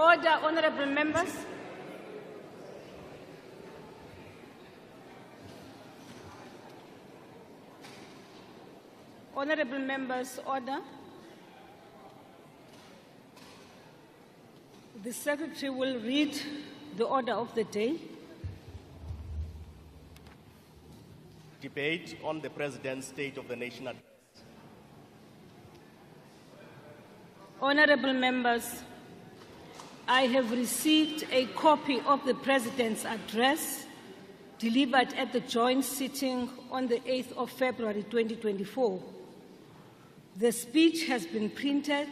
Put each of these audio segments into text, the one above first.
Order, honorable members. Honorable members, order. The Secretary will read the order of the day. Debate on the President's State of the Nation address. Honorable members, I have received a copy of the President's address delivered at the joint sitting on the 8th of February 2024. The speech has been printed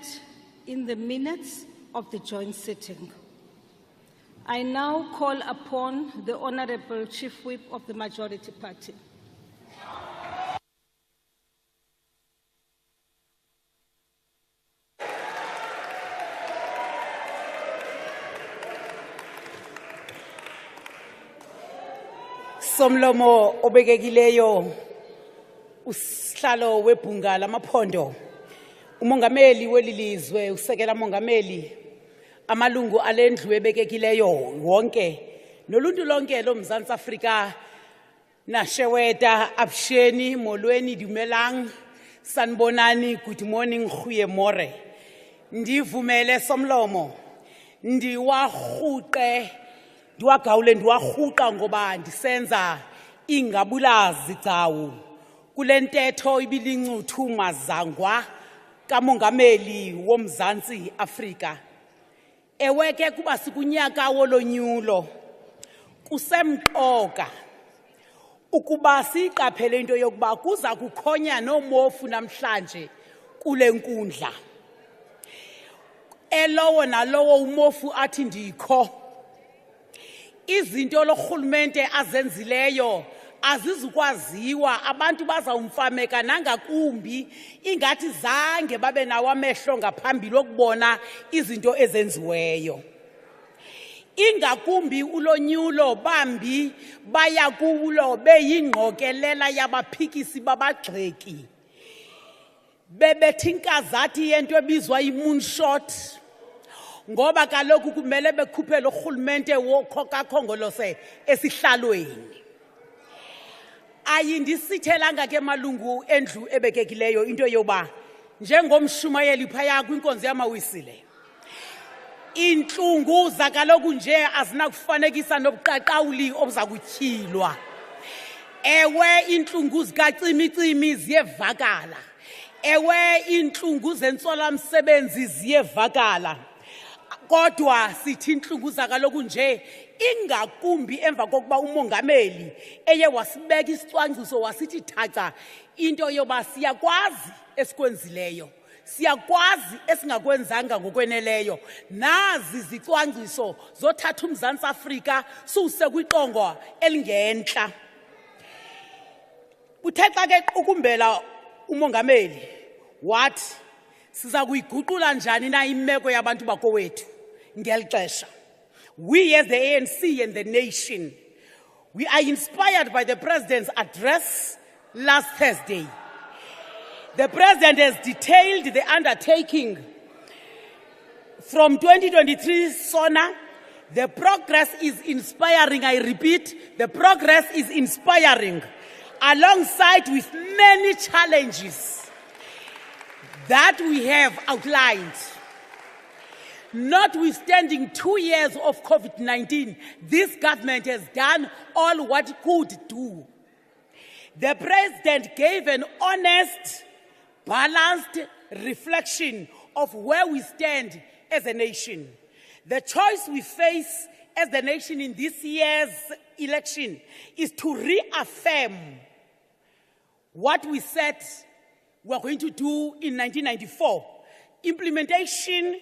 in the minutes of the joint sitting. I now call upon the Honorable Chief Whip of the Majority Party. Somlomo obekekileyo usihlalo webhunga lamaphondo umongameli welilizwe usekela mongameli amalungu alendlu ebekekileyo wonke noluntu lonke loMzantsi Afrika nasheweta absheni molweni dumelang sanbonani good morning goeiemorgen ndivumele somlomo ndiwarhuqe ndiwagawule ndiwarhuqa ngoba ndisenza ingabulazi cawu kule ntetho ibilincuthi mazangwa kamongameli woMzantsi Afrika eweke kuba sikunyaka wolonyulo kusemqoka ukuba siqaphele into yokuba kuza kukhonya nomofu namhlanje kule nkundla elowo nalowo umofu athi ndikho izinto lorhulumente azenzileyo azizukwaziwa abantu bazawumfameka nangakumbi ingathi zange babe nawo amehlo ngaphambili okubona izinto ezenziweyo ingakumbi ulonyulo bambi baya kulo beyingqokelela yabaphikisi babagxeki bebethinkazathi yento ebizwa i-moonshot ngoba kaloku kumele bekhuphe lo rhulumente wokhongolose esihlalweni ayindisithelanga ke malungu endlu ebekekileyo into yoba njengomshumayeli phaya kwinkonzo yamawisile intlungu zakaloku nje azinakufanekisa nobuqaqawuli obuza kutyhilwa ewe intlungu zikacimicimi ziyevakala ewe intlungu zentsolamsebenzi ziyevakala kodwa sithi intlungu zakaloku nje ingakumbi emva kokuba umongameli eye wasibeka isicwangciso wasithi thatha into yoba siyakwazi esikwenzileyo siyakwazi esingakwenzanga ngokweneleyo nazi izicwangciso zothatha uMzantsi Afrika suse kwiqongo elingentla uthe xa ke qukumbela umongameli wathi siza kuyiguqula njani na imeko yabantu bakowethu ngelixesha we as the ANC and the nation we are inspired by the President's address last Thursday. The President has detailed the undertaking from 2023 Sona. The progress is inspiring. I repeat, the progress is inspiring alongside with many challenges that we have outlined. Notwithstanding 2 years of COVID-19, this government has done all what it could do. The President gave an honest, balanced reflection of where we stand as a nation. The choice we face as the nation in this year's election is to reaffirm what we said we are going to do in 1994. Implementation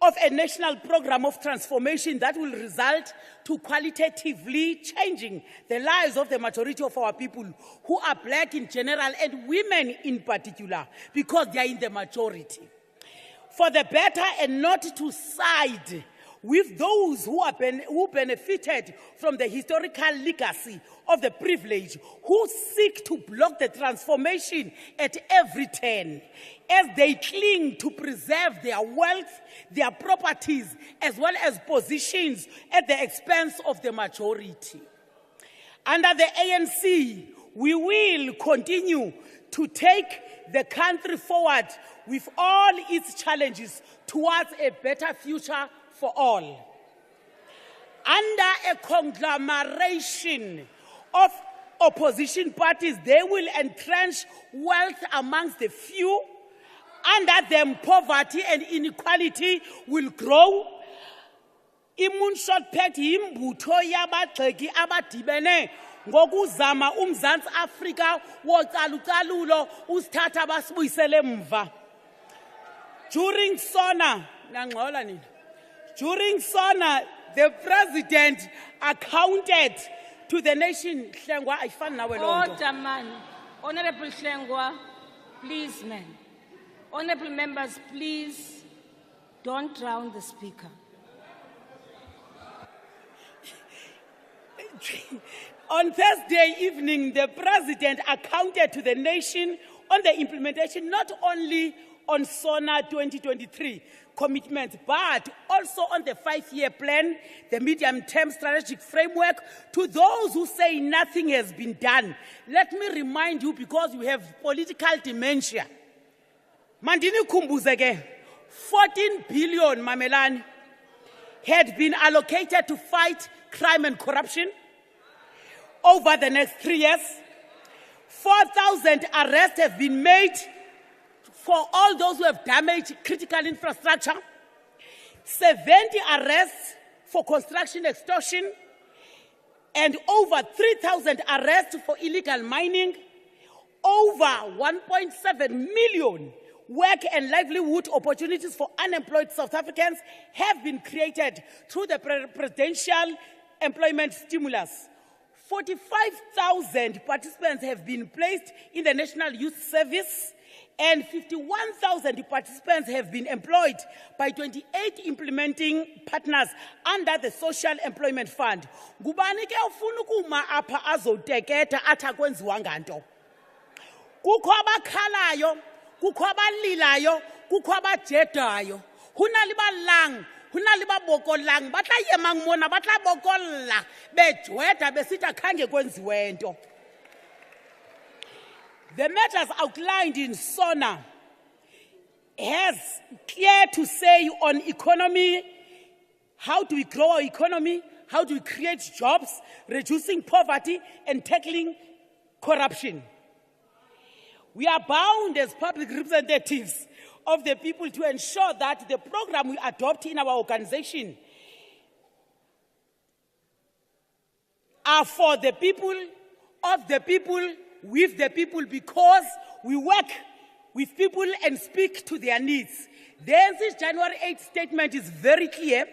of a national program of transformation that will result to qualitatively changing the lives of the majority of our people who are black in general and women in particular because they are in the majority. For the better and not to side with those who benefited from the historical legacy of the privilege, who seek to block the transformation at every turn, as they cling to preserve their wealth, their properties, as well as positions at the expense of the majority. Under the ANC, we will continue to take the country forward with all its challenges towards a better future for all. Under a conglomeration of opposition parties, they will entrench wealth amongst the few. Under them, poverty and inequality will grow. I-Moonshot Pact yimbutho yabagxeki abadibene ngokuzama uMzantsi Afrika wocalucalulo usithatha basibuyisele emva. During Sona, the president accounted to the nation. Order, man. Honorable Hlengwa, please, man. Honorable members, please don't drown the speaker. On Thursday evening, the president accounted to the nation on the implementation not only on Sona 2023 commitments, but also on the 5-year plan, the medium-term strategic framework. To those who say nothing has been done, let me remind you, because you have political dementia. Mandini Kumbuzege, 14 billion Mamelani had been allocated to fight crime and corruption. Over the next 3 years, 4,000 arrests have been made for all those who have damaged critical infrastructure, 70 arrests for construction extortion, and over 3,000 arrests for illegal mining. Over 1.7 million work and livelihood opportunities for unemployed South Africans have been created through the presidential employment stimulus. 45,000 participants have been placed in the National Youth Service, and 51,000 participants have been employed by 28 implementing partners under the Social Employment Fund. Ngubani ke ufuna ukuma apha azoteketa athi akwenziwa nganto. Kukho abakhalayo, kukho abalilayo, kukho abajedayo. Hona le balang, hona le babokolang, batla yemang mona, batla bokolla, bejweda besita khange kwenziwe nto. The matters outlined in Sona has clear to say on economy, how do we grow our economy, how do we create jobs, reducing poverty and tackling corruption. We are bound as public representatives of the people to ensure that the program we adopt in our organization are for the people, of the people, with the people, because we work with people and speak to their needs. The NC's January 8th statement is very clear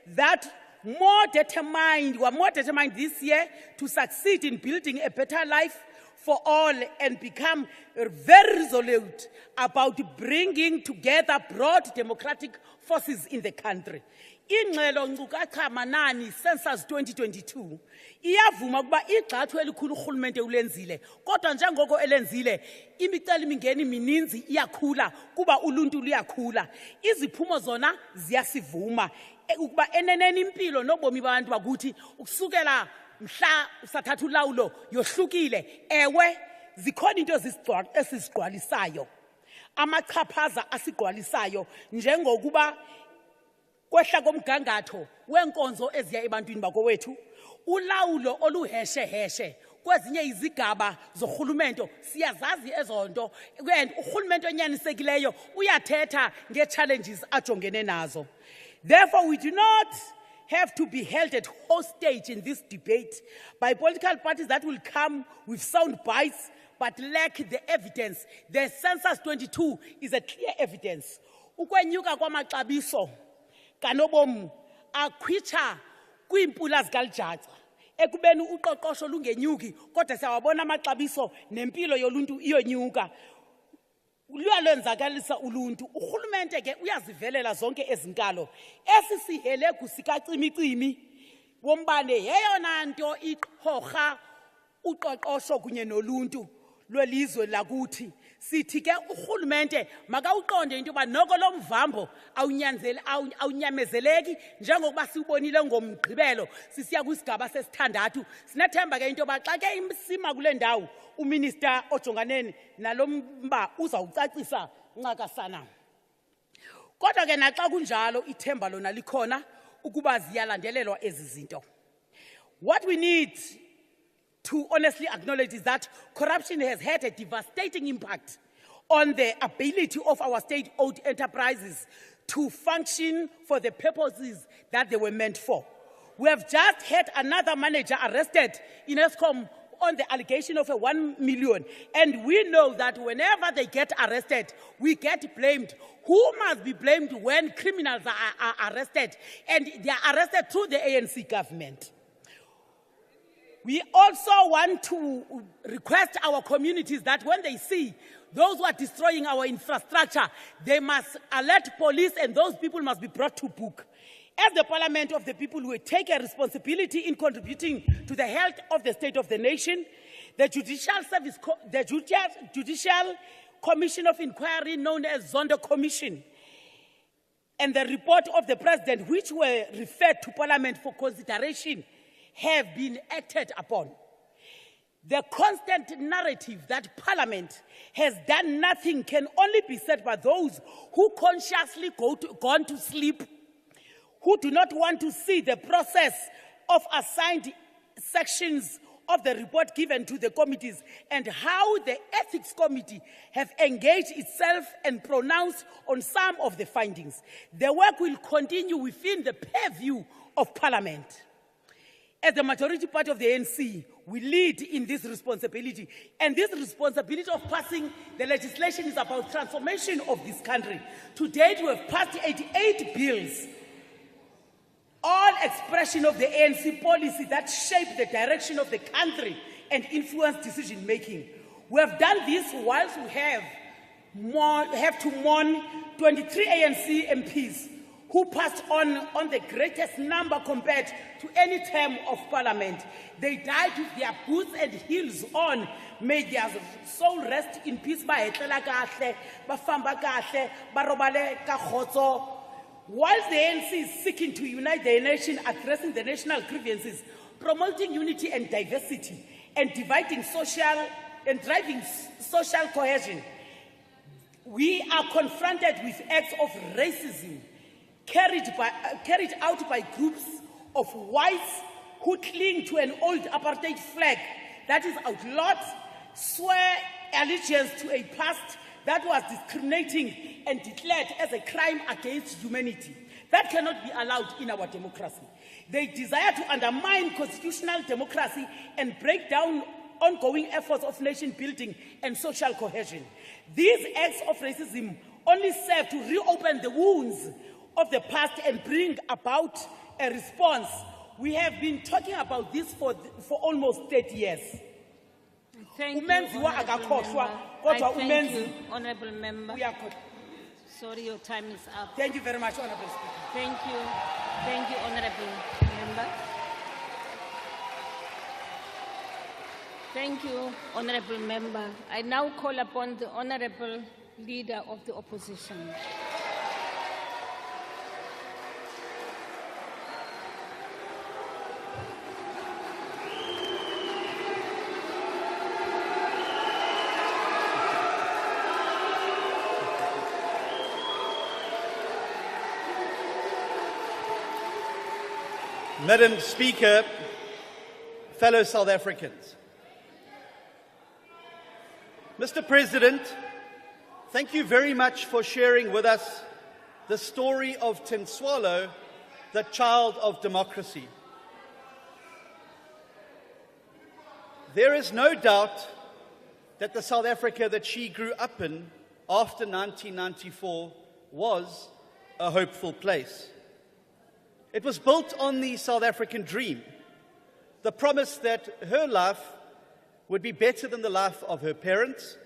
that we are more determined this year to succeed in building a better life for all and become very resolute about bringing together broad democratic forces in the country. Ingxelo nkcukacha manani census 2022 iyavuma kuba igxathu elikhulu urhulumente ulenzile, kodwa njengoko elenzile imicelimingeni mininzi iyakhula kuba uluntu luyakhula. Iziphumo zona ziyasivuma ukuba eneneni impilo nobomi babantu bakuthi ukusukela mhla usathatha ulawulo yohlukile. Ewe zikhona into esizigqwalisayo, amachaphaza asigqwalisayo, njengokuba kwehla komgangatho wenkonzo eziya ebantwini bakowethu, ulawulo oluheshe kwezinye izigaba zorhulumente siyazazi ezonto, and urhulumente onyanisekileyo uyathetha nge-challenges ajongene nazo. Therefore, we do not have to be held at hostage in this debate by political parties that will come with sound bites but lack the evidence. The census 22 is a clear evidence. Ukwenyuka kwamaxabiso kanobom akhwitsha kwiimpula zikaLjaca ekubeni uqoqosho lungenyuki, kodwa siyawabona amaxabiso nempilo yoluntu iyonyuka. lwenzakalisa uluntu urhulumente ke uyazivelela zonke ezinkalo esisihele kusikacimicimi wombane yeyona nto iqhorha uqoqosho kunye noluntu lwelizwe lakuthi sithi ke urhulumente makawuqonde into yoba noko lo mvambo awunyamezeleki njengokuba siwubonile ngomgqibelo sisiya kwisigaba sesithandathu sinethemba ke into yoba xa ke isima kule ndawo uminister ojongane nalo mba uzawucacisa ncakasana. Kodwa ke naxa kunjalo ithemba lona likhona ukuba ziyalandelelwa ezi zinto. What we need to honestly acknowledge is that corruption has had a devastating impact on the ability of our state-owned enterprises to function for the purposes that they were meant for. We have just had another manager arrested in Eskom on the allegation of a 1 million. And we know that whenever they get arrested, we get blamed. Who must be blamed when criminals are arrested? And they are arrested through the ANC government. We also want to request our communities that when they see those who are destroying our infrastructure, they must alert police and those people must be brought to book. As the parliament of the people, we take a responsibility in contributing to the health of the state of the nation. The Judicial Commission of Inquiry, known as Zondo Commission, and the report of the president, which were referred to parliament for consideration, have been acted upon. The constant narrative that parliament has done nothing can only be said by those who consciously gone to sleep, who do not want to see the process of assigned sections of the report given to the committees and how the ethics committee have engaged itself and pronounced on some of the findings. The work will continue within the purview of parliament. As the majority party of the ANC, we lead in this responsibility. And this responsibility of passing the legislation is about transformation of this country. To date, we have passed 88 bills, all expression of the ANC policy that shape the direction of the country and influence decision-making. We have done this whilst we have to mourn 23 ANC MPs who passed on the greatest number compared to any term of parliament. They died with their boots and heels on. May their soul rest in peace. Whilst the ANC is seeking to unite the nation, addressing the national grievances, promoting unity and diversity, and driving social cohesion, we are confronted with acts of racism carried out by groups of whites who cling to an old apartheid flag that is outlawed, swear allegiance to a past that was discriminating and declared as a crime against humanity. That cannot be allowed in our democracy. They desire to undermine constitutional democracy and break down ongoing efforts of nation building and social cohesion. These acts of racism only serve to reopen the wounds of the past and bring about a response. We have been talking about this for almost 30 years. Thank you, Honourable Member. Sorry, your time is up. Thank you very much, Honourable Speaker. Thank you, Honourable Member. Thank you, Honourable Member. I now call upon the Honourable Leader of the Opposition. Madam Speaker, fellow South Africans. Mr. President, thank you very much for sharing with us the story of Tinswalo, the child of democracy. There is no doubt that the South Africa that she grew up in after 1994 was a hopeful place. It was built on the South African dream, the promise that her life would be better than the life of her parents,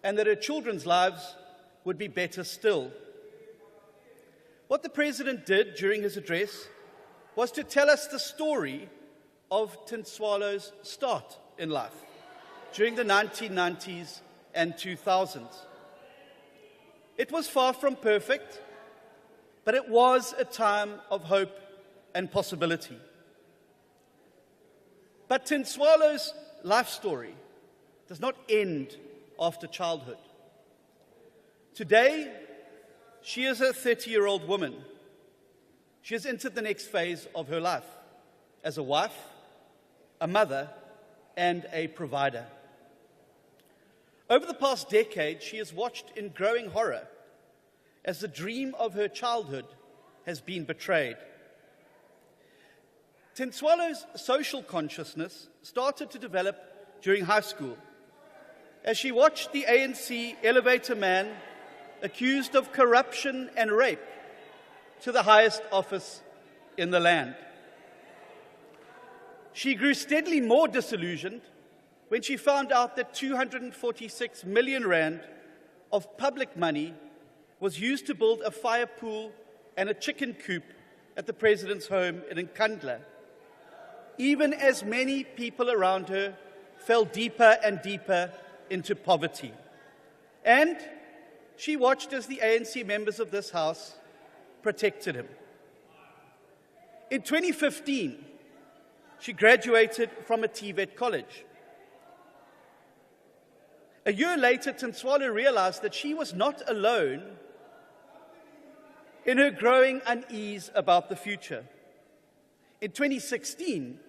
and that her children's lives would be better still. What the President did during his address was to tell us the story of Tinswalo's start in life during the 1990s and 2000s. It was far from perfect, but it was a time of hope and possibility. But Tinswalo's life story does not end after childhood. Today, she is a 30-year-old woman. She has entered the next phase of her life as a wife, a mother, and a provider. Over the past decade, she has watched in growing horror as the dream of her childhood has been betrayed. Tinswalo's social consciousness started to develop during high school as she watched the ANC elevate a man accused of corruption and rape to the highest office in the land. She grew steadily more disillusioned when she found out that 246 million rand of public money was used to build a fire pool and a chicken coop at the President's home in Nkandla, even as many people around her fell deeper and deeper into poverty. And she watched as the ANC members of this House protected him. In 2015, she graduated from a TVET college. A year later, Tinswalo realized that she was not alone in her growing unease about the future. In 2016,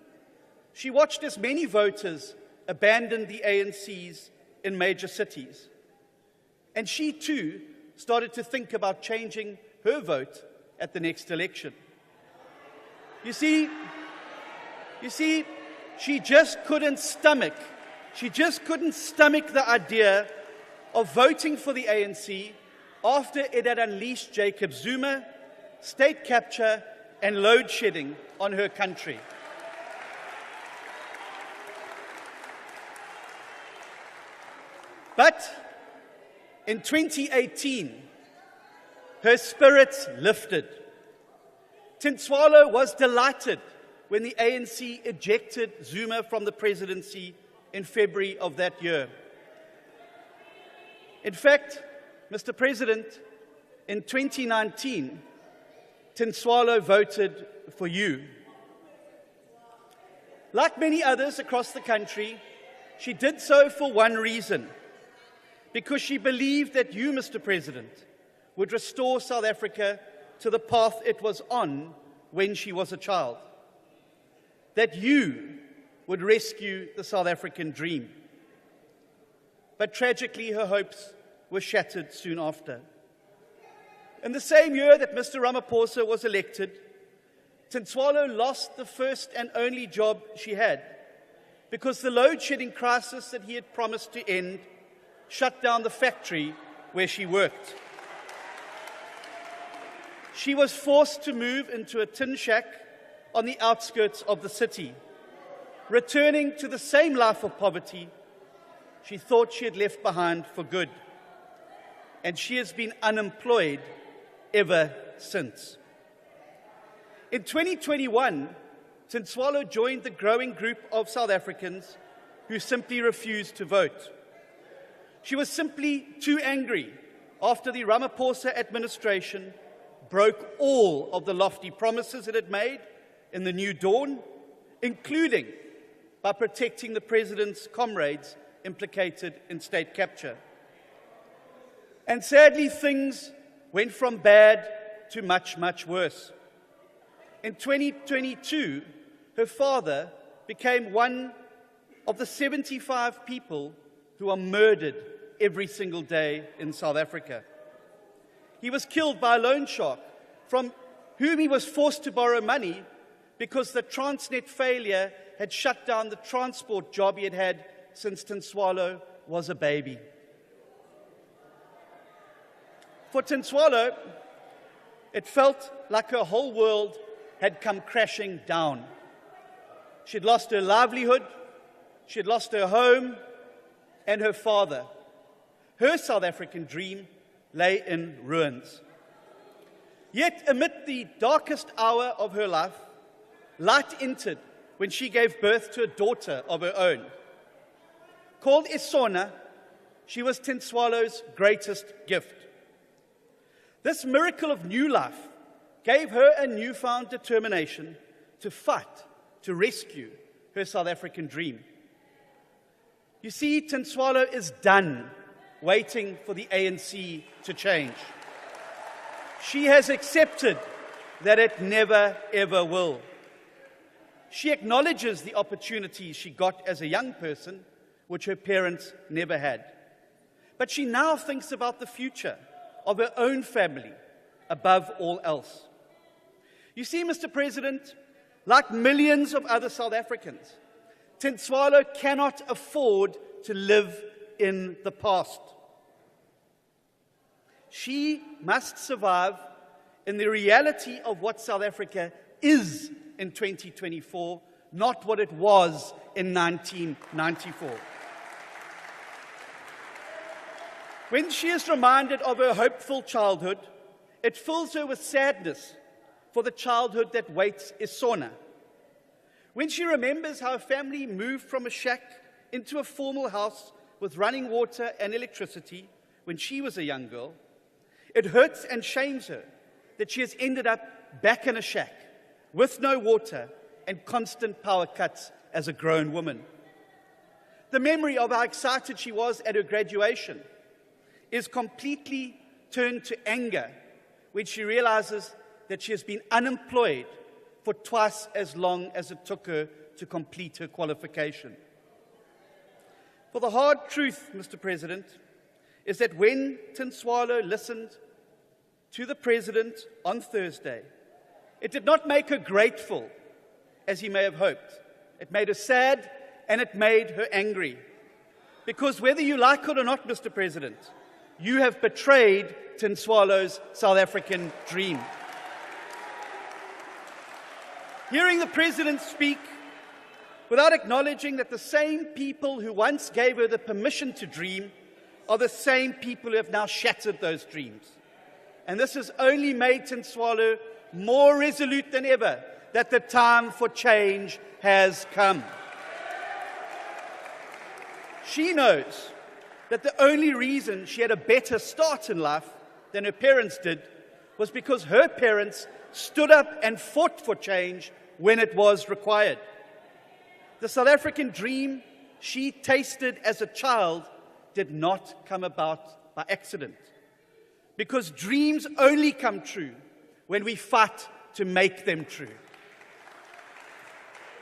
she watched as many voters abandoned the ANCs in major cities. And she too started to think about changing her vote at the next election. You see, she just couldn't stomach the idea of voting for the ANC after it had unleashed Jacob Zuma, state capture, and load shedding on her country. But in 2018, her spirits lifted. Tinswalo was delighted when the ANC ejected Zuma from the presidency in February of that year. In fact, Mr. President, in 2019, Tinswalo voted for you. Like many others across the country, she did so for one reason: because she believed that you, Mr. President, would restore South Africa to the path it was on when she was a child. That you would rescue the South African dream. But tragically, her hopes were shattered soon after. In the same year that Mr. Ramaphosa was elected, Tinswalo lost the first and only job she had because the load-shedding crisis that he had promised to end shut down the factory where she worked. She was forced to move into a tin shack on the outskirts of the city, returning to the same life of poverty she thought she had left behind for good. And she has been unemployed ever since. In 2021, Tinswalo joined the growing group of South Africans who simply refused to vote. She was simply too angry after the Ramaphosa administration broke all of the lofty promises it had made in the New Dawn, including by protecting the President's comrades implicated in state capture. And sadly, things went from bad to much, much worse. In 2022, her father became one of the 75 people who are murdered every single day in South Africa. He was killed by a loan shark from whom he was forced to borrow money because the Transnet failure had shut down the transport job he had had since Tinswalo was a baby. For Tinswalo, it felt like her whole world had come crashing down. She'd lost her livelihood, she'd lost her home and her father. her South African dream lay in ruins. Yet, amid the darkest hour of her life, light entered when she gave birth to a daughter of her own. Called Sona, she was Tinswalo's greatest gift. This miracle of new life gave her a newfound determination to fight, to rescue her South African dream. You see, Tinswalo is done waiting for the ANC to change. She has accepted that it never, ever will. She acknowledges the opportunities she got as a young person, which her parents never had. But she now thinks about the future of her own family above all else. You see, Mr. President, like millions of other South Africans, Tinswalo cannot afford to live in the past. She must survive in the reality of what South Africa is in 2024, not what it was in 1994. When she is reminded of her hopeful childhood, it fills her with sadness for the childhood that waits Sona. When she remembers how her family moved from a shack into a formal house with running water and electricity when she was a young girl, it hurts and shames her that she has ended up back in a shack with no water and constant power cuts as a grown woman. The memory of how excited she was at her graduation is completely turned to anger when she realizes that she has been unemployed for twice as long as it took her to complete her qualification. For the hard truth, Mr. President, is that when Tinswalo listened to the President on Thursday, it did not make her grateful, as he may have hoped. It made her sad, and it made her angry. Because whether you like it or not, Mr. President, you have betrayed Tinswalo's South African dream. Hearing the President speak without acknowledging that the same people who once gave her the permission to dream are the same people who have now shattered those dreams. And this has only made Tinswalo more resolute than ever that the time for change has come. She knows that the only reason she had a better start in life than her parents did was because her parents stood up and fought for change when it was required. The South African dream she tasted as a child did not come about by accident, because dreams only come true when we fight to make them true.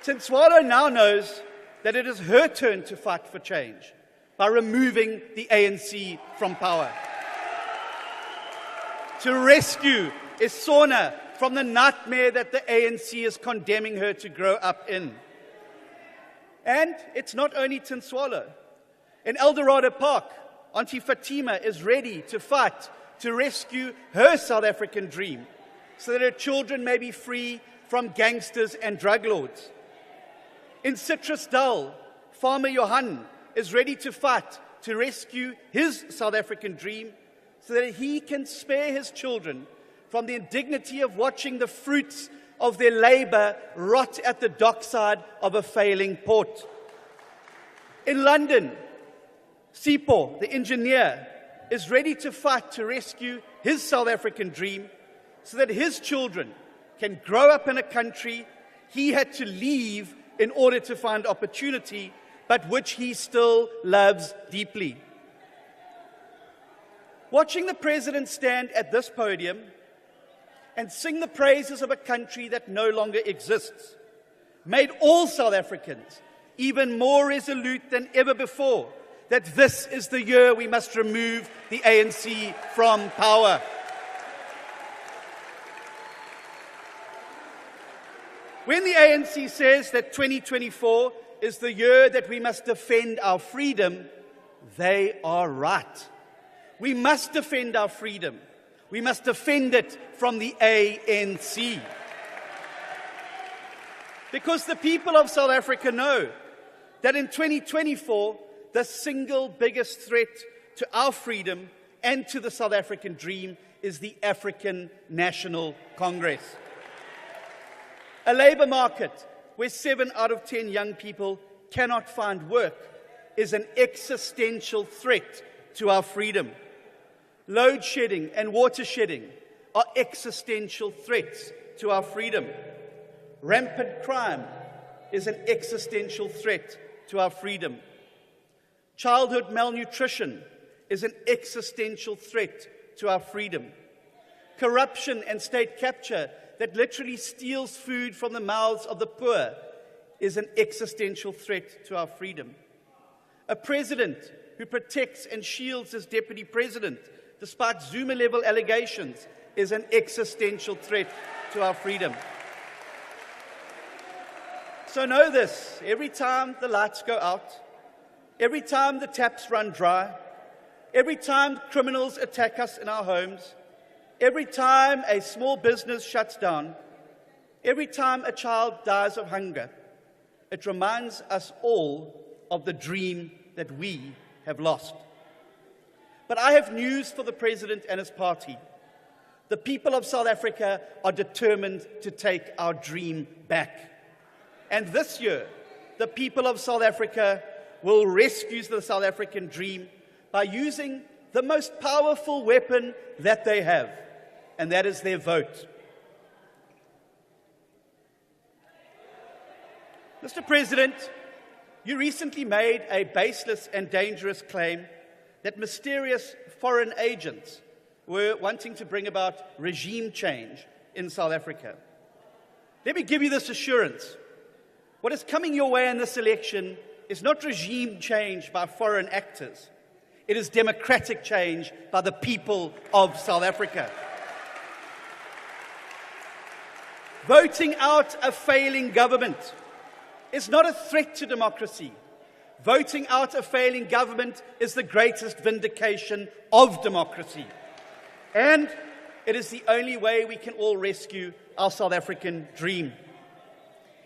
Tinswalo now knows that it is her turn to fight for change by removing the ANC from power, to rescue Sona from the nightmare that the ANC is condemning her to grow up in. And it's not only Tinswalo. In Eldorado Park, Auntie Fatima is ready to fight to rescue her South African dream so that her children may be free from gangsters and drug lords. In Citrusdal, Farmer Johan is ready to fight to rescue his South African dream so that he can spare his children from the indignity of watching the fruits of their labor rot at the dockside of a failing port. In London, Sipho, the engineer, is ready to fight to rescue his South African dream so that his children can grow up in a country he had to leave in order to find opportunity, but which he still loves deeply. Watching the President stand at this podium and sing the praises of a country that no longer exists made all South Africans even more resolute than ever before that this is the year we must remove the ANC from power. When the ANC says that 2024 is the year that we must defend our freedom, they are right. We must defend our freedom. We must defend it from the ANC. Because the people of South Africa know that in 2024, the single biggest threat to our freedom and to the South African dream is the African National Congress. A labour market where 7 out of 10 young people cannot find work is an existential threat to our freedom. Load shedding and water shedding are existential threats to our freedom. Rampant crime is an existential threat to our freedom. Childhood malnutrition is an existential threat to our freedom. Corruption and state capture that literally steals food from the mouths of the poor is an existential threat to our freedom. A president who protects and shields his deputy president despite Zuma-level allegations is an existential threat to our freedom. So know this, every time the lights go out, every time the taps run dry, every time criminals attack us in our homes, every time a small business shuts down, every time a child dies of hunger, it reminds us all of the dream that we have lost. But I have news for the President and his party. The people of South Africa are determined to take our dream back. And this year, the people of South Africa will rescue the South African dream by using the most powerful weapon that they have, and that is their vote. Mr. President, you recently made a baseless and dangerous claim that mysterious foreign agents were wanting to bring about regime change in South Africa. Let me give you this assurance. What is coming your way in this election is not regime change by foreign actors. It is democratic change by the people of South Africa. Voting out a failing government is not a threat to democracy. Voting out a failing government is the greatest vindication of democracy. And it is the only way we can all rescue our South African dream.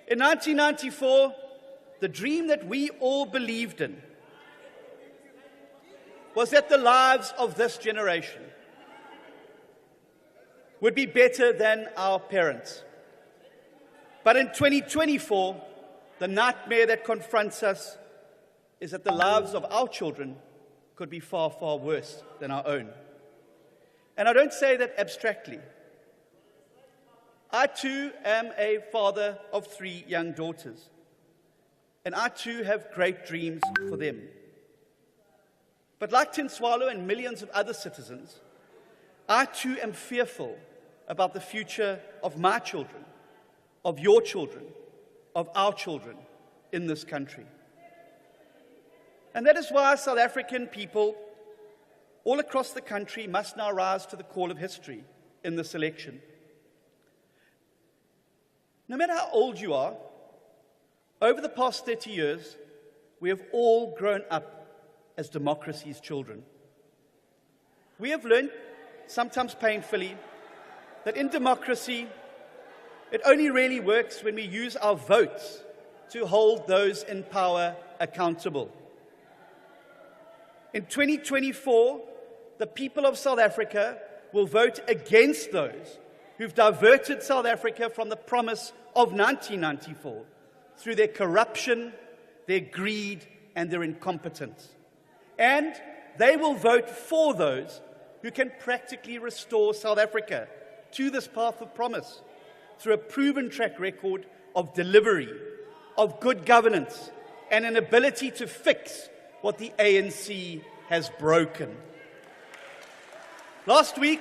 In 1994, the dream that we all believed in was that the lives of this generation would be better than our parents. But in 2024, the nightmare that confronts us is that the lives of our children could be far, far worse than our own. And I don't say that abstractly. I too am a father of 3 young daughters, and I too have great dreams for them. But like Tinswalo and millions of other citizens, I too am fearful about the future of my children, of your children, of our children in this country. And that is why South African people all across the country must now rise to the call of history in this election. No matter how old you are, over the past 30 years, we have all grown up as democracy's children. We have learned, sometimes painfully, that in democracy, it only really works when we use our votes to hold those in power accountable. In 2024, the people of South Africa will vote against those who've diverted South Africa from the promise of 1994 through their corruption, their greed, and their incompetence. And they will vote for those who can practically restore South Africa to this path of promise through a proven track record of delivery, of good governance, and an ability to fix what the ANC has broken. Last week,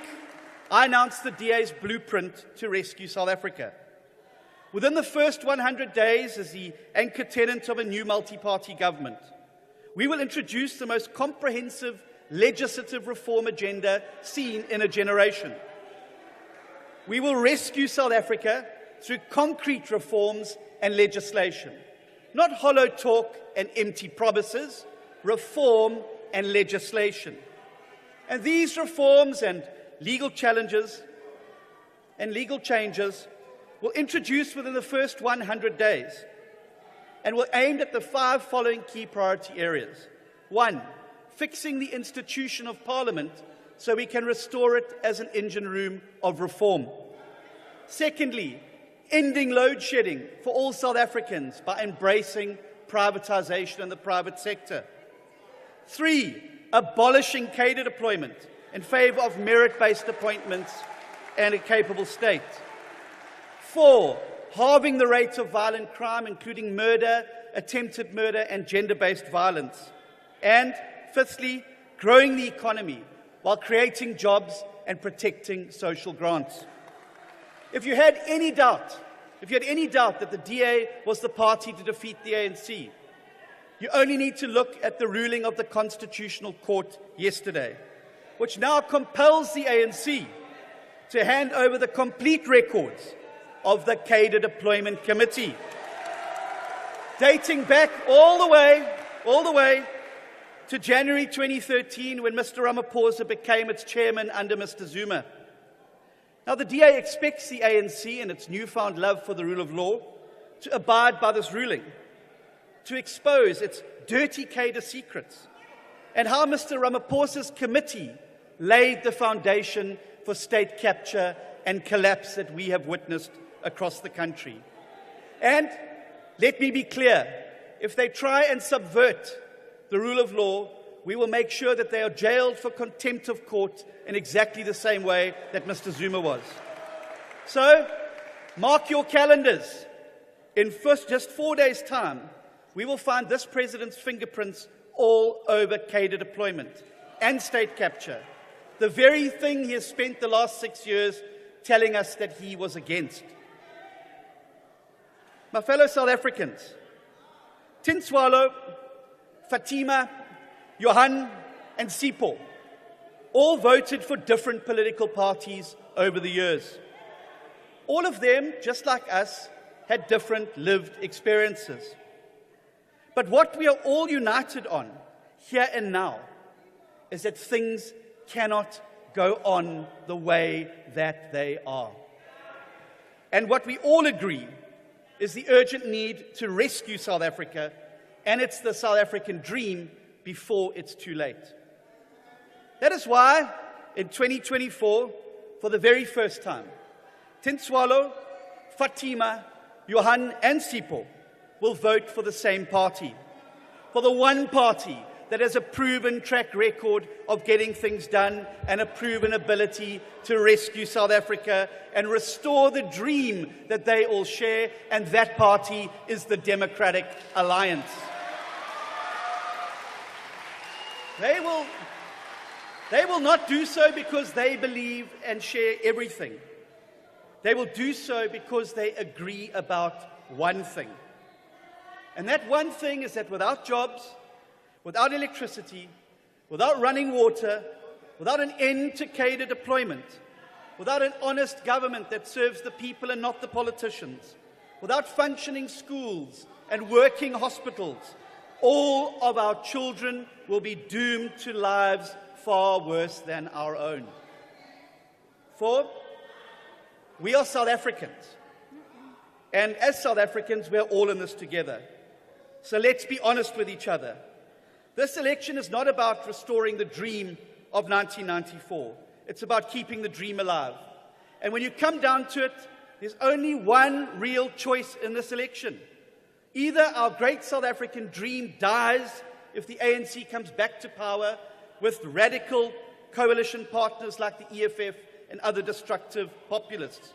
I announced the DA's blueprint to rescue South Africa. Within the first 100 days, as the anchor tenant of a new multi-party government, we will introduce the most comprehensive legislative reform agenda seen in a generation. We will rescue South Africa through concrete reforms and legislation, not hollow talk and empty promises, reform and legislation. And these reforms and legal challenges and legal changes will introduce within the first 100 days and will aim at the 5 following key priority areas. 1, fixing the institution of Parliament so we can restore it as an engine room of reform. Secondly, ending load shedding for all South Africans by embracing privatisation in the private sector. 3, abolishing cadre deployment in favour of merit-based appointments and a capable state. 4, halving the rates of violent crime, including murder, attempted murder and gender-based violence. And fifthly, growing the economy while creating jobs and protecting social grants. If you had any doubt that the DA was the party to defeat the ANC, you only need to look at the ruling of the Constitutional Court yesterday, which now compels the ANC to hand over the complete records of the Cadre Deployment Committee, dating back all the way to January 2013, when Mr. Ramaphosa became its chairman under Mr. Zuma. Now, the DA expects the ANC, in its newfound love for the rule of law, to abide by this ruling, to expose its dirty cadre secrets, and how Mr. Ramaphosa's committee laid the foundation for state capture and collapse that we have witnessed across the country. And let me be clear, if they try and subvert the rule of law, we will make sure that they are jailed for contempt of court in exactly the same way that Mr. Zuma was. So, mark your calendars. In just 4 days' time, we will find this president's fingerprints all over cadre deployment and state capture, the very thing he has spent the last 6 years telling us that he was against. My fellow South Africans, Tinswalo, Fatima, Johan, and Sipho all voted for different political parties over the years. All of them, just like us, had different lived experiences. But what we are all united on, here and now, is that things cannot go on the way that they are. And what we all agree is the urgent need to rescue South Africa, and it's the South African dream before it's too late. That is why, in 2024, for the very first time, Tinswalo, Fatima, Johan, and Sipho will vote for the same party, for the one party that has a proven track record of getting things done and a proven ability to rescue South Africa and restore the dream that they all share, and that party is the Democratic Alliance. They will not do so because they believe and share everything. They will do so because they agree about one thing. And that one thing is that without jobs, without electricity, without running water, without an end to cadre deployment, without an honest government that serves the people and not the politicians, without functioning schools and working hospitals, all of our children will be doomed to lives far worse than our own. For we are South Africans, and as South Africans, we are all in this together. So let's be honest with each other. This election is not about restoring the dream of 1994. It's about keeping the dream alive. And when you come down to it, there's only one real choice in this election. Either our great South African dream dies if the ANC comes back to power with radical coalition partners like the EFF and other destructive populists,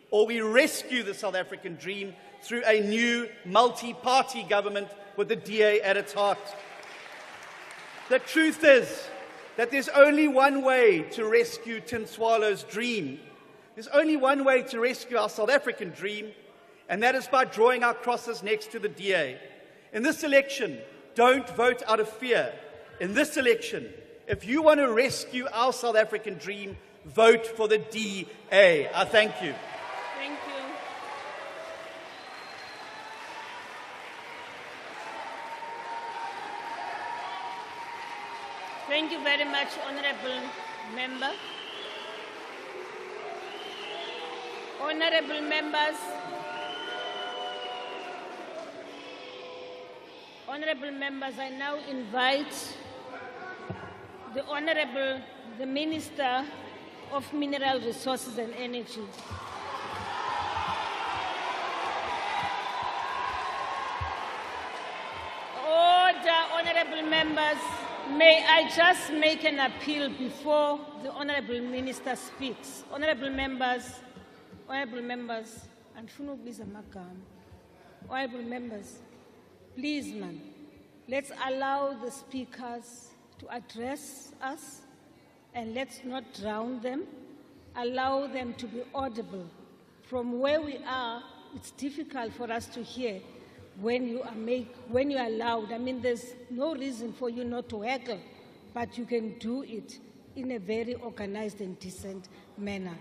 or we rescue the South African dream through a new multi-party government with the DA at its heart. The truth is that there's only one way to rescue Tinswalo's dream. There's only one way to rescue our South African dream, and that is by drawing our crosses next to the DA. In this election, don't vote out of fear. In this election, if you want to rescue our South African dream, vote for the DA. I thank you. Thank you. Thank you very much, Honourable Member. Honourable members, I now invite the Honorable, the Minister of Mineral Resources and Energy. Order, honorable members. May I just make an appeal before the Honorable Minister speaks? Honorable members, and honorable members, please, man, let's allow the speakers to address us and let's not drown them. Allow them to be audible. From where we are, it's difficult for us to hear when you are loud. I mean, there's no reason for you not to heckle, but you can do it in a very organized and decent manner.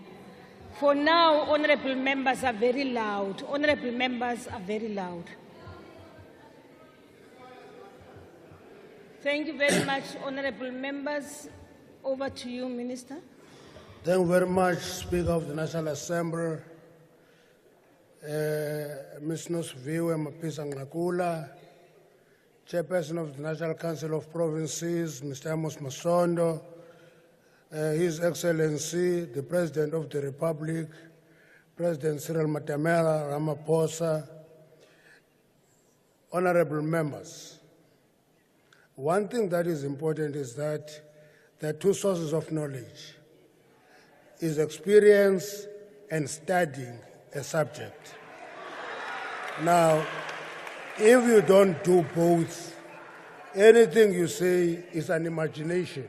For now, honorable members are very loud. Honorable members are very loud. Thank you very much, honorable members. Over to you, Minister. Thank you very much, Speaker of the National Assembly. Ms. Nosviwe Mapisa Ngakula, Chairperson of the National Council of Provinces, Mr. Amos Masondo, His Excellency, the President of the Republic, President Cyril Matamela Ramaphosa, honorable members. One thing that is important is that there are two sources of knowledge, is experience and studying a subject. Now, if you don't do both, anything you say is an imagination.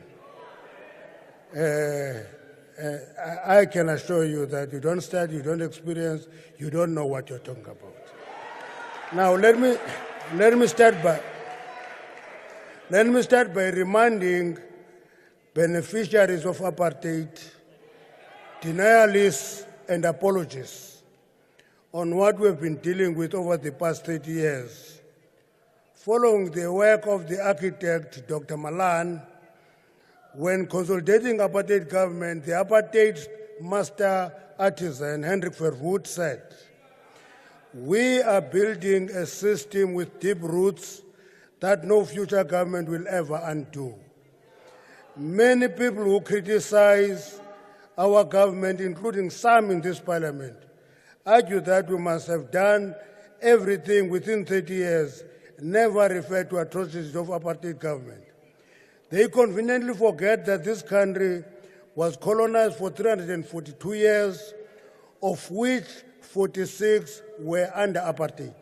I can assure you that you don't study, you don't experience, you don't know what you're talking about. Now, let me start by reminding beneficiaries of apartheid, denialists, and apologists on what we've been dealing with over the past 30 years. Following the work of the architect, Dr. Malan, when consolidating apartheid government, the apartheid master artisan, Hendrik Verwoerd, said, "We are building a system with deep roots that no future government will ever undo." Many people who criticize our government, including some in this parliament, argue that we must have done everything within 30 years, never refer to atrocities of apartheid government. They conveniently forget that this country was colonized for 342 years, of which 46 were under apartheid.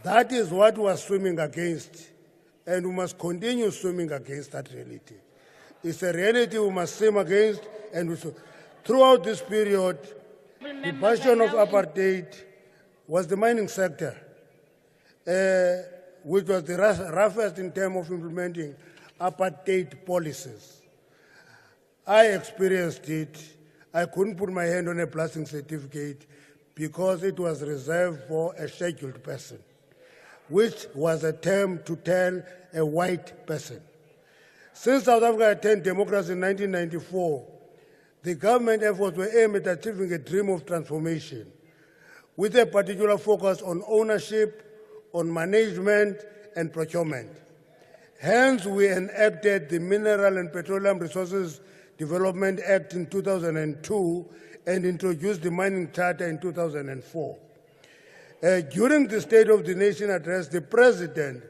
That is what we are swimming against, and we must continue swimming against that reality. It's a reality we must swim against, and throughout this period, the bastion of apartheid was the mining sector, which was the roughest in terms of implementing apartheid policies. I experienced it. I couldn't put my hand on a blasting certificate because it was reserved for a scheduled person, which was a term to tell a white person. Since South Africa attained democracy in 1994, the government efforts were aimed at achieving a dream of transformation, with a particular focus on ownership, on management, and procurement. Hence, we enacted the Mineral and Petroleum Resources Development Act in 2002 and introduced the Mining Charter in 2004. During the State of the Nation address, the President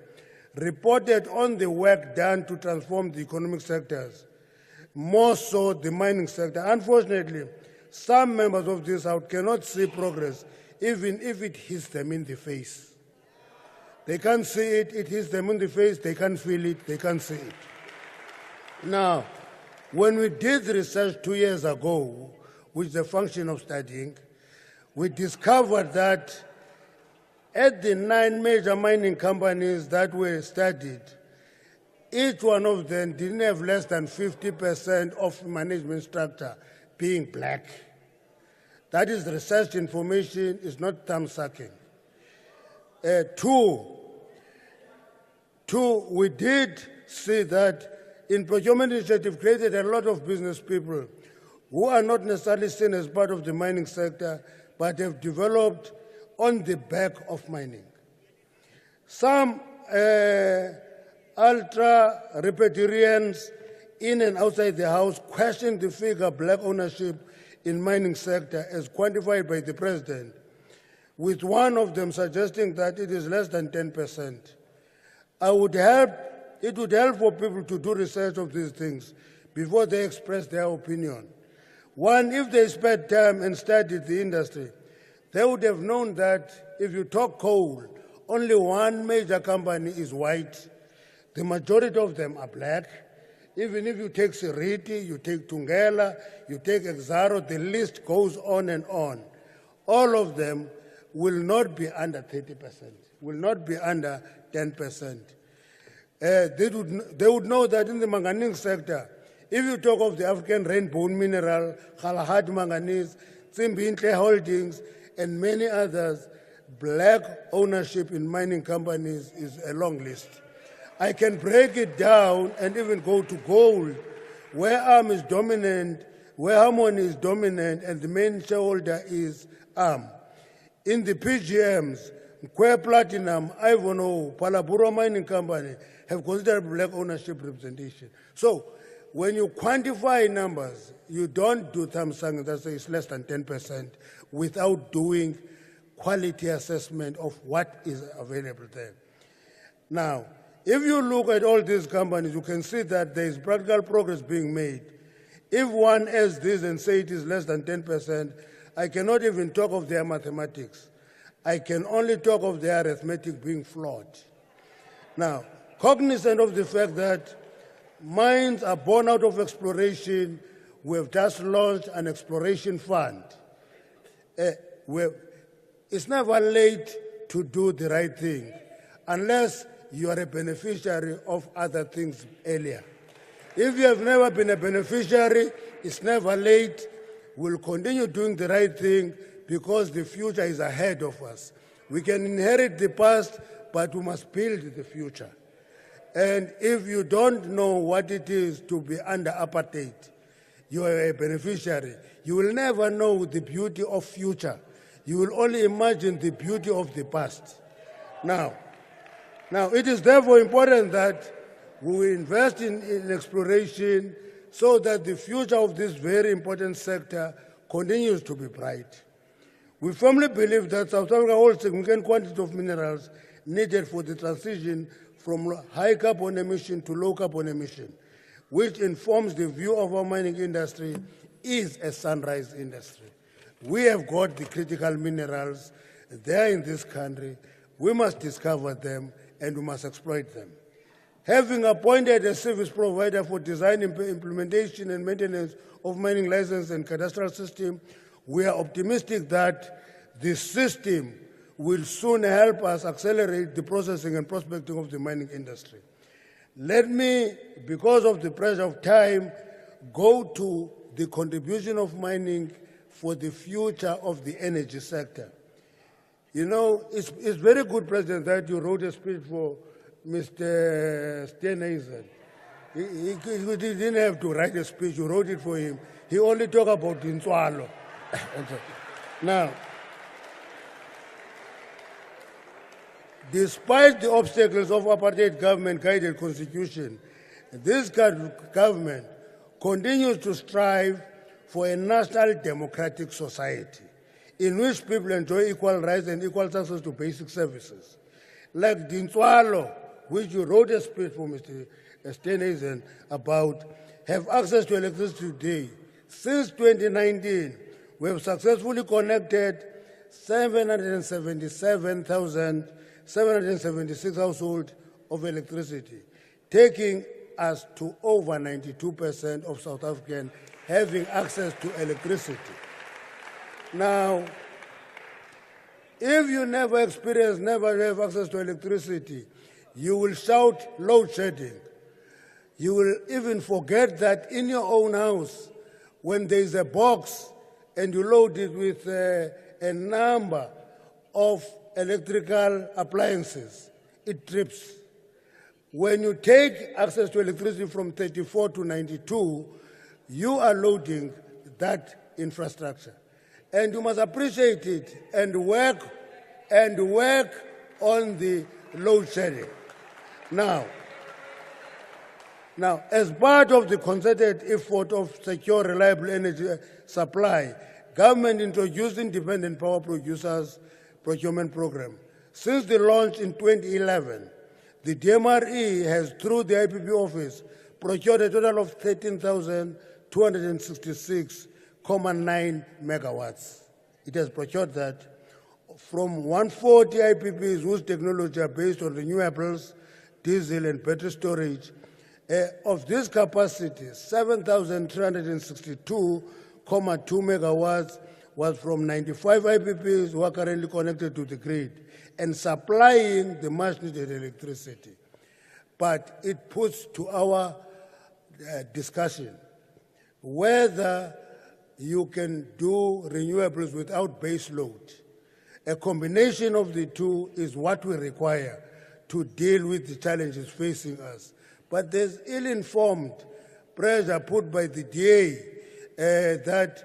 reported on the work done to transform the economic sectors, more so the mining sector. Unfortunately, some members of this House cannot see progress, even if it hits them in the face. They can't see it, it hits them in the face, they can't feel it, they can't see it. Now, when we did research 2 years ago, which is the function of studying, we discovered that at the 9 major mining companies that were studied, each one of them didn't have less than 50% of management structure being black. That is research information, it's not thumb-sucking. Two, we did see that in procurement initiative created a lot of business people who are not necessarily seen as part of the mining sector, but have developed on the back of mining. Some ultra-reptilians in and outside the House questioned the figure black ownership in mining sector as quantified by the President, with one of them suggesting that it is less than 10%. It would help for people to do research of these things before they express their opinion. One, if they spent time and studied the industry, they would have known that if you talk coal, only one major company is white. The majority of them are black. Even if you take Seriti, you take Tungela, you take Exaro, the list goes on and on. All of them will not be under 30%, will not be under 10%. They would know that in the manganese sector, if you talk of the African rainbow mineral, Kalahari manganese, Tsimbintle Holdings, and many others, black ownership in mining companies is a long list. I can break it down and even go to gold, where ARM is dominant, where Harmony is dominant, and the main shareholder is ARM. In the PGMs, Nkwe Platinum, Ivanhoe, Palaburo Mining Company have considerable black ownership representation. So, when you quantify numbers, you don't do something that says less than 10% without doing quality assessment of what is available there. Now, if you look at all these companies, you can see that there is practical progress being made. If one adds this and say it is less than 10%, I cannot even talk of their mathematics. I can only talk of their arithmetic being flawed. Now, cognizant of the fact that mines are born out of exploration, we have just launched an exploration fund. It's never late to do the right thing, unless you are a beneficiary of other things earlier. If you have never been a beneficiary, it's never late. We'll continue doing the right thing because the future is ahead of us. We can inherit the past, but we must build the future. And if you don't know what it is to be under apartheid, you are a beneficiary. You will never know the beauty of future. You will only imagine the beauty of the past. Now, it is therefore important that we invest in exploration so that the future of this very important sector continues to be bright. We firmly believe that South Africa holds significant quantity of minerals needed for the transition from high carbon emission to low carbon emission, which informs the view of our mining industry is a sunrise industry. We have got the critical minerals. They are in this country. We must discover them and we must exploit them. Having appointed a service provider for design, implementation, and maintenance of mining license and cadastral system, we are optimistic that this system will soon help us accelerate the processing and prospecting of the mining industry. Let me, because of the pressure of time, go to the contribution of mining for the future of the energy sector. You know, it's very good, President, that you wrote a speech for Mr. Steenhuisen. He didn't have to write a speech, you wrote it for him. He only talked about Inswalo. Now, despite the obstacles of apartheid government-guided constitution, this government continues to strive for a national democratic society in which people enjoy equal rights and equal access to basic services. Like Dintswalo, which you wrote a speech for Mr. Steenhuisen about, have access to electricity today. Since 2019, we have successfully connected 776 households of electricity, taking us to over 92% of South Africans having access to electricity. Now, if you never have access to electricity, you will shout load shedding. You will even forget that in your own house, when there is a box and you load it with a number of electrical appliances, it trips. When you take access to electricity from 34 to 92, you are loading that infrastructure. And you must appreciate it and work on the load shedding. Now, Now, as part of the concerted effort of secure, reliable energy supply, government introduced independent power producers procurement program. Since the launch in 2011, the DMRE has, through the IPP office, procured a total of 13,266.9 megawatts. It has procured that from 140 IPPs whose technology are based on renewables, diesel, and battery storage. Of this capacity, 7,362.2 megawatts was from 95 IPPs who are currently connected to the grid and supplying the much-needed electricity. But it puts to our discussion whether you can do renewables without base load. A combination of the two is what we require to deal with the challenges facing us. But there's ill-informed pressure put by the DA that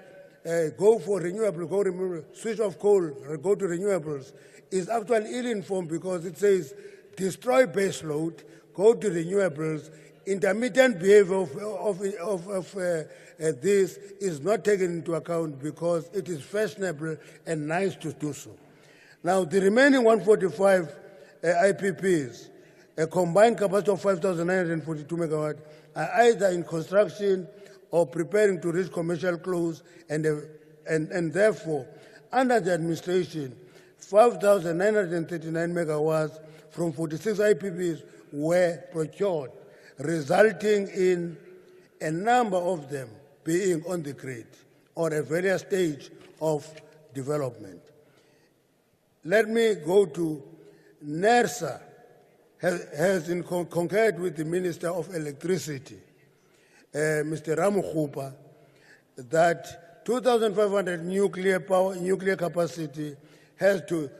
go for renewable, switch off coal, go to renewables, is actually ill-informed because it says destroy base load, go to renewables. Intermittent behavior of this is not taken into account because it is fashionable and nice to do so. Now, the remaining 145 IPPs, a combined capacity of 5,942 megawatts, are either in construction or preparing to reach commercial close, and therefore, under the administration, 5,939 megawatts from 46 IPPs were procured, resulting in a number of them being on the grid or a various stage of development. Let me go to NERSA has concurred with the Minister of Electricity, Mr. Ramokgopa, that 2,500 nuclear capacity has to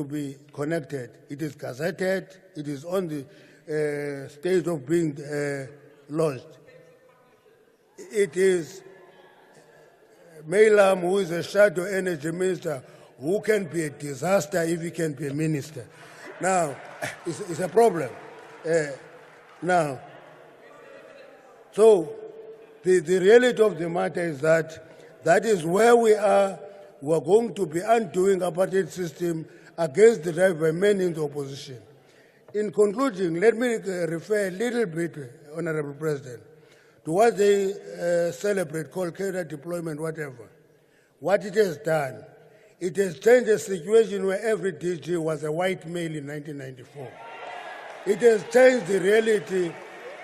be connected. It is gazetted. It is on the stage of being launched. It is Maylam, who is a shadow energy minister, who can be a disaster if he can be a minister. Now, it's a problem. Now, so the reality of the matter is that is where we are. We are going to be undoing apartheid system against the drive by many in the opposition. In conclusion, let me refer a little bit, Honorable President, to what they celebrate, called cadre deployment, whatever. What it has done, it has changed a situation where every DG was a white male in 1994. It has changed the reality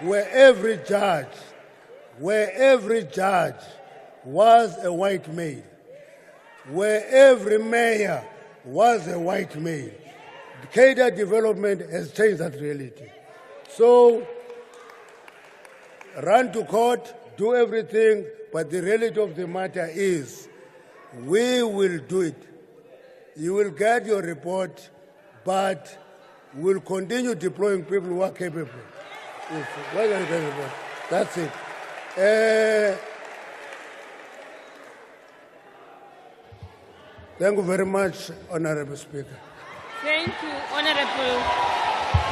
where every judge was a white male, where every mayor was a white male. The cadre development has changed that reality. So, run to court, do everything, but the reality of the matter is, we will do it. You will get your report, but we'll continue deploying people who are capable. That's it. Thank you very much, Honorable Speaker. Thank you, Honorable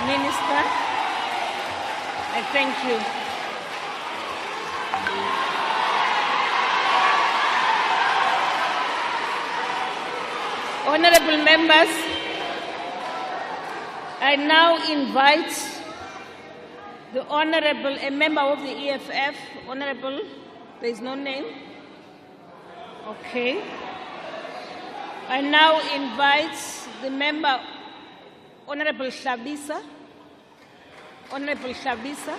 Minister. I thank you. Honorable members, I now invite a member of the EFF, Honorable, there is no name. Okay. I now invite the member, Honorable Shabisa. Honorable Shabisa.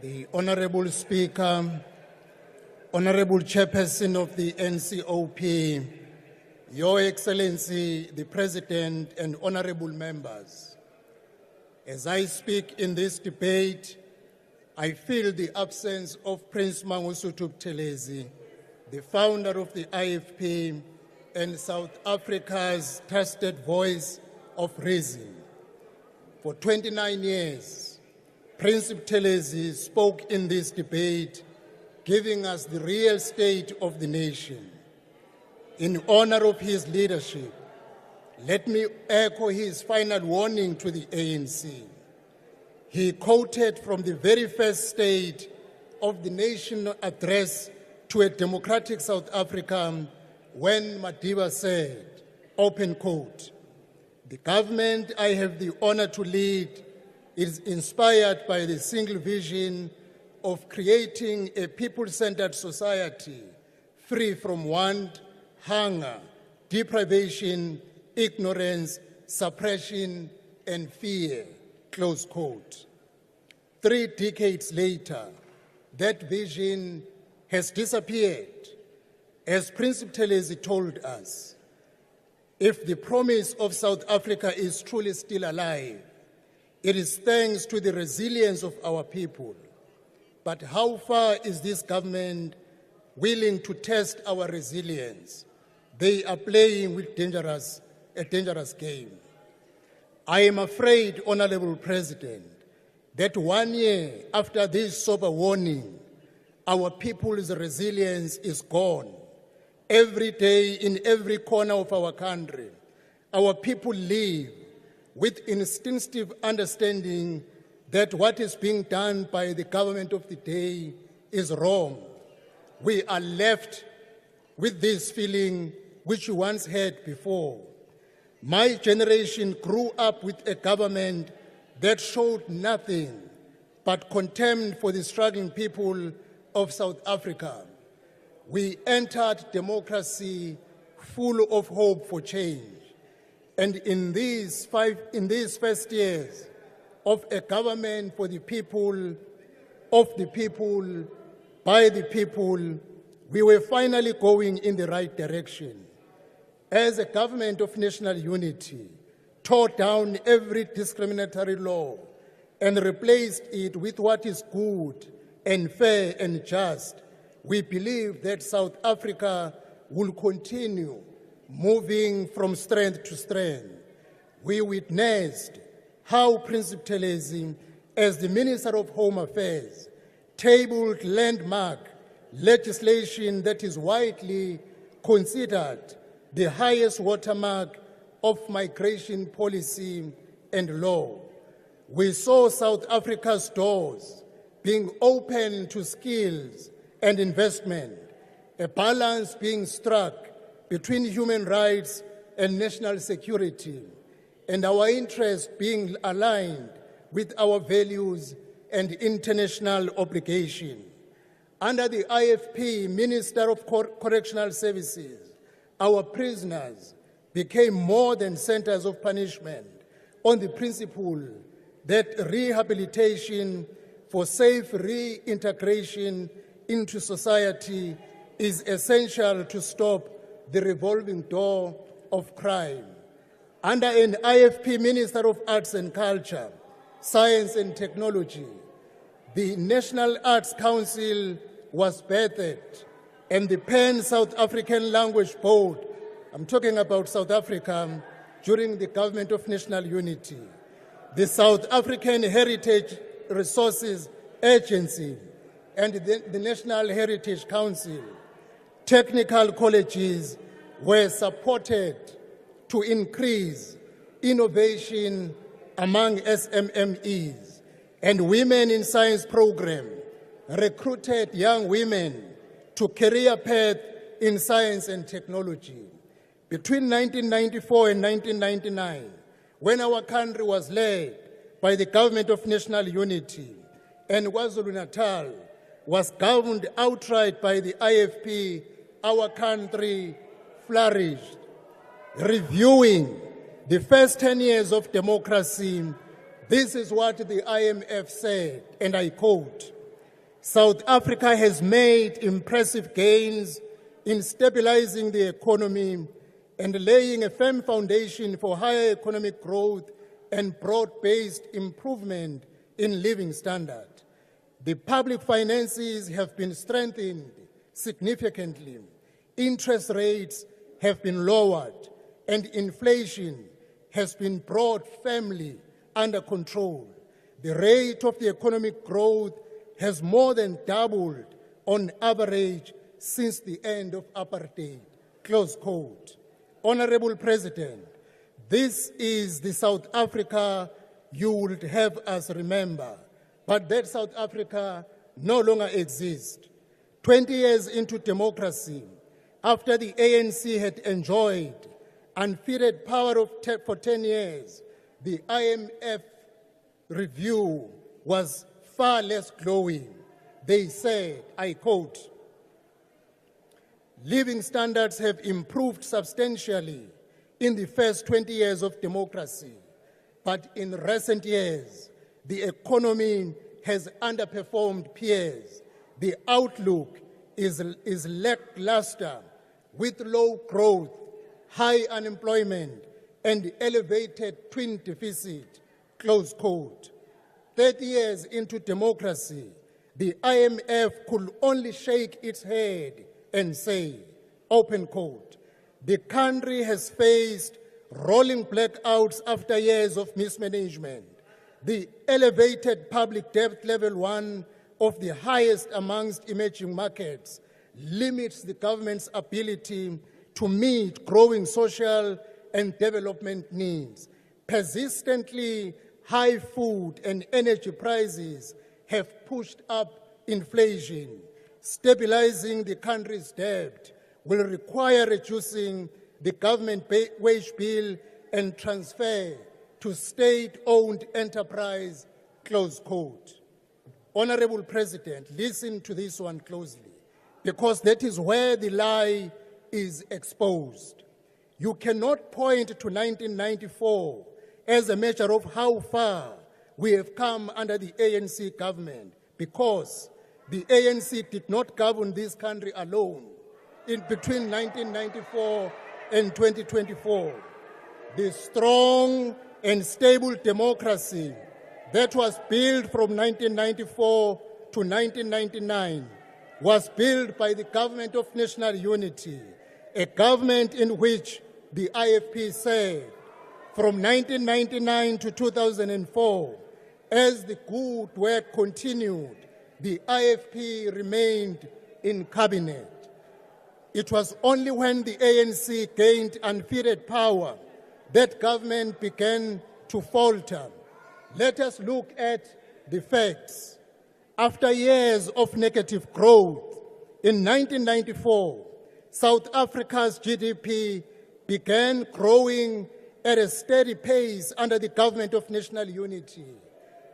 The Honorable Speaker, Honorable Chairperson of the NCOP, Your Excellency, the President, and honorable members. As I speak in this debate, I feel the absence of Prince Mangosuthu Buthelezi, the founder of the IFP and South Africa's trusted voice of reason. For 29 years, Prince Buthelezi spoke in this debate giving us the real state of the nation. In honor of his leadership, let me echo his final warning to the ANC. He quoted from the very first State of the Nation address to a democratic South Africa when Madiba said, open quote, "The government I have the honor to lead is inspired by the single vision of creating a people-centered society free from want, hunger, deprivation, ignorance, suppression, and fear," close quote. 3 decades later, that vision has disappeared. As Principal Telezi told us, if the promise of South Africa is truly still alive, it is thanks to the resilience of our people. But how far is this government willing to test our resilience? They are playing with a dangerous game. I am afraid, Honorable President, that 1 year after this sober warning, our people's resilience is gone. Every day, in every corner of our country, our people live with instinctive understanding that what is being done by the government of the day is wrong. We are left with this feeling which we once had before. My generation grew up with a government that showed nothing but contempt for the struggling people of South Africa. We entered democracy full of hope for change. And in these first years of a government for the people, of the people, by the people, we were finally going in the right direction. As a government of national unity, tore down every discriminatory law and replaced it with what is good and fair and just, we believe that South Africa will continue moving from strength to strength. We witnessed how Principal Telezi, as the Minister of Home Affairs, tabled landmark legislation that is widely considered the highest watermark of migration policy and law. We saw South Africa's doors being opened to skills and investment, a balance being struck between human rights and national security, and our interests being aligned with our values and international obligation. Under the IFP Minister of Correctional Services, our prisoners became more than centers of punishment on the principle that rehabilitation for safe reintegration into society is essential to stop the revolving door of crime. Under an IFP Minister of Arts and Culture, Science and Technology, the National Arts Council was birthed, and the Pan-South African Language Board, I'm talking about South Africa, during the Government of National Unity, the South African Heritage Resources Agency, and the National Heritage Council. Technical colleges were supported to increase innovation among SMMEs, and Women in Science program recruited young women to career path in science and technology. Between 1994 and 1999, when our country was led by the Government of National Unity and KwaZulu-Natal was governed outright by the IFP, our country flourished. Reviewing the first 10 years of democracy, this is what the IMF said, and I quote, "South Africa has made impressive gains in stabilizing the economy and laying a firm foundation for higher economic growth and broad-based improvement in living standard. The public finances have been strengthened significantly. Interest rates have been lowered, and inflation has been brought firmly under control. The rate of the economic growth has more than doubled on average since the end of apartheid, close quote. Honorable President, this is the South Africa you would have us remember, but that South Africa no longer exists. 20 years into democracy, after the ANC had enjoyed unfettered power for 10 years, the IMF review was far less glowing. They said, I quote, living standards have improved substantially in the first 20 years of democracy, but in recent years, the economy has underperformed peers. The outlook is lackluster with low growth, high unemployment, and elevated twin deficit, close quote. 30 years into democracy, the IMF could only shake its head and say, open quote, the country has faced rolling blackouts after years of mismanagement. The elevated public debt level, one of the highest amongst emerging markets, limits the government's ability to meet growing social and development needs. Persistently high food and energy prices have pushed up inflation. Stabilizing the country's debt will require reducing the government wage bill and transfer to state-owned enterprise, close quote. Honorable President, listen to this one closely, because that is where the lie is exposed. You cannot point to 1994 as a measure of how far we have come under the ANC government, because the ANC did not govern this country alone in between 1994 and 2024. The strong and stable democracy that was built from 1994 to 1999 was built by the Government of National Unity, a government in which the IFP served from 1999 to 2004. As the good work continued, the IFP remained in cabinet. It was only when the ANC gained unfettered power that government began to falter. Let us look at the facts. After years of negative growth, in 1994, South Africa's GDP began growing at a steady pace under the Government of National Unity.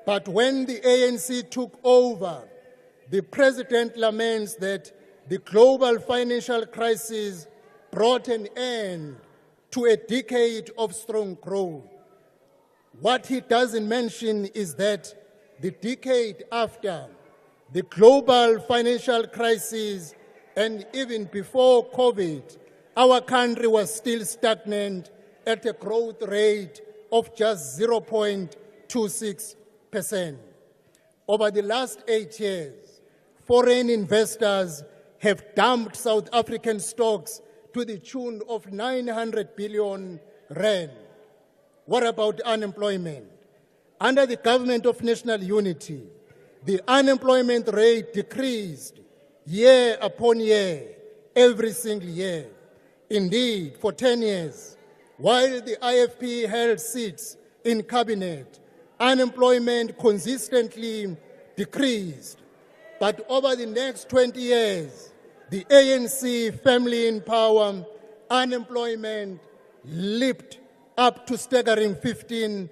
But when the ANC took over, the president laments that the global financial crisis brought an end to a decade of strong growth. What he doesn't mention is that the decade after the global financial crisis and even before COVID, our country was still stagnant at a growth rate of just 0.26%. Over the last 8 years, foreign investors have dumped South African stocks to the tune of 900 billion rand. What about unemployment? Under the Government of National Unity, the unemployment rate decreased year upon year, every single year. Indeed, for 10 years, while the IFP held seats in cabinet, unemployment consistently decreased. But over the next 20 years, the ANC family in power, unemployment leaped up to staggering 15%.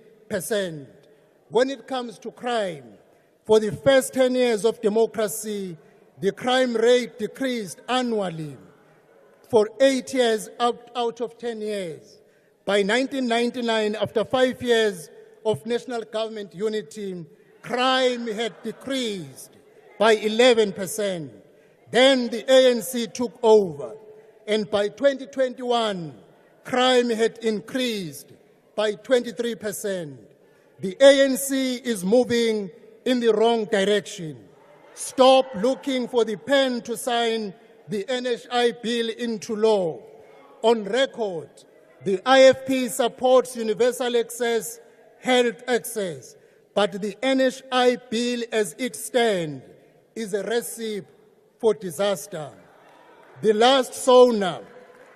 When it comes to crime, for the first 10 years of democracy, the crime rate decreased annually for 8 years out of 10 years. By 1999, after 5 years of national government unity, crime had decreased by 11%. Then the ANC took over, and by 2021, crime had increased by 23%. The ANC is moving in the wrong direction. Stop looking for the pen to sign the NHI bill into law. On record, the IFP supports universal access, health access, but the NHI bill as it stands is a recipe for disaster. The last Sona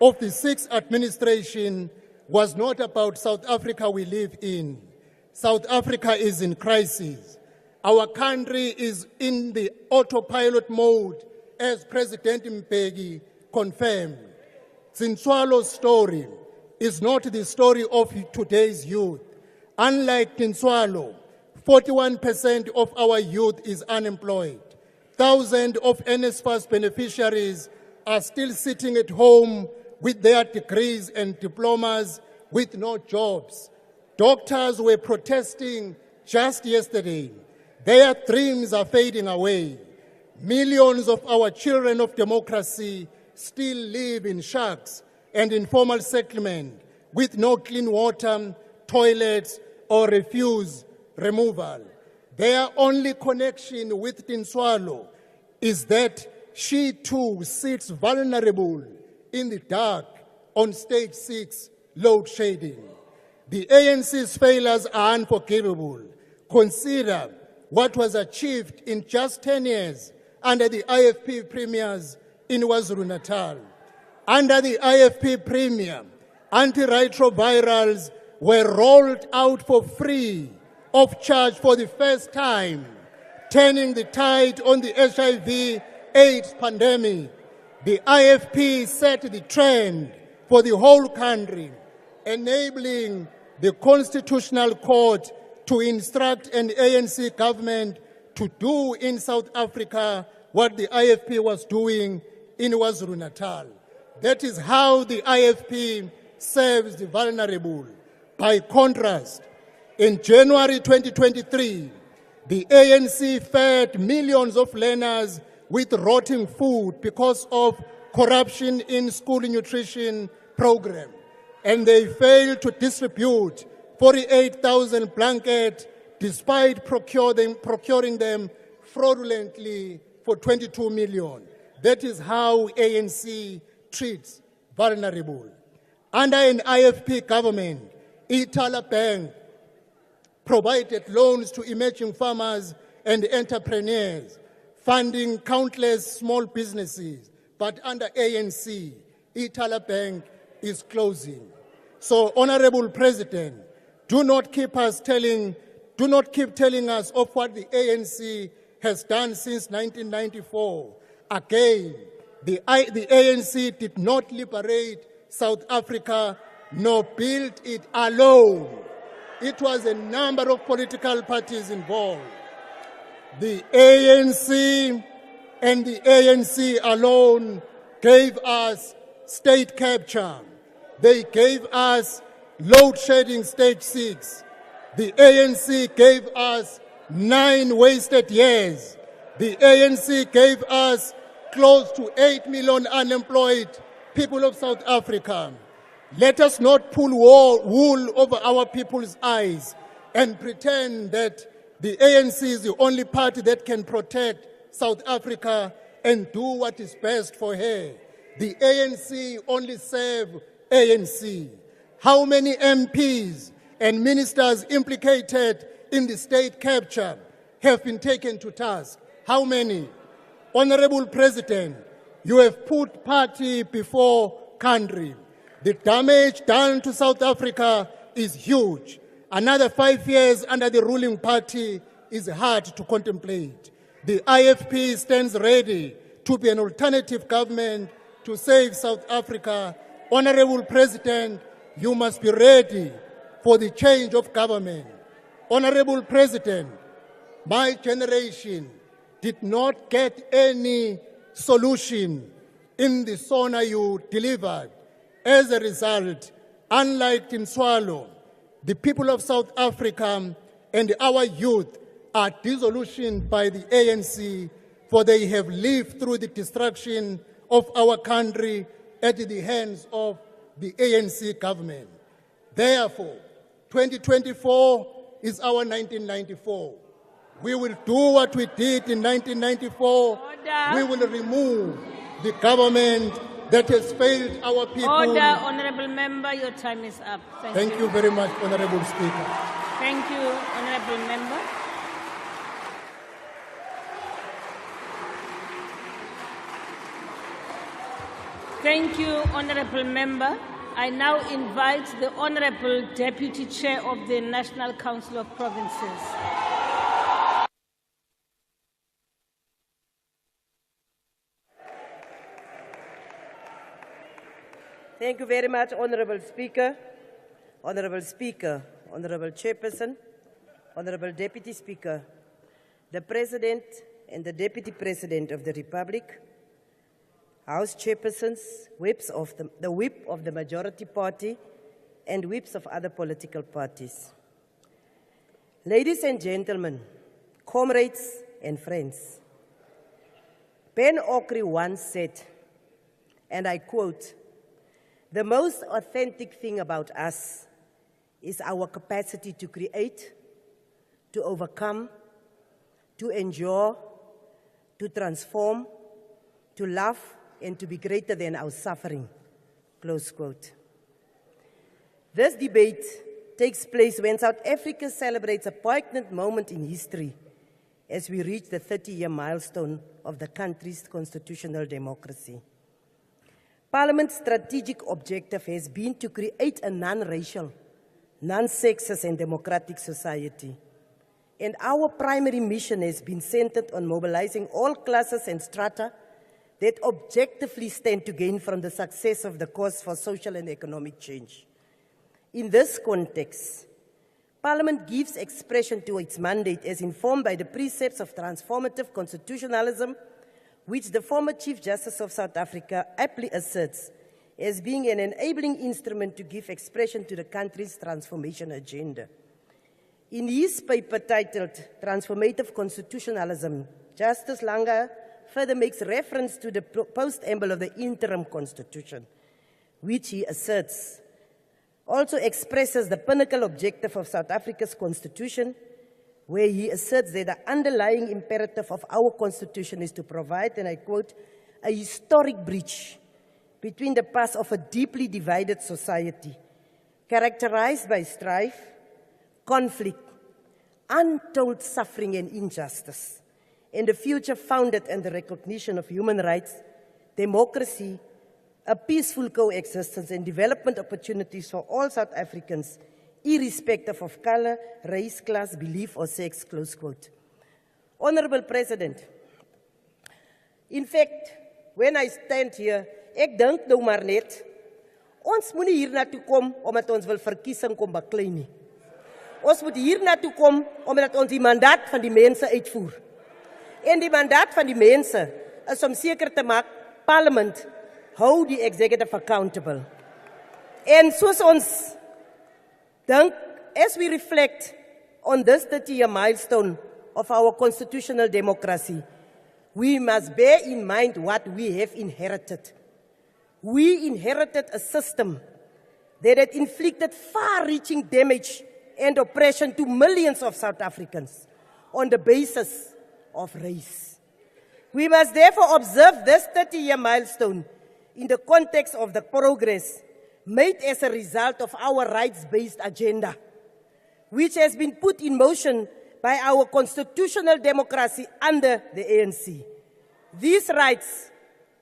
of the sixth administration was not about South Africa we live in. South Africa is in crisis. Our country is in the autopilot mode, as President Mbeki confirmed. Tinswalo's story is not the story of today's youth. Unlike Tinswalo, 41% of our youth is unemployed. Thousands of NSFAS beneficiaries are still sitting at home with their degrees and diplomas with no jobs. Doctors were protesting just yesterday. Their dreams are fading away. Millions of our children of democracy still live in shacks and informal settlement with no clean water, toilets, or refuse removal. Their only connection with Tinswalo is that she too sits vulnerable in the dark on stage 6 load shedding. The ANC's failures are unforgivable. Consider what was achieved in just 10 years under the IFP premiers in KwaZulu-Natal. Under the IFP premier, antiretrovirals were rolled out for free of charge for the first time, turning the tide on the HIV/AIDS pandemic. The IFP set the trend for the whole country, enabling the Constitutional Court to instruct an ANC government to do in South Africa what the IFP was doing in KwaZulu-Natal. That is how the IFP serves the vulnerable. By contrast, in January 2023, the ANC fed millions of learners with rotting food because of corruption in school nutrition program, and they failed to distribute 48,000 blankets despite procuring them fraudulently for 22 million. That is how ANC treats vulnerable. Under an IFP government, Itala Bank provided loans to emerging farmers and entrepreneurs, funding countless small businesses. But under ANC, Itala Bank is closing. So, Honorable President, do not keep telling us of what the ANC has done since 1994. Again, the ANC did not liberate South Africa nor build it alone. It was a number of political parties involved. The ANC and the ANC alone gave us state capture. They gave us load shedding stage 6. The ANC gave us 9 wasted years. The ANC gave us close to 8 million unemployed people of South Africa. Let us not pull wool over our people's eyes and pretend that the ANC is the only party that can protect South Africa and do what is best for her. The ANC only serve ANC. How many MPs and ministers implicated in the state capture have been taken to task? How many? Honorable President, you have put party before country. The damage done to South Africa is huge. Another 5 years under the ruling party is hard to contemplate. The IFP stands ready to be an alternative government to save South Africa. Honorable President, you must be ready for the change of government. Honorable President, my generation did not get any solution in the Sona you delivered. As a result, unlike Tinswalo, the people of South Africa and our youth are disillusioned by the ANC, for they have lived through the destruction of our country at the hands of the ANC government. Therefore, 2024 is our 1994. We will do what we did in 1994. Order. We will remove the government that has failed our people. Order, Honorable Member, your time is up. Thank you very much, Honorable Speaker. Thank you, Honorable Member. Thank you, Honourable Member. I now invite the Honourable Deputy Chair of the National Council of Provinces. Thank you very much, Honourable Speaker, Honourable Speaker, Honourable Chairperson, Honourable Deputy Speaker, the President and the Deputy President of the Republic, House Chairpersons, whips of the whip of the majority party, and whips of other political parties. Ladies and gentlemen, comrades and friends, Ben Okri once said, and I quote, "The most authentic thing about us is our capacity to create, to overcome, to endure, to transform, to love, and to be greater than our suffering." Close quote. This debate takes place when South Africa celebrates a poignant moment in history as we reach the 30-year milestone of the country's constitutional democracy. Parliament's strategic objective has been to create a non-racial, non-sexist and democratic society. And our primary mission has been centered on mobilizing all classes and strata that objectively stand to gain from the success of the cause for social and economic change. In this context, Parliament gives expression to its mandate as informed by the precepts of transformative constitutionalism, which the former Chief Justice of South Africa aptly asserts as being an enabling instrument to give expression to the country's transformation agenda. In his paper titled Transformative Constitutionalism, Justice Langa further makes reference to the post-amble of the interim constitution, which he asserts also expresses the pinnacle objective of South Africa's constitution, where he asserts that the underlying imperative of our constitution is to provide, and I quote, "a historic bridge between the past of a deeply divided society, characterized by strife, conflict, untold suffering and injustice, and a future founded on the recognition of human rights, democracy, a peaceful coexistence and development opportunities for all South Africans, irrespective of color, race, class, belief or sex," close quote. Honourable President, in fact, when I stand here, ek dink nou maar net, ons moet nie hier na toe kom omdat ons wil verkiesing kom baklei nie. Ons moet hier na toe kom omdat ons die mandaat van die mense uitvoer. En die mandaat van die mense is om seker te maak, Parliament hou die executive accountable. En soos ons dink, as we reflect on this 30-year milestone of our constitutional democracy, we must bear in mind what we have inherited. We inherited a system that had inflicted far-reaching damage and oppression to millions of South Africans on the basis of race. We must therefore observe this 30-year milestone in the context of the progress made as a result of our rights-based agenda, which has been put in motion by our constitutional democracy under the ANC. These rights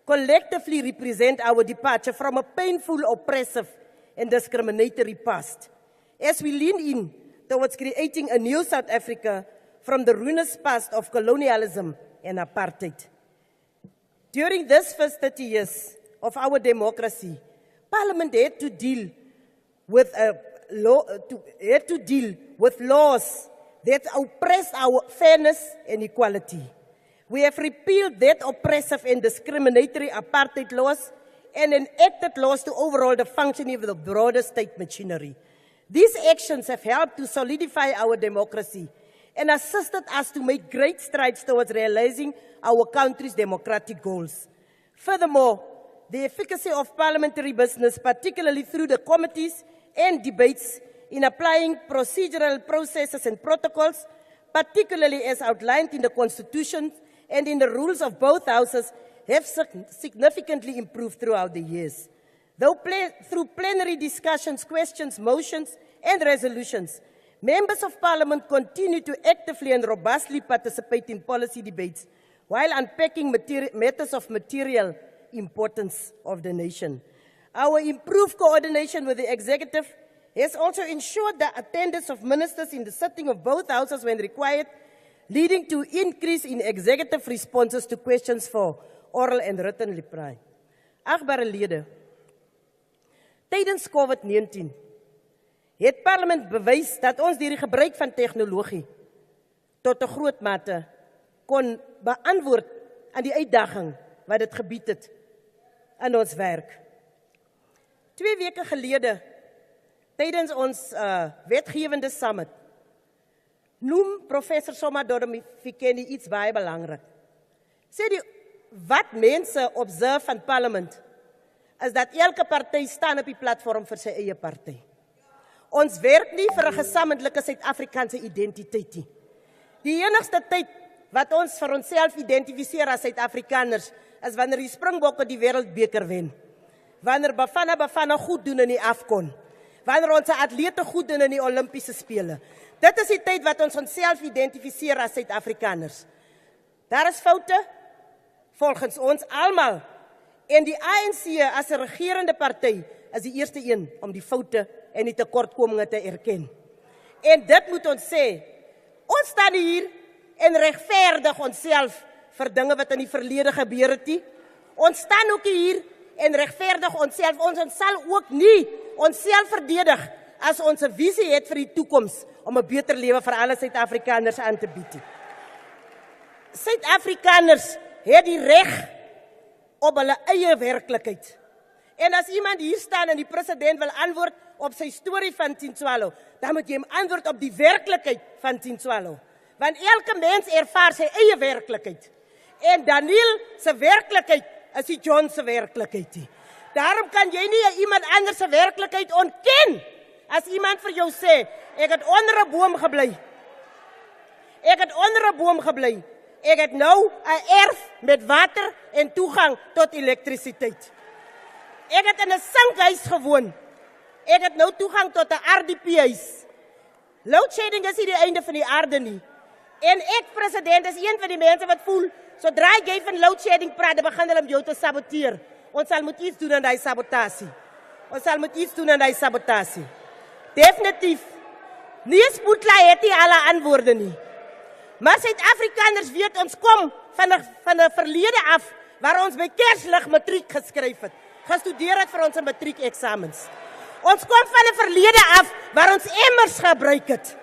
collectively represent our departure from a painful, oppressive, and discriminatory past, as we lean in towards creating a new South Africa from the ruinous past of colonialism and apartheid. During this first 30 years of our democracy, Parliament had to deal with laws that oppressed our fairness and equality. We have repealed that oppressive and discriminatory apartheid laws and enacted laws to overhaul the functioning of the broader state machinery. These actions have helped to solidify our democracy and assisted us to make great strides towards realizing our country's democratic goals. Furthermore, the efficacy of parliamentary business, particularly through the committees and debates in applying procedural processes and protocols, particularly as outlined in the Constitution and in the rules of both houses, have significantly improved throughout the years. Though through plenary discussions, questions, motions, and resolutions, members of Parliament continue to actively and robustly participate in policy debates while unpacking matters of material importance of the nation. Our improved coordination with the executive has also ensured the attendance of ministers in the sitting of both houses when required, leading to increase in executive responses to questions for oral and written reply. Agbare lede, tydens COVID-19 het parlement bewys dat ons deur die gebruik van tegnologie tot 'n groot mate kon beantwoord aan die uitdaging wat dit gebied het in ons werk. 2 weke gelede, tydens ons wetgewende summit, noem professor Sona Debate iets baie belangrik. Sê die wat mense observe van parlement is dat elke party staan op die platform vir sy eie party. Ons werk nie vir 'n gesamentlike Suid-Afrikaanse identiteit nie. Die enigste tyd wat ons vir onsself identifiseer as Suid-Afrikaners is wanneer die Springbokke die wêreldbeker wen. Wanneer Bafana goed doen in die AFCON. Wanneer ons atlete goed doen in die Olimpiese spele. Dit is die tyd wat ons onsself identifiseer as Suid-Afrikaners. Daar is foute volgens ons almal. En die ANC as 'n regerende party is die eerste een om die foute en die tekortkominge te erken. En dit moet ons sê, ons staan hier en regverdig onsself vir dinge wat in die verlede gebeur het nie. Ons staan ook hier en regverdig onsself. Ons sal ook nie onsself verdedig as ons 'n visie het vir die toekoms om 'n beter lewe vir alle Suid-Afrikaners aan te bied. Suid-Afrikaners het die reg op hulle eie werklikheid. En as iemand hier staan en die president wil antwoord op sy storie van Tinswalo, dan moet jy hom antwoord op die werklikheid van Tinswalo. Want elke mens ervaar sy eie werklikheid. En Daniel se werklikheid is die John se werklikheid. Daarom kan jy nie iemand anders se werklikheid ontken. As iemand vir jou sê, ek het onder 'n boom gebly. Ek het onder 'n boom gebly. Ek het nou 'n erf met water en toegang tot elektrisiteit. Ek het in 'n sinkhuis gewoon. Ek het nou toegang tot 'n RDP-huis. Load shedding is nie die einde van die aarde nie. En ek, president, is een van die mense wat voel, sodra jy van load shedding praat, dan begin hulle om jou te saboteer. Ons sal moet iets doen aan die sabotasie. Ons sal moet iets doen aan die sabotasie. Definitief. Nie spoedlei het nie alle antwoorde nie. Maar Suid-Afrikaners weet, ons kom van 'n verlede af, waar ons by Kerslig matriek geskryf het. Gestudeer het vir ons matriekeksamens. Ons kom van 'n verlede af, waar ons emmers gebruik het.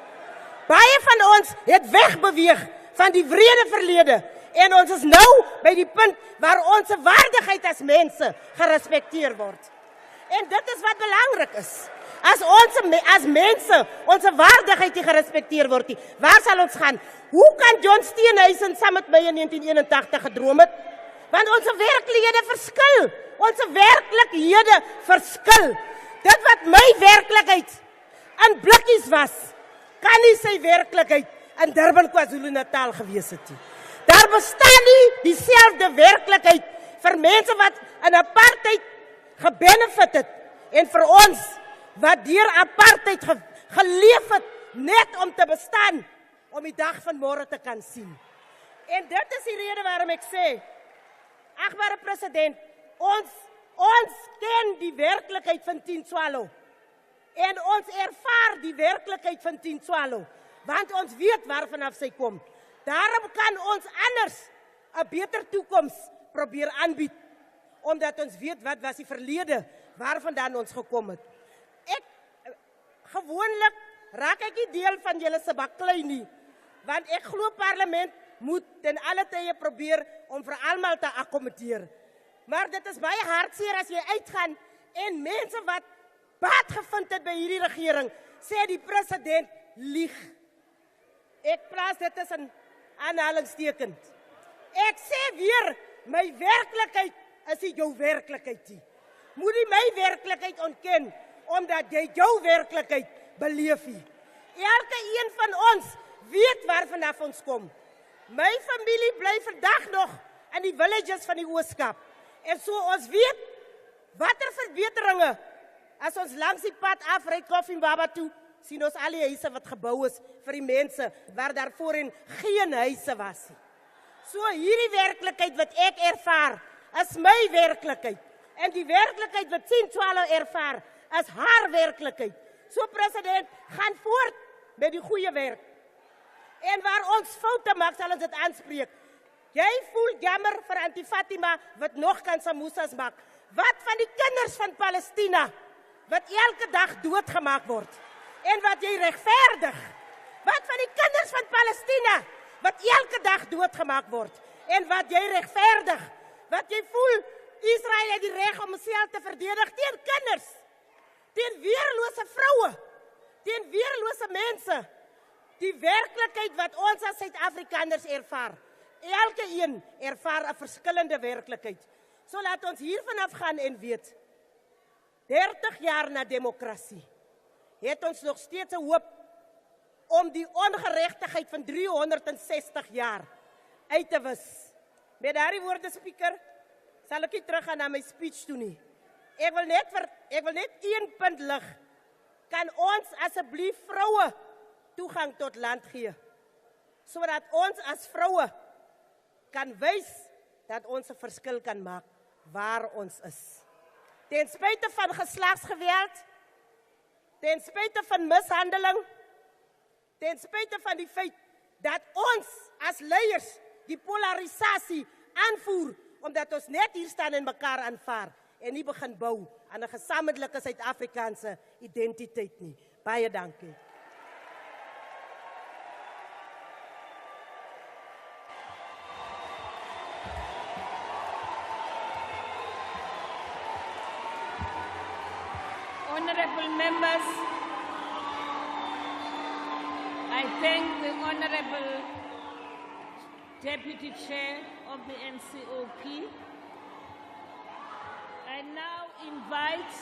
Baie van ons het wegbeweeg van die wrede verlede. En ons is nou by die punt waar ons waardigheid as mense gerespekteer word. En dit is wat belangrik is. As ons as mense onze waardigheid nie gerespekteer word nie, waar sal ons gaan? Hoe kan John Steenhuisen saam met my in 1981 gedroom het? Want onze werklikhede verskil. Onze werklikhede verskil. Dit wat my werklikheid in blikkies was, kan nie sy werklikheid in Durban, KwaZulu-Natal gewees het nie. Daar bestaan nie dieselfde werklikheid vir mense wat in apartheid gebenefit het en vir ons wat deur apartheid geleef het net om te bestaan, om die dag van môre te kan sien. En dit is die rede waarom ek sê, agbare president, ons ken die werklikheid van Tinswalo. En ons ervaar die werklikheid van Tinswalo, want ons weet waarvanaf sy kom. Daarom kan ons anders 'n beter toekoms probeer aanbied, omdat ons weet wat was die verlede, waarvandaan ons gekom het. Gewoonlik raak ek nie deel van julle se baklei nie, want ek glo parlement moet ten alle tye probeer om vir almal te akkommodeer. Maar dit is baie hartseer as jy uitgaan en mense wat baat gevind het by hierdie regering, sê die president lieg. Ek plaas dit as 'n aanhalingstekens. Ek sê weer, my werklikheid is nie jou werklikheid nie. Moet nie my werklikheid ontken, omdat jy jou werklikheid beleef nie. Elke een van ons weet waarvanaf ons kom. My familie bly vandag nog in die villages van die Ooskaap. En so ons weet, watter verbeteringe, as ons langs die pad afry Koffiebaba toe, sien ons al die huise wat gebou is vir die mense, waar daar voorheen geen huise was nie. So hierdie werklikheid wat ek ervaar, is my werklikheid. En die werklikheid wat Sien Tswalo ervaar, is haar werklikheid. So president, gaan voort met die goeie werk. En waar ons foute maak, sal ons dit aanspreek. Jy voel jammer vir Auntie Fatima, wat nog kan samosas maak. Wat van die kinders van Palestina, wat elke dag doodgemaak word? En wat jy regverdig? Wat van die kinders van Palestina, wat elke dag doodgemaak word? En wat jy regverdig? Wat jy voel, Israel het die reg om homself te verdedig teen kinders, teen weerlose vroue, teen weerlose mense. Die werklikheid wat ons as Suid-Afrikaners ervaar. Elke een ervaar 'n verskillende werklikheid. So laat ons hiervan afgaan en weet, 30 jaar na demokrasie, het ons nog steeds 'n hoop om die ongeregtigheid van 360 jaar uit te wis. Met daardie woorde, Speaker, sal ek nie teruggaan na my speech toe nie. Ek wil net een punt lig. Kan ons asseblief vroue toegang tot land gee, sodat ons as vroue kan wys dat ons 'n verskil kan maak waar ons is. Ten spyte van geslagsgeweld, ten spyte van mishandeling, ten spyte van die feit dat ons as leiers die polarisasie aanvoer, omdat ons net hier staan en mekaar aanvaar en nie begin bou aan 'n gesamentlike Suid-Afrikaanse identiteit nie. Baie dankie. Honorable members, I thank the Honorable Deputy Chair of the NCOP. I now invite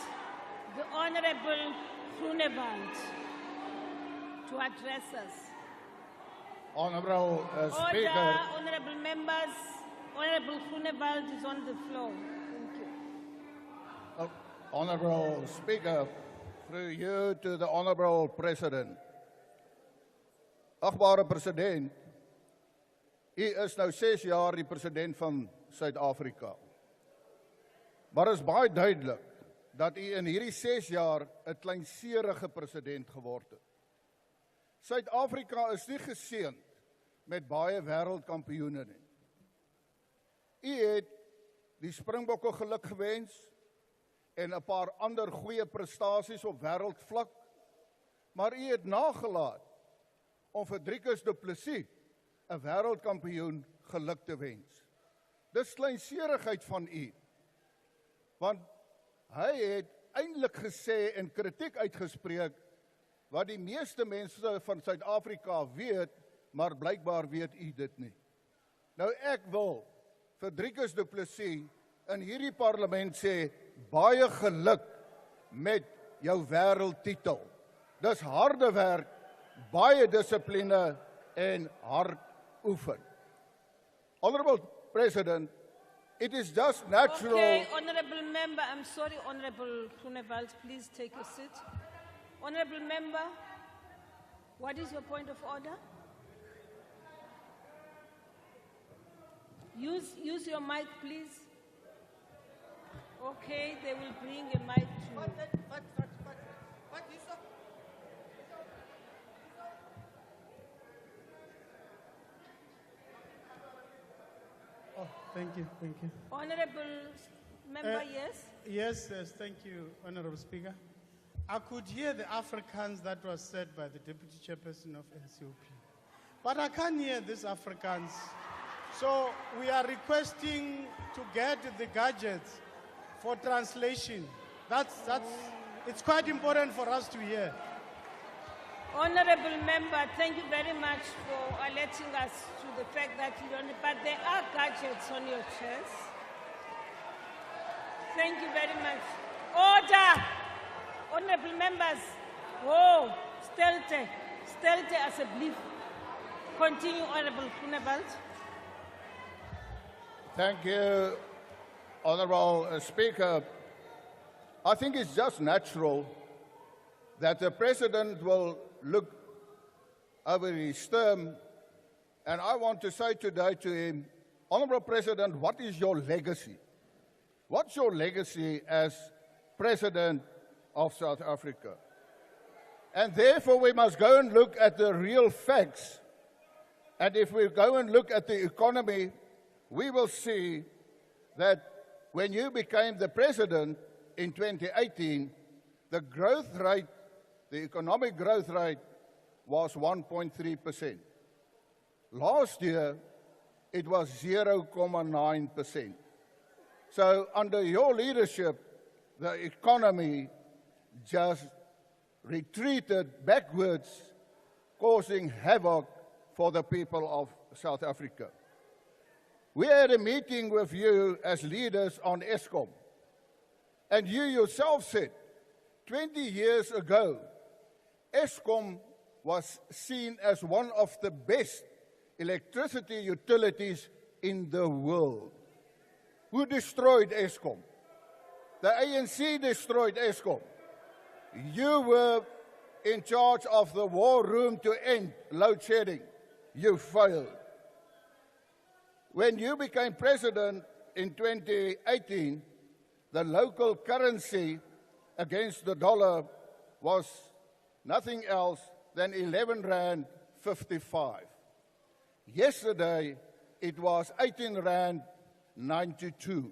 the Honorable Groenewald to address us. Honorable Speaker. Order, honorable members. Honorable Groenewald is on the floor. Thank you. Honorable Speaker, through you to the Honorable President. Achtbare president, u is nou 6 jaar die president van Suid-Afrika. Maar is baie duidelik dat u in hierdie 6 jaar 'n kleinserige president geword het. Suid-Afrika is nie geseënd met baie wêreldkampioene nie. U het die Springbokke geluk gewens en 'n paar ander goeie prestasies op wêreldvlak, maar u het nagelaat om vir Driekus Du Plessis 'n wêreldkampioen geluk te wens. Dis kleinserigheid van u, want hy het eintlik gesê en kritiek uitgespreek wat die meeste mense van Suid-Afrika weet, maar blykbaar weet u dit nie. Nou ek wil vir Driekus Du Plessis in hierdie parlement sê, baie geluk met jou wêreldtitel. Dis harde werk, baie dissipline en hard oefen. Honorable President, it is just natural. Okay, honorable member, I'm sorry, Honorable Groenewald, please take a seat. Honorable member, what is your point of order? Use your mic, please. Okay, they will bring a mic to you. Oh, thank you, thank you. Honorable member, yes? Yes, thank you, Honorable Speaker. I could hear the Afrikaans that was said by the Deputy Chairperson of NCOP. But I can't hear this Afrikaans. So we are requesting to get the gadgets for translation. It's quite important for us to hear. Honorable member, thank you very much for alerting us to the fact that you don't, but there are gadgets on your chairs. Thank you very much. Order! Honorable members, oh, stelte alsjeblieft. Continue, Honorable Groenewald. Thank you, Honorable Speaker. I think it's just natural that the President will look over his term, and I want to say today to him, Honorable President, what is your legacy? What's your legacy as President of South Africa? And therefore, we must go and look at the real facts. And if we go and look at the economy, we will see that when you became the president in 2018, the growth rate, the economic growth rate, was 1.3%. Last year, it was 0.9%. So under your leadership, the economy just retreated backwards, causing havoc for the people of South Africa. We had a meeting with you as leaders on Eskom, and you yourself said 20 years ago, Eskom was seen as one of the best electricity utilities in the world. Who destroyed Eskom? The ANC destroyed Eskom. You were in charge of the war room to end load shedding. You failed. When you became president in 2018, the local currency against the dollar was nothing else than 11 Rand 55. Yesterday, it was 18 Rand 92.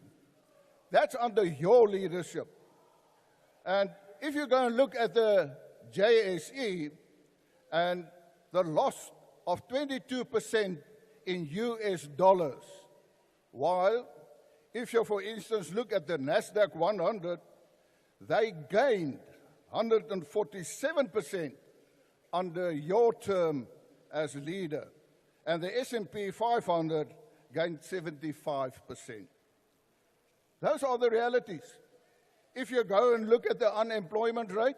That's under your leadership. And if you go and look at the JSE and the loss of 22% in US dollars, while if you, for instance, look at the NASDAQ 100, they gained 147% under your term as leader, and the S&P 500 gained 75%. Those are the realities. If you go and look at the unemployment rate,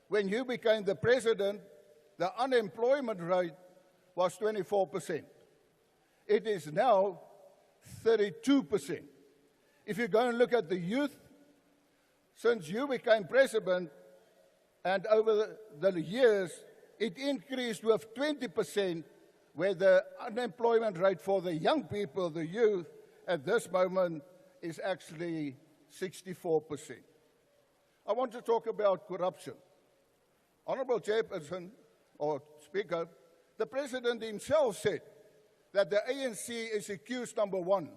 when you became the president, the unemployment rate was 24%. It is now 32%. If you go and look at the youth, since you became president, and over the years, it increased with 20%, where the unemployment rate for the young people, the youth, at this moment is actually 64%. I want to talk about corruption. Honorable Chairperson, or Speaker, the President himself said that the ANC is accused number one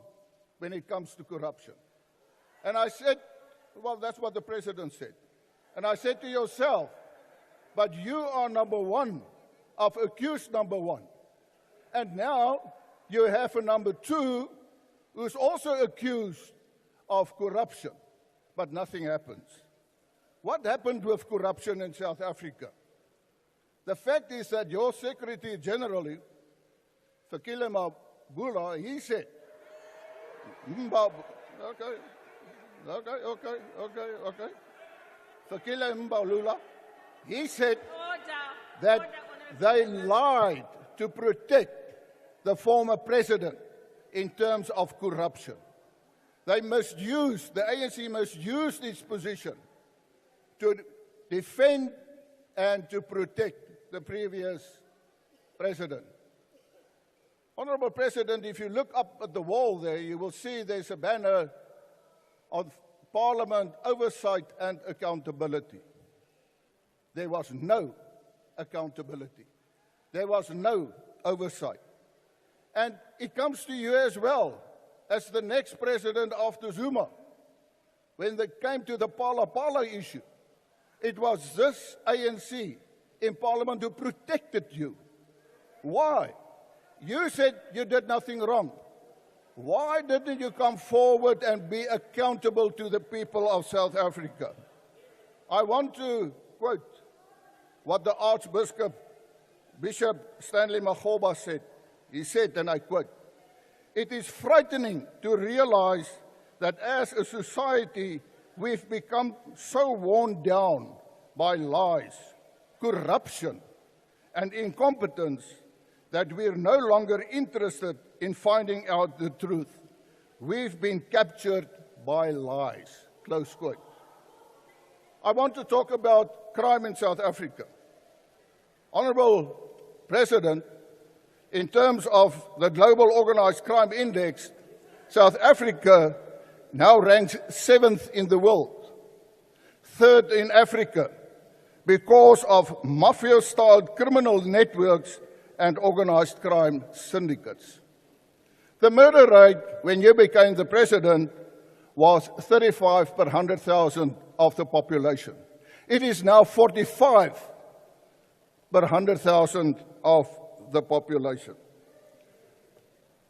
when it comes to corruption. And I said, well, that's what the President said. And I said to yourself, but you are number one of accused number one. And now you have a number two who's also accused of corruption, but nothing happens. What happened with corruption in South Africa? The fact is that your Secretary General, Fikile Mabula, he said, okay. Fikile Mbalula, he said that they lied to protect the former president in terms of corruption. They misused, the ANC misused its position to defend and to protect the previous president. Honorable President, if you look up at the wall there, you will see there's a banner of Parliament oversight and accountability. There was no accountability. There was no oversight. And it comes to you as well as the next president after Zuma. When they came to the Pala issue, it was this ANC in Parliament who protected you. Why? You said you did nothing wrong. Why didn't you come forward and be accountable to the people of South Africa? I want to quote what the Archbishop, Bishop Stanley Makgoba said. He said, and I quote, "It is frightening to realize that as a society, we've become so worn down by lies, corruption, and incompetence that we're no longer interested in finding out the truth. We've been captured by lies." Close quote. I want to talk about crime in South Africa. Honorable President, in terms of the Global Organized Crime Index, South Africa now ranks 7th in the world, 3rd in Africa, because of mafia-style criminal networks and organized crime syndicates. The murder rate when you became the president was 35 per 100,000 of the population. It is now 45 per 100,000 of the population.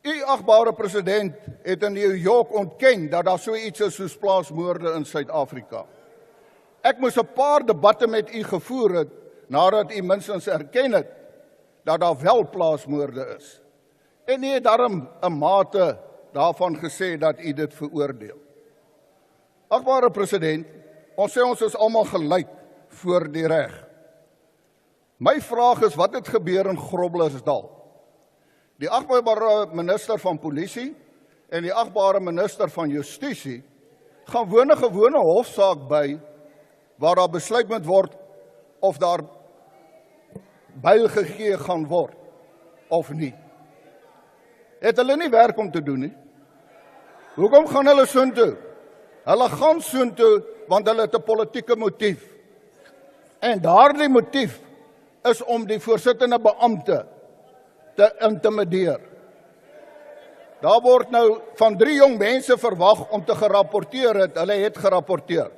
U agbare president het in New York ontken dat daar so iets is soos plaasmoorde in Suid-Afrika. Ek moes 'n paar debatte met u gevoer het nadat u minstens erken het dat daar wel plaasmoorde is. En u het daarom 'n mate daarvan gesê dat u dit veroordeel. Agbare president, ons sê ons is almal gelyk voor die reg. My vraag is, wat het gebeur in Groblersdal? Die agbare minister van polisie en die agbare minister van justisie gaan woon 'n gewone hofsaak by waar daar besluit moet word of daar byl gegee gaan word of nie. Het hulle nie werk om te doen nie? Hoekom gaan hulle soontoe? Hulle gaan soontoe want hulle het 'n politieke motief. En daardie motief is om die voorsittende beampte te intimideer. Daar word nou van 3 jong mense verwag om te gerapporteer het. Hulle het gerapporteer.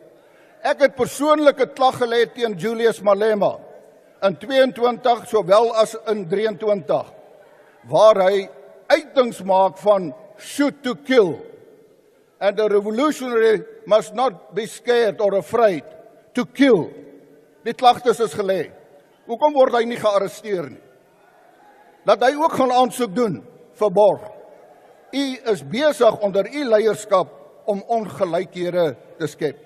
Ek het persoonlik 'n klag gelê teen Julius Malema in 22 sowel as in 23 waar hy uitings maak van shoot to kill. And a revolutionary must not be scared or afraid to kill. Die klagtes is gelê. Hoekom word hy nie gearresteer nie? Dat hy ook gaan aansoek doen, verborg. U is besig onder u leierskap om ongelykhede te skep.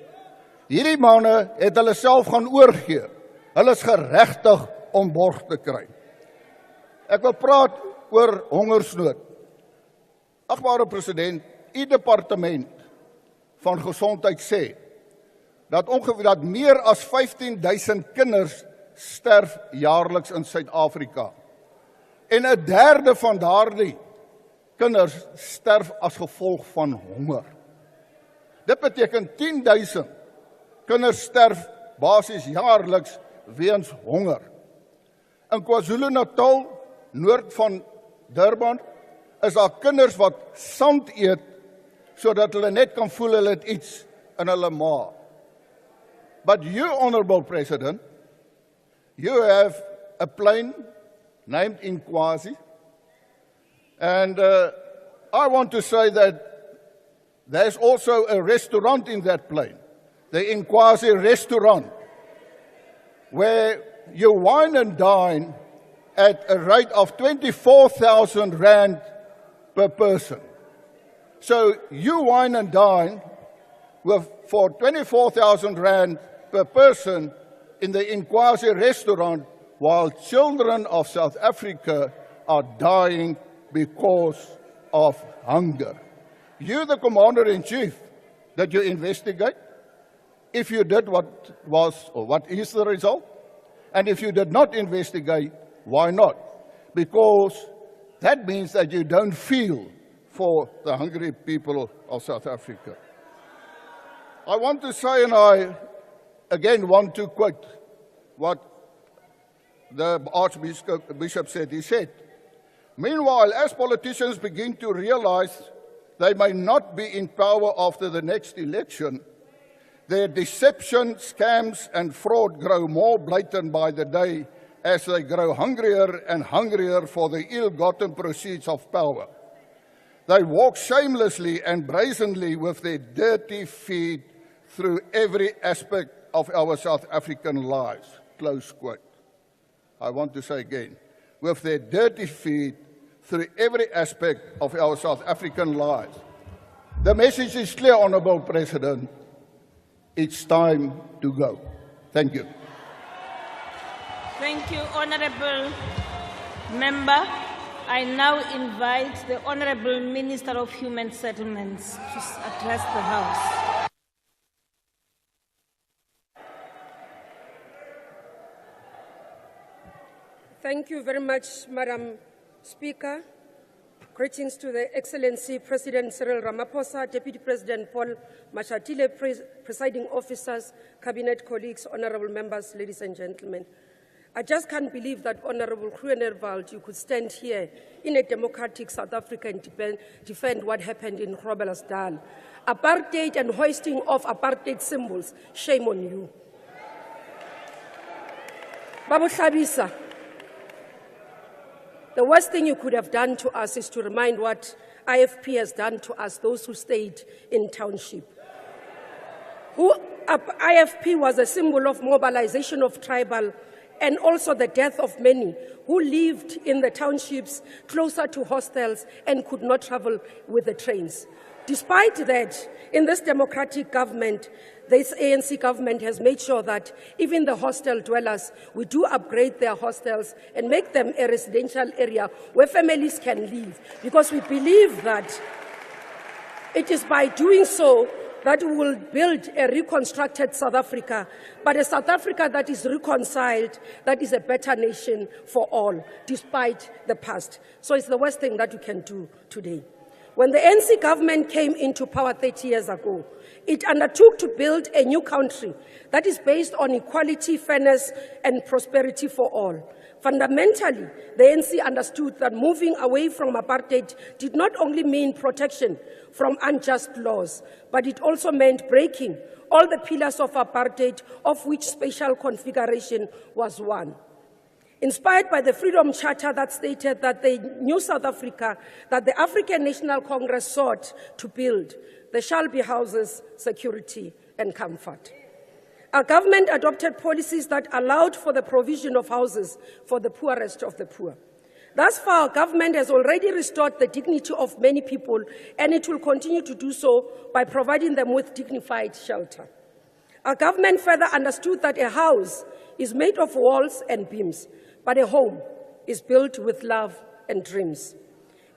Hierdie manne het hulle self gaan oorgee. Hulle is geregtig om borg te kry. Ek wil praat oor hongersnood. Agbare president, u departement van gesondheid sê dat ongeveer dat meer as 15,000 kinders sterf jaarliks in Suid-Afrika. En 1/3 van daardie kinders sterf as gevolg van honger. Dit beteken 10,000 kinders sterf basies jaarliks weens honger. In KwaZulu-Natal, noord van Durban, is daar kinders wat sand eet, sodat hulle net kan voel hulle het iets in hulle maag. But you, Honorable President, you have a plane named Inkwazi, and I want to say that there's also a restaurant in that plane, the Inkwazi restaurant, where you wine and dine at a rate of 24,000 rand per person. So you wine and dine for 24,000 rand per person in the Inkwazi restaurant, while children of South Africa are dying because of hunger. You, the Commander-in-Chief, did you investigate? If you did, what was or what is the result? And if you did not investigate, why not? Because that means that you don't feel for the hungry people of South Africa. I want to say, and I again want to quote what the Archbishop said. He said, "Meanwhile, as politicians begin to realize they may not be in power after the next election, their deception, scams, and fraud grow more blatant by the day as they grow hungrier and hungrier for the ill-gotten proceeds of power. They walk shamelessly and brazenly with their dirty feet through every aspect of our South African lives." Close quote. I want to say again, with their dirty feet through every aspect of our South African lives. The message is clear, Honourable President. It's time to go. Thank you. Thank you, Honourable Member. I now invite the Honourable Minister of Human Settlements to address the House. Thank you very much, Madam Speaker. Greetings to the Excellency President Cyril Ramaphosa, Deputy President Paul Mashatile, presiding officers, cabinet colleagues, honorable members, ladies and gentlemen. I just can't believe that Honorable Groenewald, you could stand here in a democratic South Africa and defend what happened in Groblersdal. Apartheid and hoisting of apartheid symbols, shame on you. Babu Hlabisa, the worst thing you could have done to us is to remind what IFP has done to us, those who stayed in township. IFP was a symbol of mobilization of tribal and also the death of many who lived in the townships closer to hostels and could not travel with the trains. Despite that, in this democratic government, this ANC government has made sure that even the hostel dwellers, we do upgrade their hostels and make them a residential area where families can live, because we believe that it is by doing so that we will build a reconstructed South Africa, but a South Africa that is reconciled, that is a better nation for all, despite the past. So it's the worst thing that we can do today. When the ANC government came into power 30 years ago, it undertook to build a new country that is based on equality, fairness, and prosperity for all. Fundamentally, the ANC understood that moving away from apartheid did not only mean protection from unjust laws, but it also meant breaking all the pillars of apartheid, of which spatial configuration was one. Inspired by the Freedom Charter that stated that the new South Africa that the African National Congress sought to build, there shall be houses, security, and comfort. Our government adopted policies that allowed for the provision of houses for the poorest of the poor. Thus far, our government has already restored the dignity of many people, and it will continue to do so by providing them with dignified shelter. Our government further understood that a house is made of walls and beams, but a home is built with love and dreams.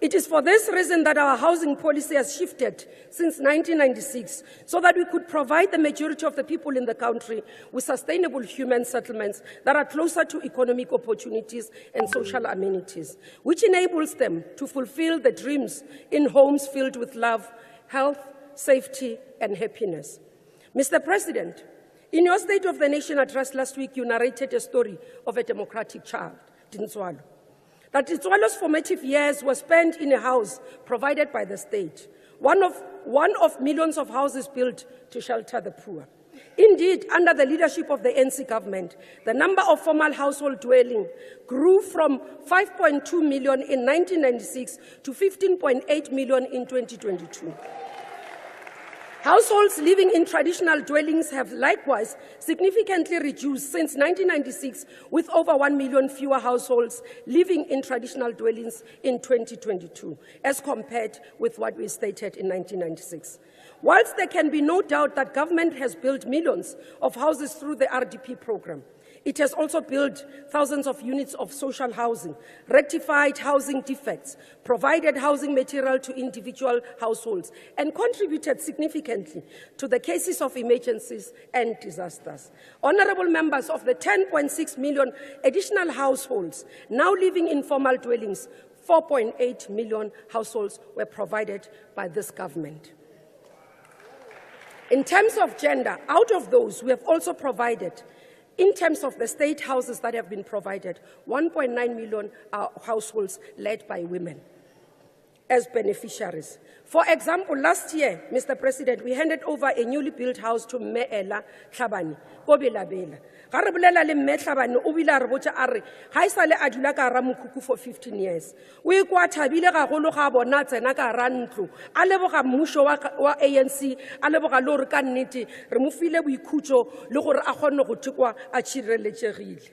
It is for this reason that our housing policy has shifted since 1996, so that we could provide the majority of the people in the country with sustainable human settlements that are closer to economic opportunities and social amenities, which enables them to fulfill the dreams in homes filled with love, health, safety, and happiness. Mr. President, in your State of the Nation address last week, you narrated a story of a democratic child, Dintswalo. That Dintswalo's formative years were spent in a house provided by the state, one of millions of houses built to shelter the poor. Indeed, under the leadership of the ANC government, the number of formal household dwelling grew from 5.2 million in 1996 to 15.8 million in 2022. Households living in traditional dwellings have likewise significantly reduced since 1996, with over 1 million fewer households living in traditional dwellings in 2022, as compared with what we stated in 1996. Whilst there can be no doubt that government has built millions of houses through the RDP program, it has also built thousands of units of social housing, rectified housing defects, provided housing material to individual households, and contributed significantly to the cases of emergencies and disasters. Honourable members, of the 10.6 million additional households now living in formal dwellings, 4.8 million households were provided by this government. In terms of gender, out of those, we have also provided, in terms of the state houses that have been provided, 1.9 million are households led by women as beneficiaries. For example, last year, Mr. President, we handed over a newly built house to Meela Tlhabane, ko Belabela. Ga re bolela le Mme Tlhabane, o bile a re botsa a re, ga e sale a dula ka hara mokhukhu for 15 years. O ikwa thabile gagolo ga bona tsena ka hara ntlo. A leboga mmuso wa ANC, a leboga le gore ka nnete re mo file boikhutso le gore a kgone go thekwa a tshireletsegile.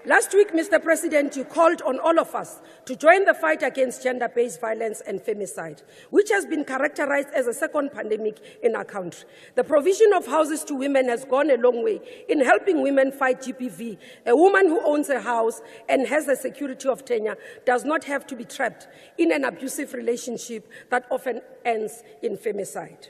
Last week, Mr. President, you called on all of us to join the fight against gender-based violence and femicide, which has been characterized as a second pandemic in our country. The provision of houses to women has gone a long way in helping women fight GBV. A woman who owns a house and has the security of tenure does not have to be trapped in an abusive relationship that often ends in femicide.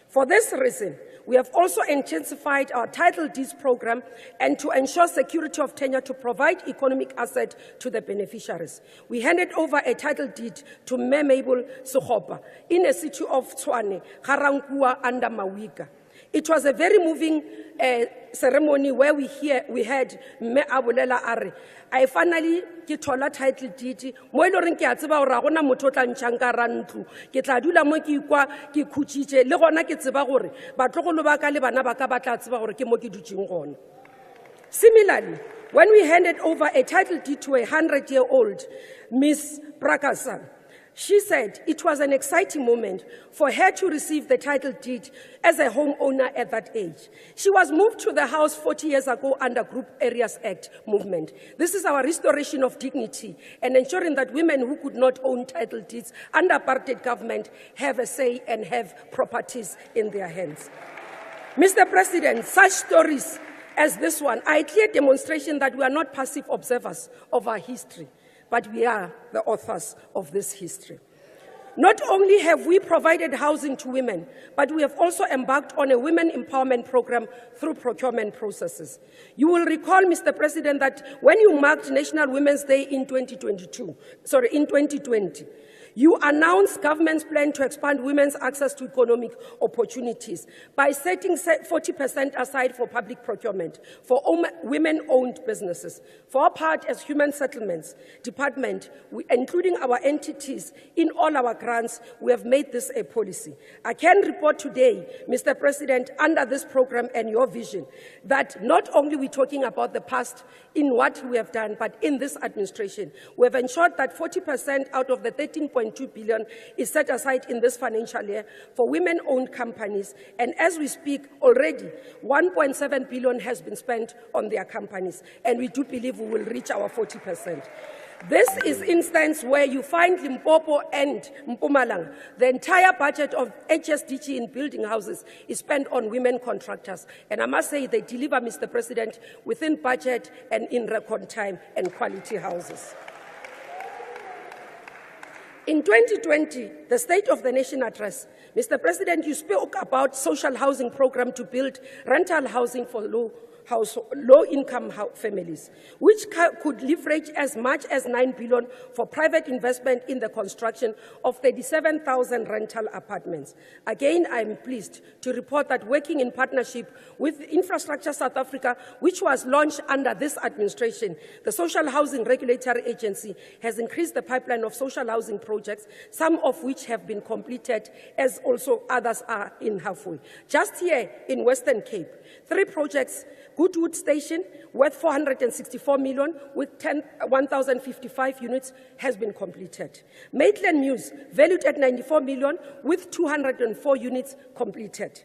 For this reason, We have also intensified our title deeds program and to ensure security of tenure to provide economic asset to the beneficiaries. We handed over a title deed to Mme Mabel Sekgopa in the city of Tshwane, Ga-Rankuwa under Mawiga. It was a very moving ceremony where we had Mme Abolela Are. I finally ke thola title deed mo ile reng ke a tseba gore gona motho tla ntšhang ka rantlu ke tla dula mo ke ikwa ke khutshitse le gona ke tseba gore batlogolo ba ka le bana ba ka ba tla tseba gore ke mo ke dutšeng gona. Similarly, when we handed over a title deed to a 100-year-old Miss Prakasa, she said it was an exciting moment for her to receive the title deed as a homeowner at that age. She was moved to the house 40 years ago under Group Areas Act movement. This is our restoration of dignity and ensuring that women who could not own title deeds under apartheid government have a say and have properties in their hands. Mr. President, such stories as this one are a clear demonstration that we are not passive observers of our history, but we are the authors of this history. Not only have we provided housing to women, but we have also embarked on a women empowerment program through procurement processes. You will recall, Mr. President, that when you marked National Women's Day in 2020, you announced government's plan to expand women's access to economic opportunities by setting 40% aside for public procurement for women-owned businesses. For our part, as Human Settlements Department, including our entities in all our grants, we have made this a policy. I can report today, Mr. President, under this program and your vision, that not only we're talking about the past in what we have done, but in this administration, we have ensured that 40% out of the 13.2 billion is set aside in this financial year for women-owned companies. And as we speak, already 1.7 billion has been spent on their companies. And we do believe we will reach our 40%. This is instance where you find Limpopo and Mpumalanga. The entire budget of HSDG in building houses is spent on women contractors. And I must say they deliver, Mr. President, within budget and in record time and quality houses. In 2020, the State of the Nation address, Mr. President, you spoke about social housing program to build rental housing for low-income families, which could leverage as much as 9 billion for private investment in the construction of 37,000 rental apartments. Again, I am pleased to report that working in partnership with Infrastructure South Africa, which was launched under this administration, the Social Housing Regulatory Agency has increased the pipeline of social housing projects, some of which have been completed, as also others are in halfway. Just here in Western Cape, 3 projects, Goodwood Station, worth 464 million, with 1,055 units, has been completed. Maitland Mews, valued at 94 million, with 204 units, completed.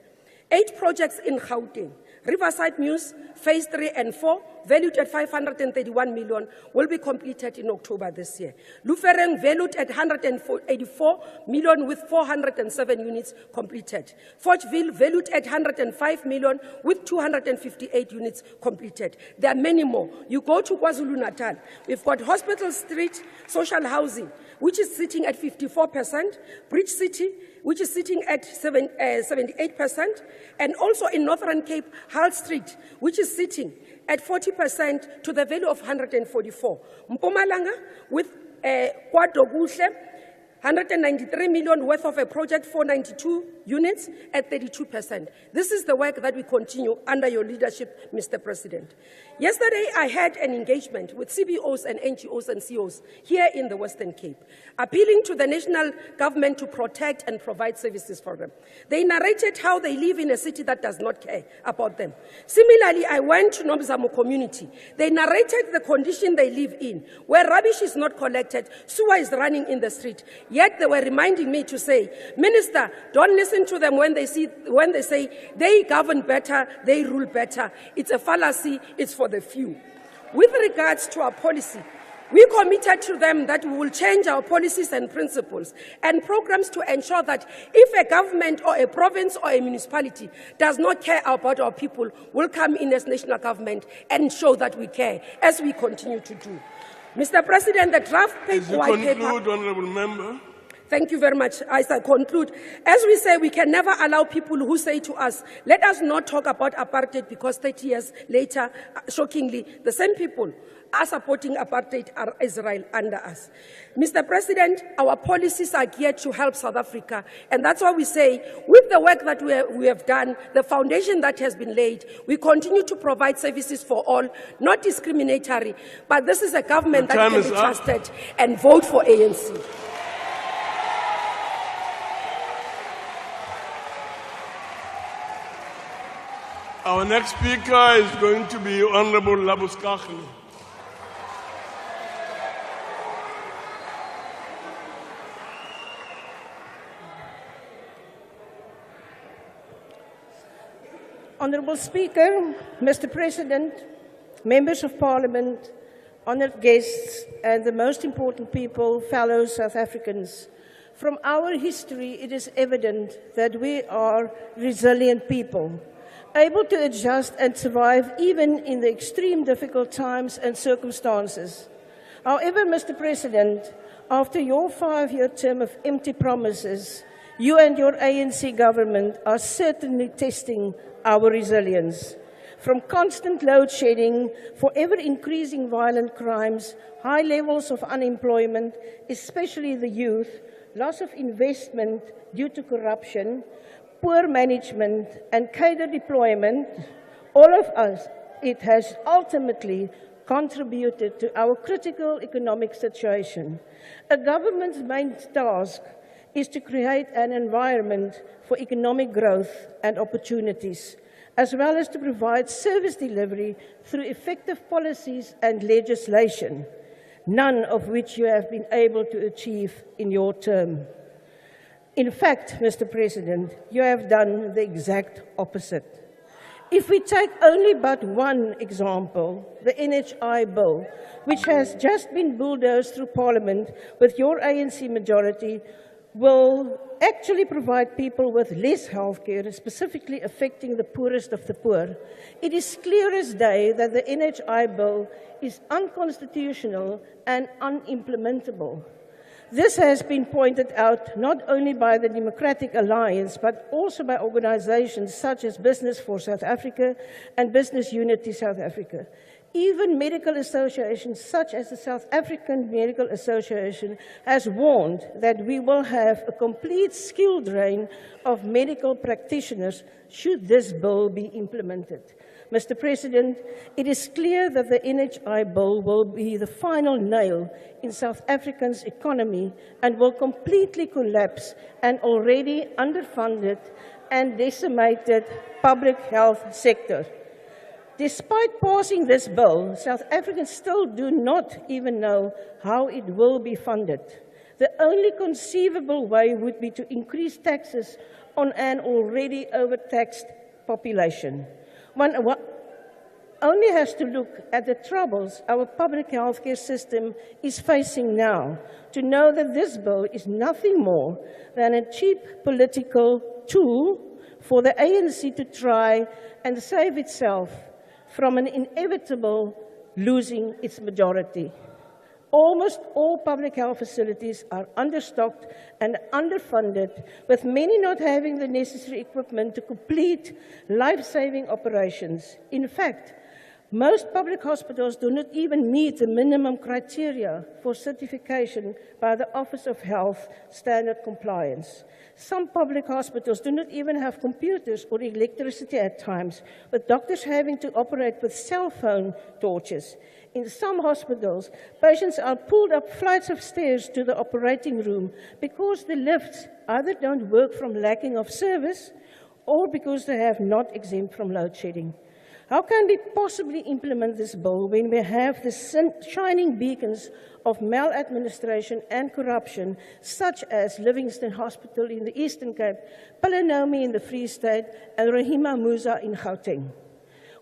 8 projects in Gauteng. Riverside Mews, Phase 3 and 4, valued at 531 million, will be completed in October this year. Lufereng, valued at 184 million with 407 units, completed. Forgeville, valued at 105 million with 258 units, completed. There are many more. You go to KwaZulu-Natal, we've got Hospital Street social housing, which is sitting at 54%, Bridge City, which is sitting at 78%, and also in Northern Cape, Hull Street, which is sitting at 40% to the value of 144. Mpumalanga, with Kwadoguhle, 193 million worth of a project, 492 units at 32%. This is the work that we continue under your leadership, Mr. President. Yesterday, I had an engagement with CBOs and NGOs and COs here in the Western Cape, appealing to the national government to protect and provide services for them. They narrated how they live in a city that does not care about them. Similarly, I went to Nomzamo community. They narrated the condition they live in, where rubbish is not collected, sewer is running in the street. Yet they were reminding me to say, Minister, don't listen to them when they say they govern better, they rule better. It's a fallacy, it's for the few. With regards to our policy, we committed to them that we will change our policies and principles and programs to ensure that if a government or a province or a municipality does not care about our people, we'll come in as national government and show that we care, as we continue to do. Mr. President, the draft paper, white paper... Conclude, honourable member. Thank you very much. As I conclude, as we say, we can never allow people who say to us, let us not talk about apartheid, because 30 years later, shockingly, the same people are supporting apartheid are Israel under us. Mr. President, our policies are geared to help South Africa, and that's why we say, with the work that we have done, the foundation that has been laid, we continue to provide services for all, not discriminatory, but this is a government that can be trusted, and vote for ANC. Our next speaker is going to be Honorable Labuskaghni. Honourable Speaker, Mr. President, Members of Parliament, honoured guests, and the most important people, fellow South Africans. From our history, it is evident that we are resilient people, able to adjust and survive even in the extreme difficult times and circumstances. However, Mr. President, after your 5-year term of empty promises, you and your ANC government are certainly testing our resilience. From constant load shedding, forever increasing violent crimes, high levels of unemployment, especially the youth, loss of investment due to corruption, poor management and cadre deployment, all of us, it has ultimately contributed to our critical economic situation. A government's main task is to create an environment for economic growth and opportunities, as well as to provide service delivery through effective policies and legislation, none of which you have been able to achieve in your term. In fact, Mr. President, you have done the exact opposite. If we take only but one example, the NHI bill, which has just been bulldozed through Parliament with your ANC majority, will actually provide people with less health care, specifically affecting the poorest of the poor. It is clear as day that the NHI bill is unconstitutional and unimplementable. This has been pointed out not only by the Democratic Alliance, but also by organizations such as Business for South Africa and Business Unity South Africa. Even medical associations such as the South African Medical Association has warned that we will have a complete skill drain of medical practitioners should this bill be implemented. Mr. President, it is clear that the NHI bill will be the final nail in South Africa's economy and will completely collapse an already underfunded and decimated public health sector. Despite passing this bill, South Africans still do not even know how it will be funded. The only conceivable way would be to increase taxes on an already overtaxed population. One only has to look at the troubles our public healthcare system is facing now to know that this bill is nothing more than a cheap political tool for the ANC to try and save itself from an inevitable losing its majority. Almost all public health facilities are understocked and underfunded, with many not having the necessary equipment to complete life-saving operations. In fact, most public hospitals do not even meet the minimum criteria for certification by the Office of Health Standard Compliance. Some public hospitals do not even have computers or electricity at times, with doctors having to operate with cell phone torches. In some hospitals, patients are pulled up flights of stairs to the operating room because the lifts either don't work from lacking of service or because they have not exempt from load shedding. How can we possibly implement this bill when we have the shining beacons of maladministration and corruption, such as Livingston Hospital in the Eastern Cape, Pilanomi in the Free State, and Rahima Musa in Gauteng?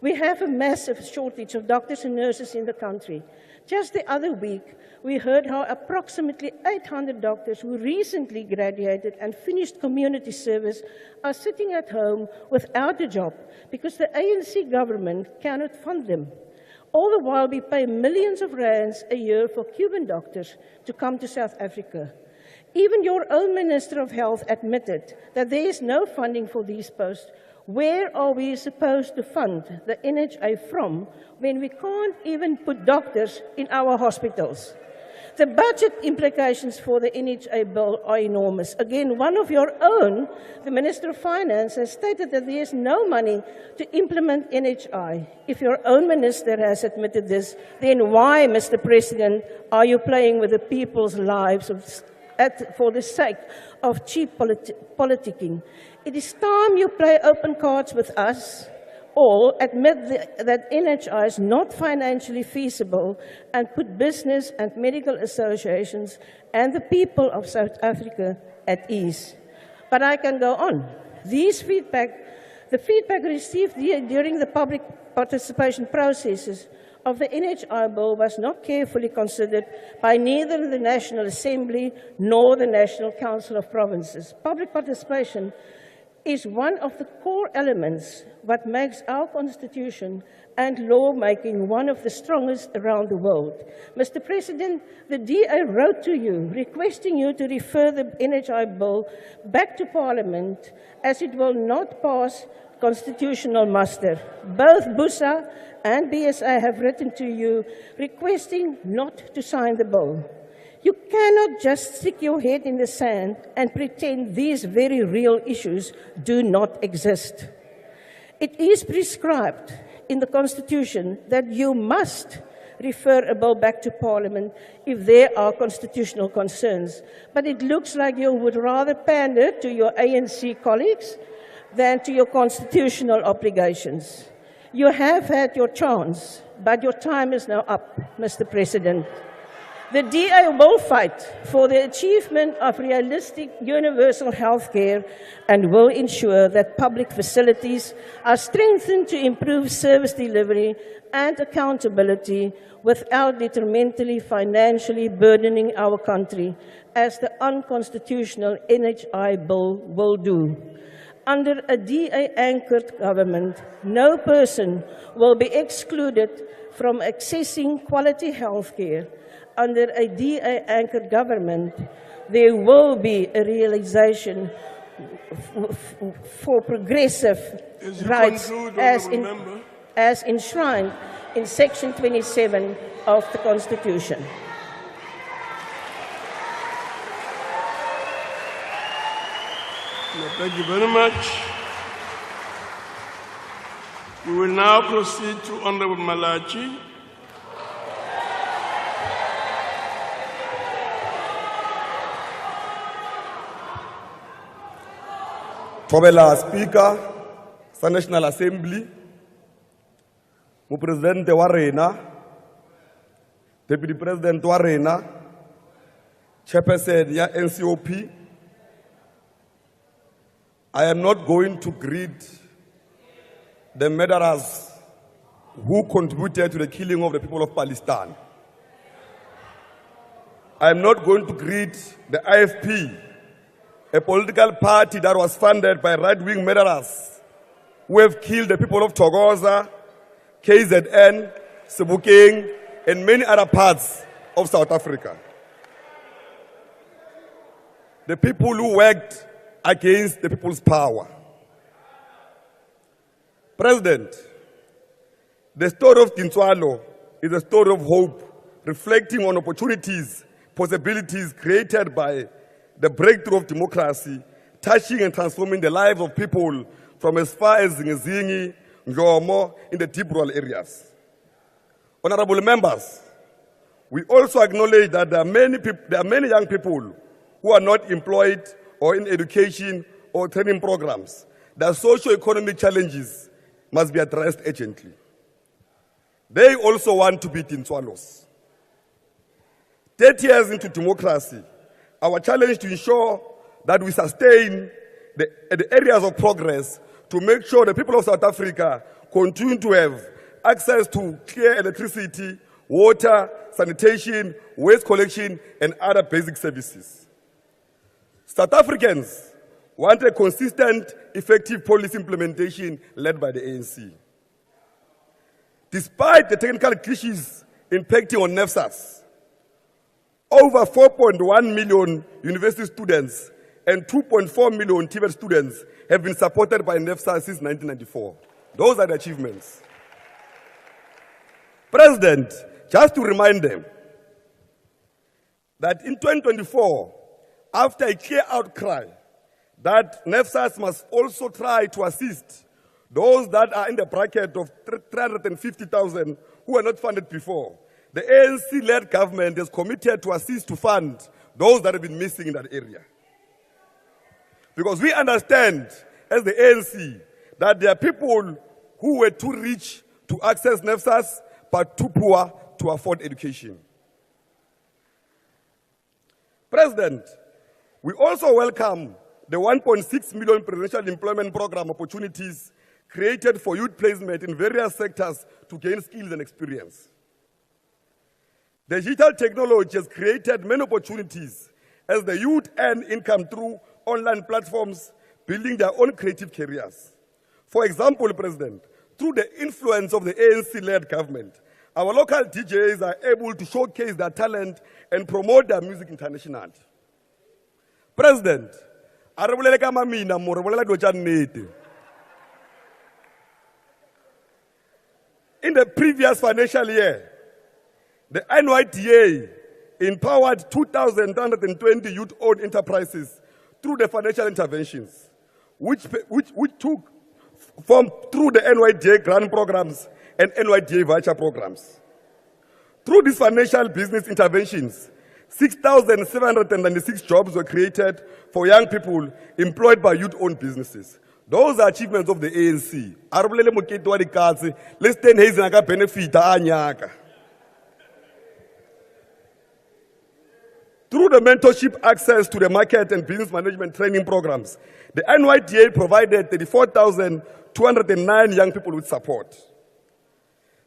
We have a massive shortage of doctors and nurses in the country. Just the other week, we heard how approximately 800 doctors who recently graduated and finished community service are sitting at home without a job because the ANC government cannot fund them. All the while, we pay millions of rands a year for Cuban doctors to come to South Africa. Even your own Minister of Health admitted that there is no funding for these posts. Where are we supposed to fund the NHI from when we can't even put doctors in our hospitals? The budget implications for the NHI bill are enormous. Again, one of your own, the Minister of Finance, has stated that there is no money to implement NHI. If your own minister has admitted this, then why, Mr. President, are you playing with the people's lives for the sake of cheap politicking? It is time you play open cards with us, or admit that NHI is not financially feasible and put business and medical associations and the people of South Africa at ease. But I can go on. The feedback received during the public participation processes of the NHI bill was not carefully considered by neither the National Assembly nor the National Council of Provinces. Public participation is one of the core elements what makes our Constitution and lawmaking one of the strongest around the world. Mr. President, the DA wrote to you requesting you to refer the NHI bill back to Parliament as it will not pass constitutional muster. Both BUSA and BSA have written to you requesting not to sign the bill. You cannot just stick your head in the sand and pretend these very real issues do not exist. It is prescribed in the Constitution that you must refer a bill back to Parliament if there are constitutional concerns. But it looks like you would rather pander to your ANC colleagues than to your constitutional obligations. You have had your chance, but your time is now up, Mr. President. The DA will fight for the achievement of realistic universal health care and will ensure that public facilities are strengthened to improve service delivery and accountability without detrimentally financially burdening our country, as the unconstitutional NHI bill will do. Under a DA-anchored government, no person will be excluded from accessing quality health care. Under a DA-anchored government, there will be a realization for progressive rights as enshrined in Section 27 of the Constitution. Thank you very much. We will now proceed to Honorable Malachi. Thobela Speaker sa National Assembly, Presidente wa rena, Deputy President wa rena, Chairperson ya NCOP. I am not going to greet the murderers who contributed to the killing of the people of Palestine. I am not going to greet the IFP, a political party that was funded by right-wing murderers who have killed the people of Thokoza, KZN, Sebokeng, and many other parts of South Africa. The people who worked against the people's power. President, the story of Tintswalo is a story of hope, reflecting on opportunities, possibilities created by the breakthrough of democracy, touching and transforming the lives of people from as far as Ngezingi, Ngomo, in the deep rural areas. Honorable members, we also acknowledge that there are many young people who are not employed or in education or training programs. Their socio-economic challenges must be addressed urgently. They also want to be Tintswalos. 30 years into democracy, our challenge to ensure that we sustain the areas of progress to make sure the people of South Africa continue to have access to clear electricity, water, sanitation, waste collection, and other basic services. South Africans want a consistent, effective policy implementation led by the ANC. Despite the technical glitches impacting on NEFSAS, over 4.1 million university students and 2.4 million TVET students have been supported by NEFSA since 1994. Those are the achievements. President, just to remind them that in 2024, after a clear outcry that NEFSAs must also try to assist those that are in the bracket of 350,000 who were not funded before, the ANC-led government is committed to assist to fund those that have been missing in that area. Because we understand, as the ANC, that there are people who were too rich to access NEFSAs, but too poor to afford education. President, we also welcome the 1.6 million presidential employment program opportunities created for youth placement in various sectors to gain skills and experience. Digital technology has created many opportunities as the youth earn income through online platforms, building their own creative careers. For example, President, through the influence of the ANC-led government, our local DJs are able to showcase their talent and promote their music internationally. President, in the previous financial year, the NYDA empowered 2,320 youth-owned enterprises through the financial interventions, which took form through the NYDA grant programs and NYDA voucher programs. Through these financial business interventions, 6,796 jobs were created for young people employed by youth-owned businesses. Those are achievements of the ANC. Through the mentorship access to the market and business management training programs, the NYDA provided 34,209 young people with support.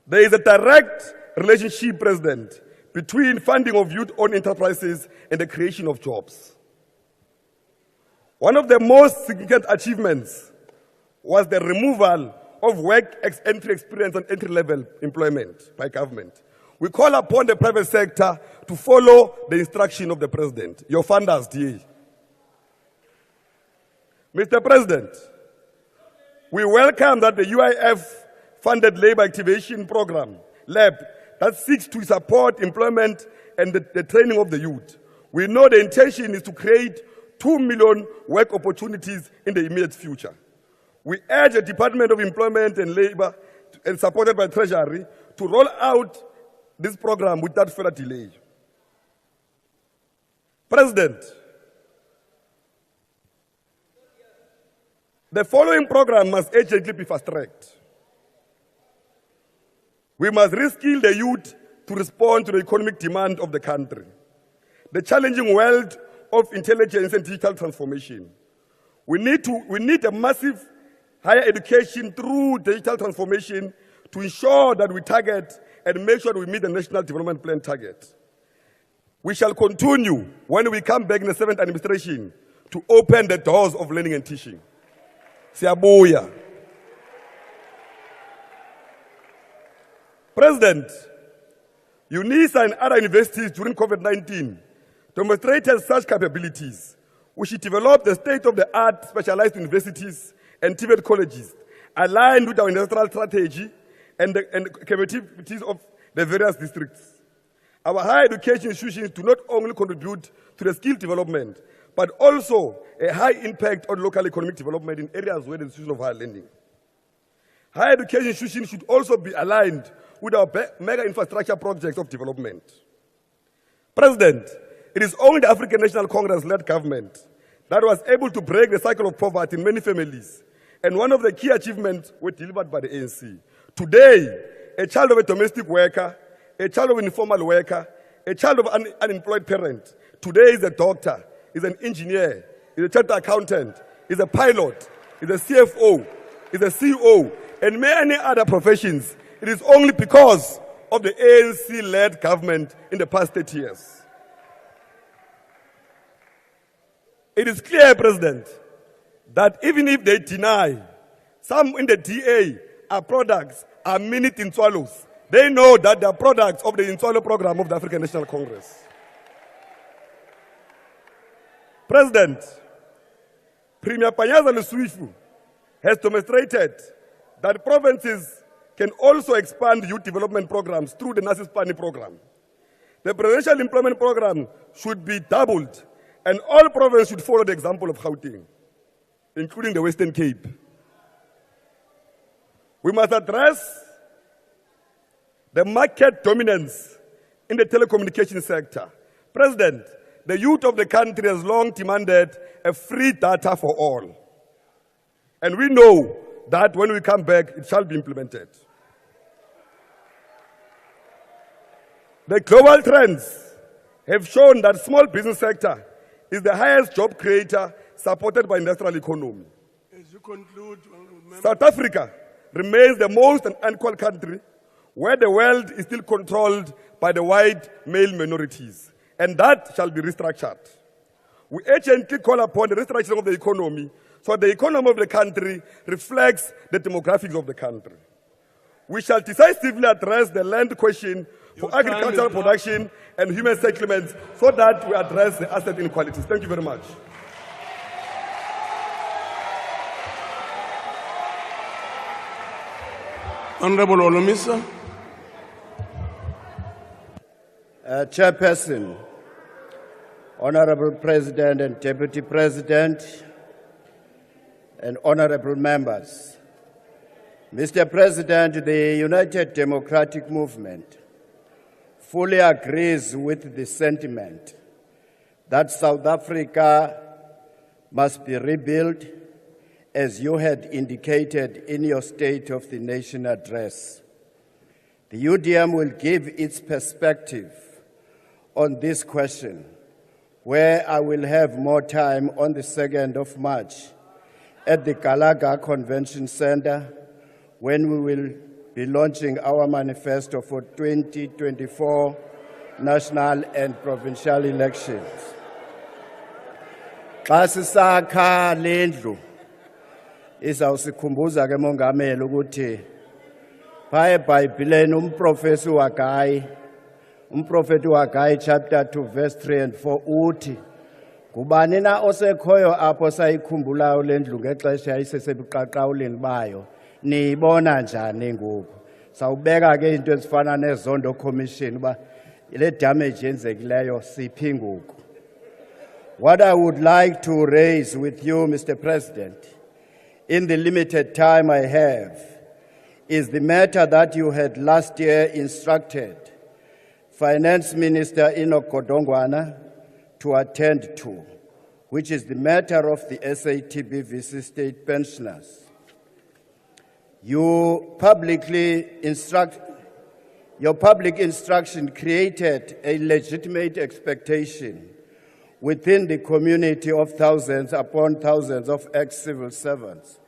There is a direct relationship, President, between funding of youth-owned enterprises and the creation of jobs. One of the most significant achievements was the removal of work entry experience and entry-level employment by government. We call upon the private sector to follow the instruction of the President. Your funders, DA. Mr. President, we welcome that the UIF-funded labor activation program, LAB, that seeks to support employment and the training of the youth. We know the intention is to create 2 million work opportunities in the immediate future. We urge the Department of Employment and Labor, and supported by Treasury, to roll out this program without further delay. President, the following program must urgently be fast-tracked. We must reskill the youth to respond to the economic demand of the country, the challenging world of intelligence and digital transformation. We need a massive higher education through digital transformation to ensure that we target and make sure that we meet the National Development Plan target. We shall continue, when we come back in the 7th administration, to open the doors of learning and teaching. Siyabuya. President, UNISA and other universities during COVID-19 demonstrated such capabilities, which developed the state-of-the-art specialized universities and TVET colleges, aligned with our industrial strategy and the capabilities of the various districts. Our higher education institutions do not only contribute to the skill development, but also a high impact on local economic development in areas where the institution of higher learning. Higher education institutions should also be aligned with our mega infrastructure projects of development. President, it is only the African National Congress-led government that was able to break the cycle of poverty in many families, and one of the key achievements were delivered by the ANC. Today, a child of a domestic worker, a child of an informal worker, a child of an unemployed parent, today is a doctor, is an engineer, is a chartered accountant, is a pilot, is a CFO, is a CEO, and many other professions. It is only because of the ANC-led government in the past 30 years. It is clear, President, that even if they deny some in the DA are products, are minute in swallows, they know that they are products of the Inswalo program of the African National Congress. President, Premier Panyaza Lesuifu has demonstrated that provinces can also expand youth development programs through the Nasispani program. The presidential employment program should be doubled, and all provinces should follow the example of Gauteng, including the Western Cape. We must address the market dominance in the telecommunications sector. President, the youth of the country has long demanded a free data for all. And we know that when we come back, it shall be implemented. The global trends have shown that small business sector is the highest job creator supported by industrial economy. As you conclude, South Africa remains the most unequal country where the wealth is still controlled by the white male minorities, and that shall be restructured. We urgently call upon the restructuring of the economy so the economy of the country reflects the demographics of the country. We shall decisively address the land question for agricultural production and human settlements so that we address the asset inequalities. Thank you very much. Honorable Olomisa. Chairperson, Honorable President and Deputy President, and honorable members. Mr. President, the United Democratic Movement fully agrees with the sentiment that South Africa must be rebuilt, as you had indicated in your State of the Nation address. The UDM will give its perspective on this question, where I will have more time on the 2nd of March at the Gallagher Convention Center, when we will be launching our manifesto for 2024 national and provincial elections. Xa sisakha lendlu izawusikhumbuza ke mongameli ukuthi phaa eBhayibhileni umprofeti waGayi chapter 2 verse 3 and 4 uthi ngubani na osekhoyo apho sayikhumbulayo lendlu ngexesha yayisesebuqaqawuleni bayo niyibona njani ngoku. Sawubeka ke into ezifana nezondo commission uba le damage yenzekileyo siphi ngoku. What I would like to raise with you, Mr. President, in the limited time I have, is the matter that you had last year instructed Finance Minister Enoch Godongwana to attend to, which is the matter of the SATBVC state pensioners. Your public instruction created a legitimate expectation within the community of thousands upon thousands of ex-civil servants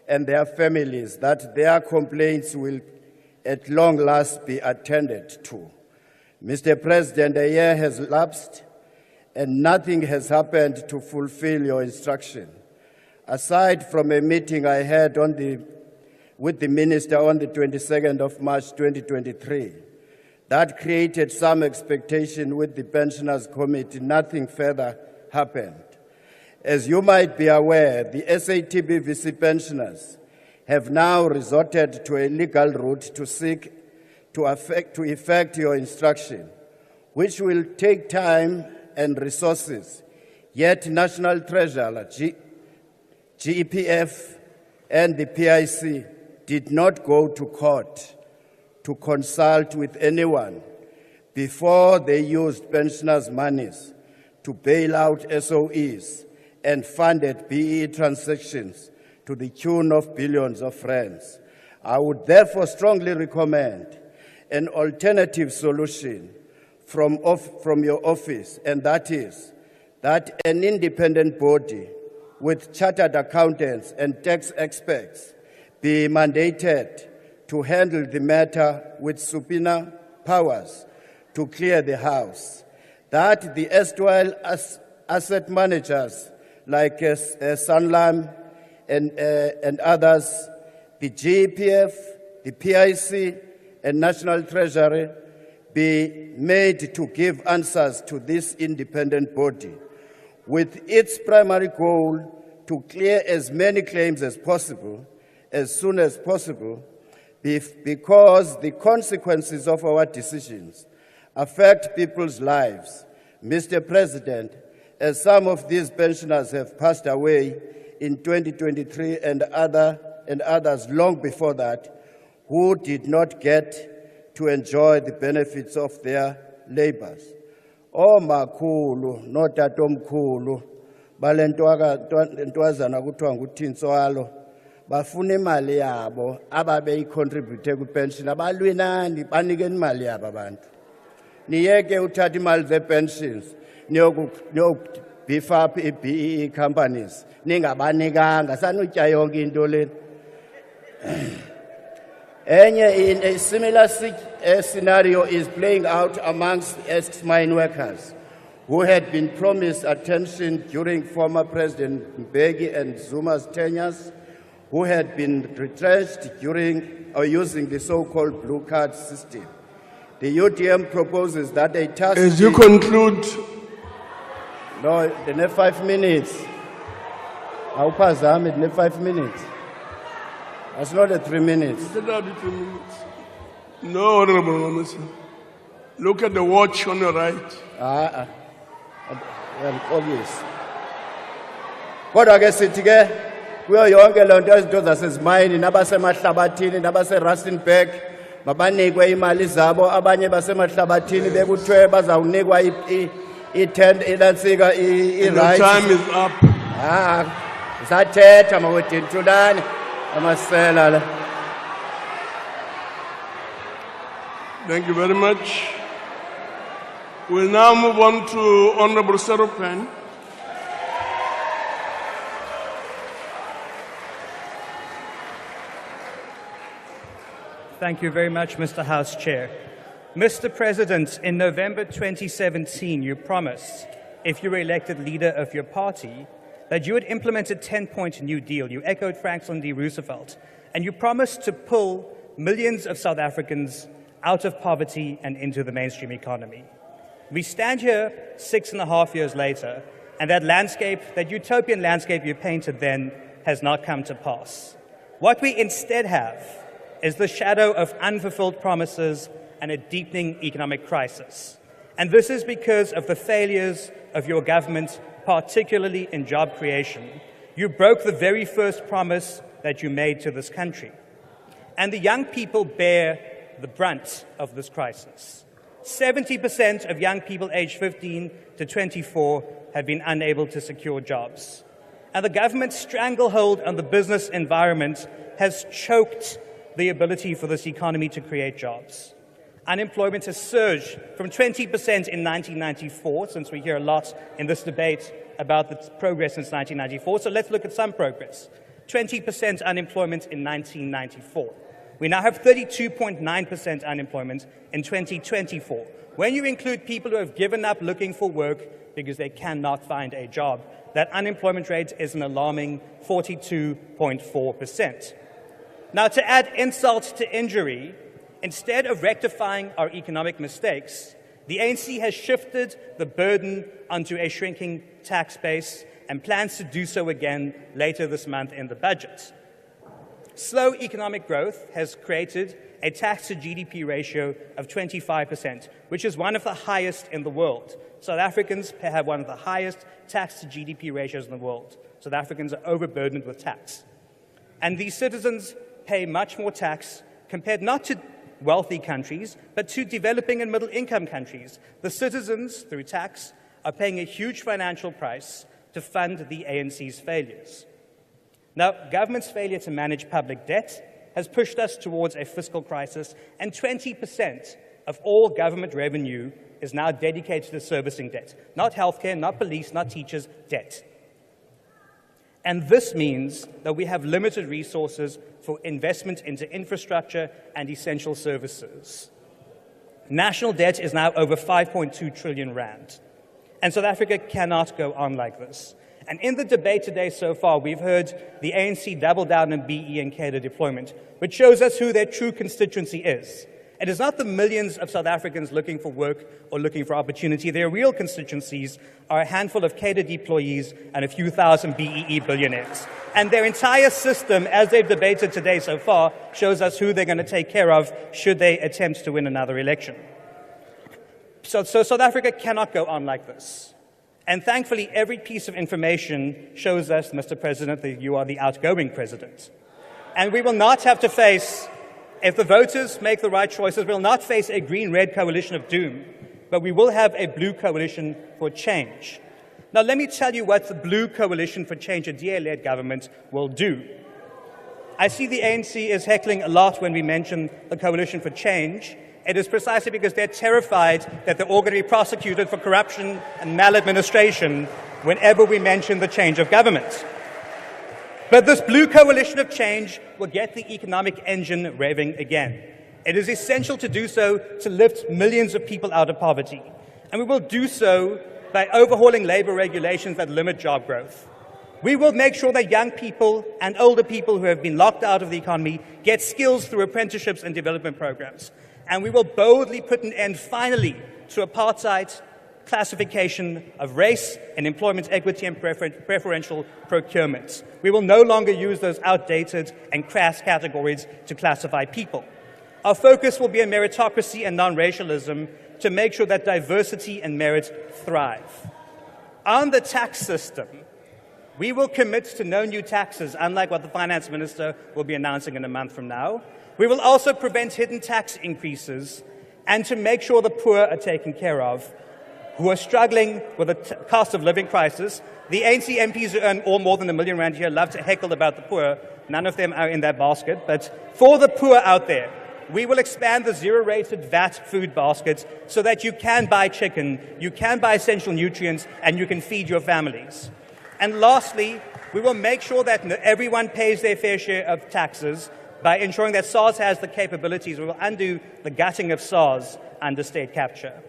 and their families that their complaints will at long last be attended to. Mr. President, a year has lapsed and nothing has happened to fulfill your instruction. Aside from a meeting I had with the minister on the 22nd of March 2023, that created some expectation with the Pensioners Committee, nothing further happened. As you might be aware, the SATBVC pensioners have now resorted to a legal route to seek to effect your instruction, which will take time and resources. Yet National Treasurer, GEPF, and the PIC did not go to court to consult with anyone before they used pensioners' monies to bail out SOEs and funded BE transactions to the tune of billions of rands. I would therefore strongly recommend an alternative solution from your office, and that is that an independent body with chartered accountants and tax experts be mandated to handle the matter with subpoena powers to clear the house. That the erstwhile asset managers like Sanlam and others, the GEPF, the PIC, and National Treasury be made to give answers to this independent body, with its primary goal to clear as many claims as possible, as soon as possible, because the consequences of our decisions affect people's lives. Mr. President, as some of these pensioners have passed away in 2023 and others long before that, who did not get to enjoy the benefits of their labors. Oh makhulu, no tatomkhulu, balentwazana kuthiwa nguThintswalo, bafuna imali yabo ababeyicontribute ku-pension, abalwinani banikeni imali yabo abantu. Niyeke uthatha imali ze-pensions, niyokubhifa up i-BEE companies, ningabanikanga, sanutya yonke into lena. A similar scenario is playing out amongst ex-mine workers who had been promised attention during former President Mbeki and Zuma's tenures, who had been retrenched during or using the so-called blue card system. The UDM proposes that a task... As you conclude... No, the next 5 minutes. I'll pass them in the 5 minutes. That's not the 3 minutes. No, Honorable Minister. Look at the watch on your right. Obvious. Kodwa ke sithi ke kuyo yonke lento ezinto zasezimayini nabasemahlabathini nabase-Rustenburg mabanikwe imali zabo, abanye basemahlabathini bekuthiwe bazawunikwa i-tent inansika i-rights. The time is up. Sathetha mawethu thulani amasela la. Thank you very much. We'll now move on to Honorable Seropen. Thank you very much, Mr. House Chair. Mr. President, in November 2017, you promised, if you were elected leader of your party, that you would implement a 10-point New Deal. You echoed Franklin D. Roosevelt, and you promised to pull millions of South Africans out of poverty and into the mainstream economy. We stand here 6.5 years later, and that landscape, that utopian landscape you painted then, has not come to pass. What we instead have is the shadow of unfulfilled promises and a deepening economic crisis. And this is because of the failures of your government, particularly in job creation. You broke the very first promise that you made to this country. And the young people bear the brunt of this crisis. 70% of young people aged 15 to 24 have been unable to secure jobs. And the government's stranglehold on the business environment has choked the ability for this economy to create jobs. Unemployment has surged from 20% in 1994, since we hear a lot in this debate about the progress since 1994. So let's look at some progress. 20% unemployment in 1994. We now have 32.9% unemployment in 2024. When you include people who have given up looking for work because they cannot find a job, that unemployment rate is an alarming 42.4%. Now, to add insult to injury, instead of rectifying our economic mistakes, the ANC has shifted the burden onto a shrinking tax base and plans to do so again later this month in the budget. Slow economic growth has created a tax-to-GDP ratio of 25%, which is one of the highest in the world. South Africans have one of the highest tax-to-GDP ratios in the world. South Africans are overburdened with tax. And these citizens pay much more tax compared not to wealthy countries, but to developing and middle-income countries. The citizens, through tax, are paying a huge financial price to fund the ANC's failures. Now, government's failure to manage public debt has pushed us towards a fiscal crisis, and 20% of all government revenue is now dedicated to servicing debt. Not healthcare, not police, not teachers, debt. And this means that we have limited resources for investment into infrastructure and essential services. National debt is now over 5.2 trillion rand. And South Africa cannot go on like this. And in the debate today so far, we've heard the ANC double down on BE and cadre deployment, which shows us who their true constituency is. It is not the millions of South Africans looking for work or looking for opportunity. Their real constituencies are a handful of cadre employees and a few thousand BEE billionaires. And their entire system, as they've debated today so far, shows us who they're going to take care of should they attempt to win another election. So South Africa cannot go on like this. And thankfully, every piece of information shows us, Mr. President, that you are the outgoing president. And we will not have to face, if the voters make the right choices, we will not face a green-red coalition of doom, but we will have a blue coalition for change. Now, let me tell you what the blue coalition for change, a DA-led government, will do. I see the ANC is heckling a lot when we mention the coalition for change. It is precisely because they're terrified that they're all going to be prosecuted for corruption and maladministration whenever we mention the change of government. But this blue coalition of change will get the economic engine revving again. It is essential to do so to lift millions of people out of poverty. And we will do so by overhauling labor regulations that limit job growth. We will make sure that young people and older people who have been locked out of the economy get skills through apprenticeships and development programs. And we will boldly put an end, finally, to apartheid classification of race and employment equity and preferential procurement. We will no longer use those outdated and crass categories to classify people. Our focus will be on meritocracy and non-racialism to make sure that diversity and merit thrive. On the tax system, we will commit to no new taxes, unlike what the finance minister will be announcing in a month from now. We will also prevent hidden tax increases and to make sure the poor are taken care of, who are struggling with the cost of living crisis. The ANC MPs who earn all more than R1 million here love to heckle about the poor. None of them are in that basket. But for the poor out there, we will expand the zero-rated VAT food basket so that you can buy chicken, you can buy essential nutrients, and you can feed your families. And lastly, we will make sure that everyone pays their fair share of taxes by ensuring that SARS has the capabilities. We will undo the gutting of SARS under state capture.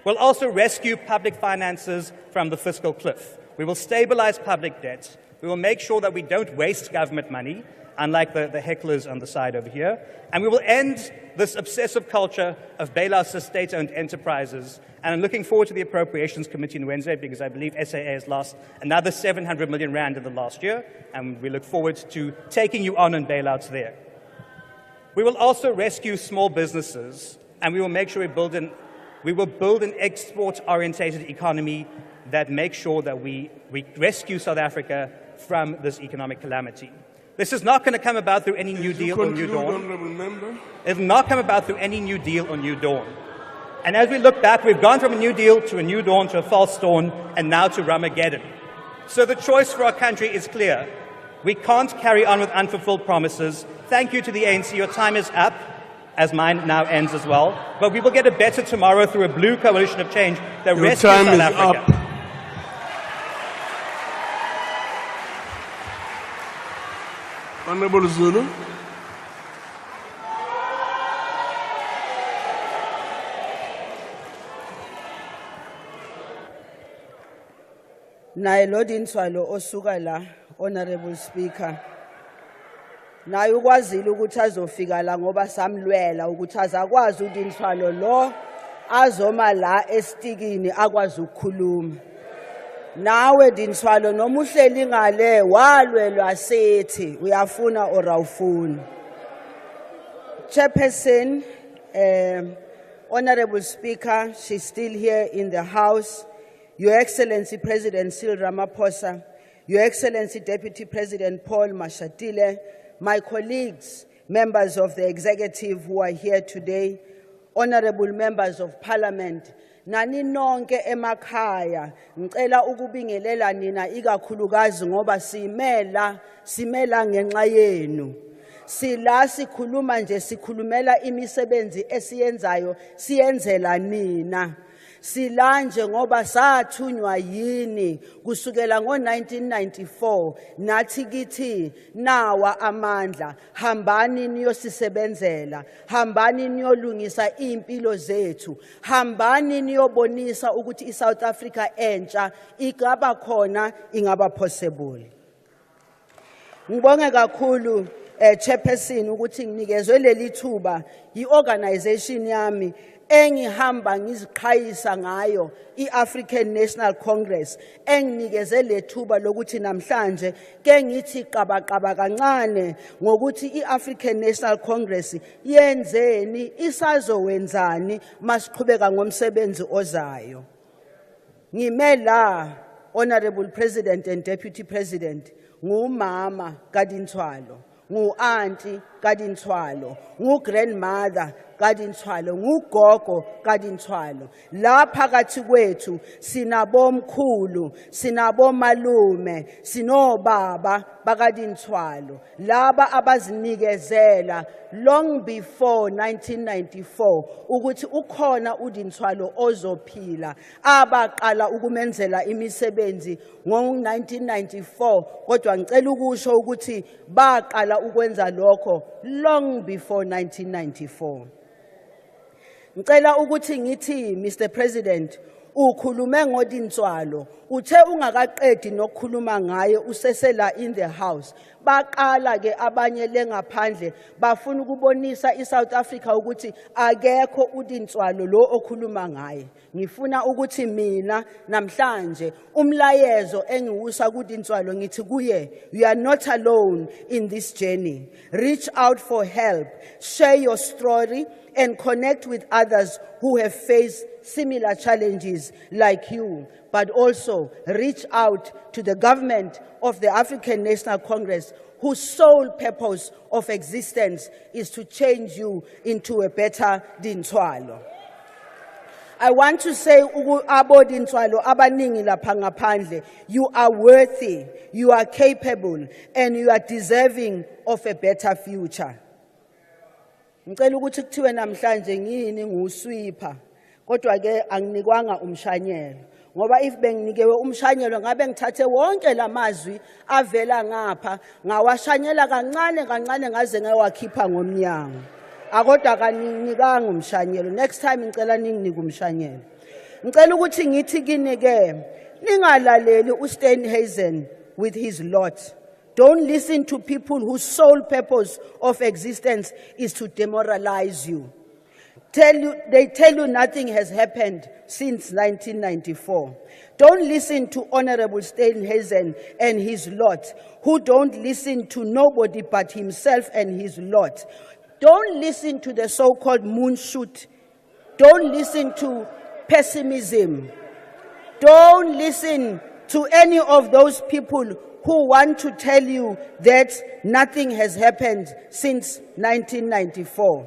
We'll also rescue public finances from the fiscal cliff. We will stabilize public debt. We will make sure that we don't waste government money, unlike the hecklers on the side over here. And we will end this obsessive culture of bailouts to state-owned enterprises. And I'm looking forward to the Appropriations Committee on Wednesday because I believe SAA has lost another 700 million rand in the last year. And we look forward to taking you on bailouts there. We will also rescue small businesses, and we will make sure we will build an export-orientated economy that makes sure that we rescue South Africa from this economic calamity. This is not going to come about through any New Deal or New Dawn. It will not come about through any New Deal or New Dawn. And as we look back, we've gone from a New Deal to a New Dawn to a false dawn, and now to Ramageddon. So the choice for our country is clear. We can't carry on with unfulfilled promises. Thank you to the ANC. Your time is up, as mine now ends as well. But we will get a better tomorrow through a blue coalition of change that rescues South Africa. Up. Honorable Zulu. Naye lo Dinswalo osuka la, Honorable Speaker. Naye ukwazile ukuthi azofika la ngoba samlwela ukuthi azakwazi uDinswalo lo azoma la estikini akwazi ukukhuluma. Nawe Dinswalo noma uhleli ngale walwelwa sethi uyafuna or awufuni. Chairperson, Honorable Speaker, she's still here in the House. Your Excellency President Cyril Ramaphosa, Your Excellency Deputy President Paul Mashatile, my colleagues, members of the executive who are here today, honorable members of parliament, nani nonke emakhaya, ngicela ukubingelela nina ikakhulukazi ngoba simela ngenxa yenu. Sila sikhuluma nje sikhulumela imisebenzi esiyenzayo siyenzela nina. Silanje ngoba sathunywa yini kusukela ngo1994 nathi kithi nawa amandla hambani niyosisebenzela hambani niyolungisa impilo zethu hambani niyobonisa ukuthi iSouth Africa entsha ingaba khona ingaba possible. Ngibonge kakhulu chairperson ukuthi nginikezwe leli thuba i-organization yami engihamba ngiziqhayisa ngayo i-African National Congress enginikeze lethuba lokuthi namhlanje ke ngithi qabaqaba kancane ngokuthi i-African National Congress yenzeni isazowenzani masiqhubeka ngomsebenzi ozayo. Ngime la, Honorable President and Deputy President, ngumama kaDinthwalo, ngu-auntie kaDinthwalo, ngu-grandmother kaDinthwalo, ngugogo kaDinthwalo. La phakathi kwethu sinabomkhulu, sinabomalume, sinobaba bakaDinthwalo. Laba abazinikezela long before 1994 ukuthi ukhona uDinthwalo ozophila. Abaqala ukumenzela imisebenzi ngo-1994 kodwa ngicela ukusho ukuthi baqala ukwenza lokho long before 1994. Ngicela ukuthi ngithi Mr President ukhulume ngoDinthwalo uthe ungakaqedi nokukhuluma ngaye usesela in the house baqala ke abanye lengaphandle bafuna ukubonisa iSouth Africa ukuthi akekho uDinthwalo lo okhuluma ngaye. Ngifuna ukuthi mina namhlanje umlayezo engiwusa kuDinthwalo ngithi kuye, you are not alone in this journey. Reach out for help, share your story and connect with others who have faced similar challenges like you, but also reach out to the government of the African National Congress, whose sole purpose of existence is to change you into a better Dinthwalo. I want to say, abo Dinthwalo abaningi lapha ngaphandle, you are worthy, you are capable, and you are deserving of a better future. Ngicela ukuthi kuthiwe namhlanje ngini ngusweeper kodwa ke anginikwanga umshanyelo ngoba if benginikewe umshanyelo ngabe ngithathe wonke lamazwi avela ngapha ngawashanyela kancane ngaze ngawakhipha ngomnyango akodwa kaninikanga umshanyelo. Next time ngicela ninginike umshanyelo. Ngicela ukuthi ngithi kini ke ningalaleli uSteenhuisen with his lot. Don't listen to people whose sole purpose of existence is to demoralize you. They tell you nothing has happened since 1994. Don't listen to Honorable Steenhuisen and his lot, who don't listen to nobody but himself and his lot. Don't listen to the so-called moonshoot. Don't listen to pessimism. Don't listen to any of those people who want to tell you that nothing has happened since 1994.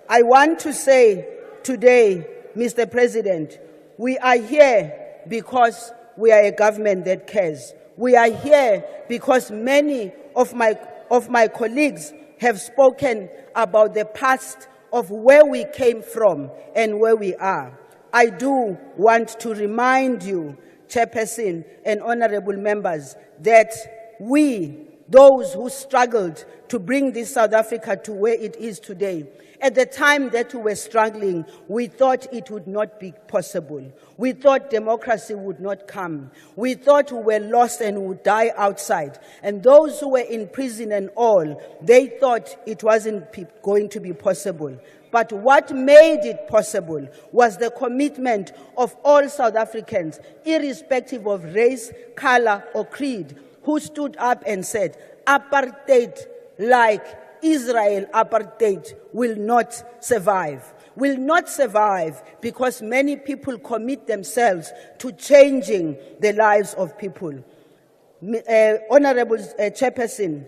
I want to say today, Mr. President, we are here because we are a government that cares. We are here because many of my colleagues have spoken about the past of where we came from and where we are. I do want to remind you, Chairperson and honorable members, that we, those who struggled to bring this South Africa to where it is today, at the time that we were struggling, we thought it would not be possible. We thought democracy would not come. We thought we were lost and would die outside. And those who were in prison and all, they thought it wasn't going to be possible. But what made it possible was the commitment of all South Africans, irrespective of race, color, or creed, who stood up and said, apartheid, like Israel apartheid, will not survive. Will not survive because many people commit themselves to changing the lives of people. Honorable Chairperson,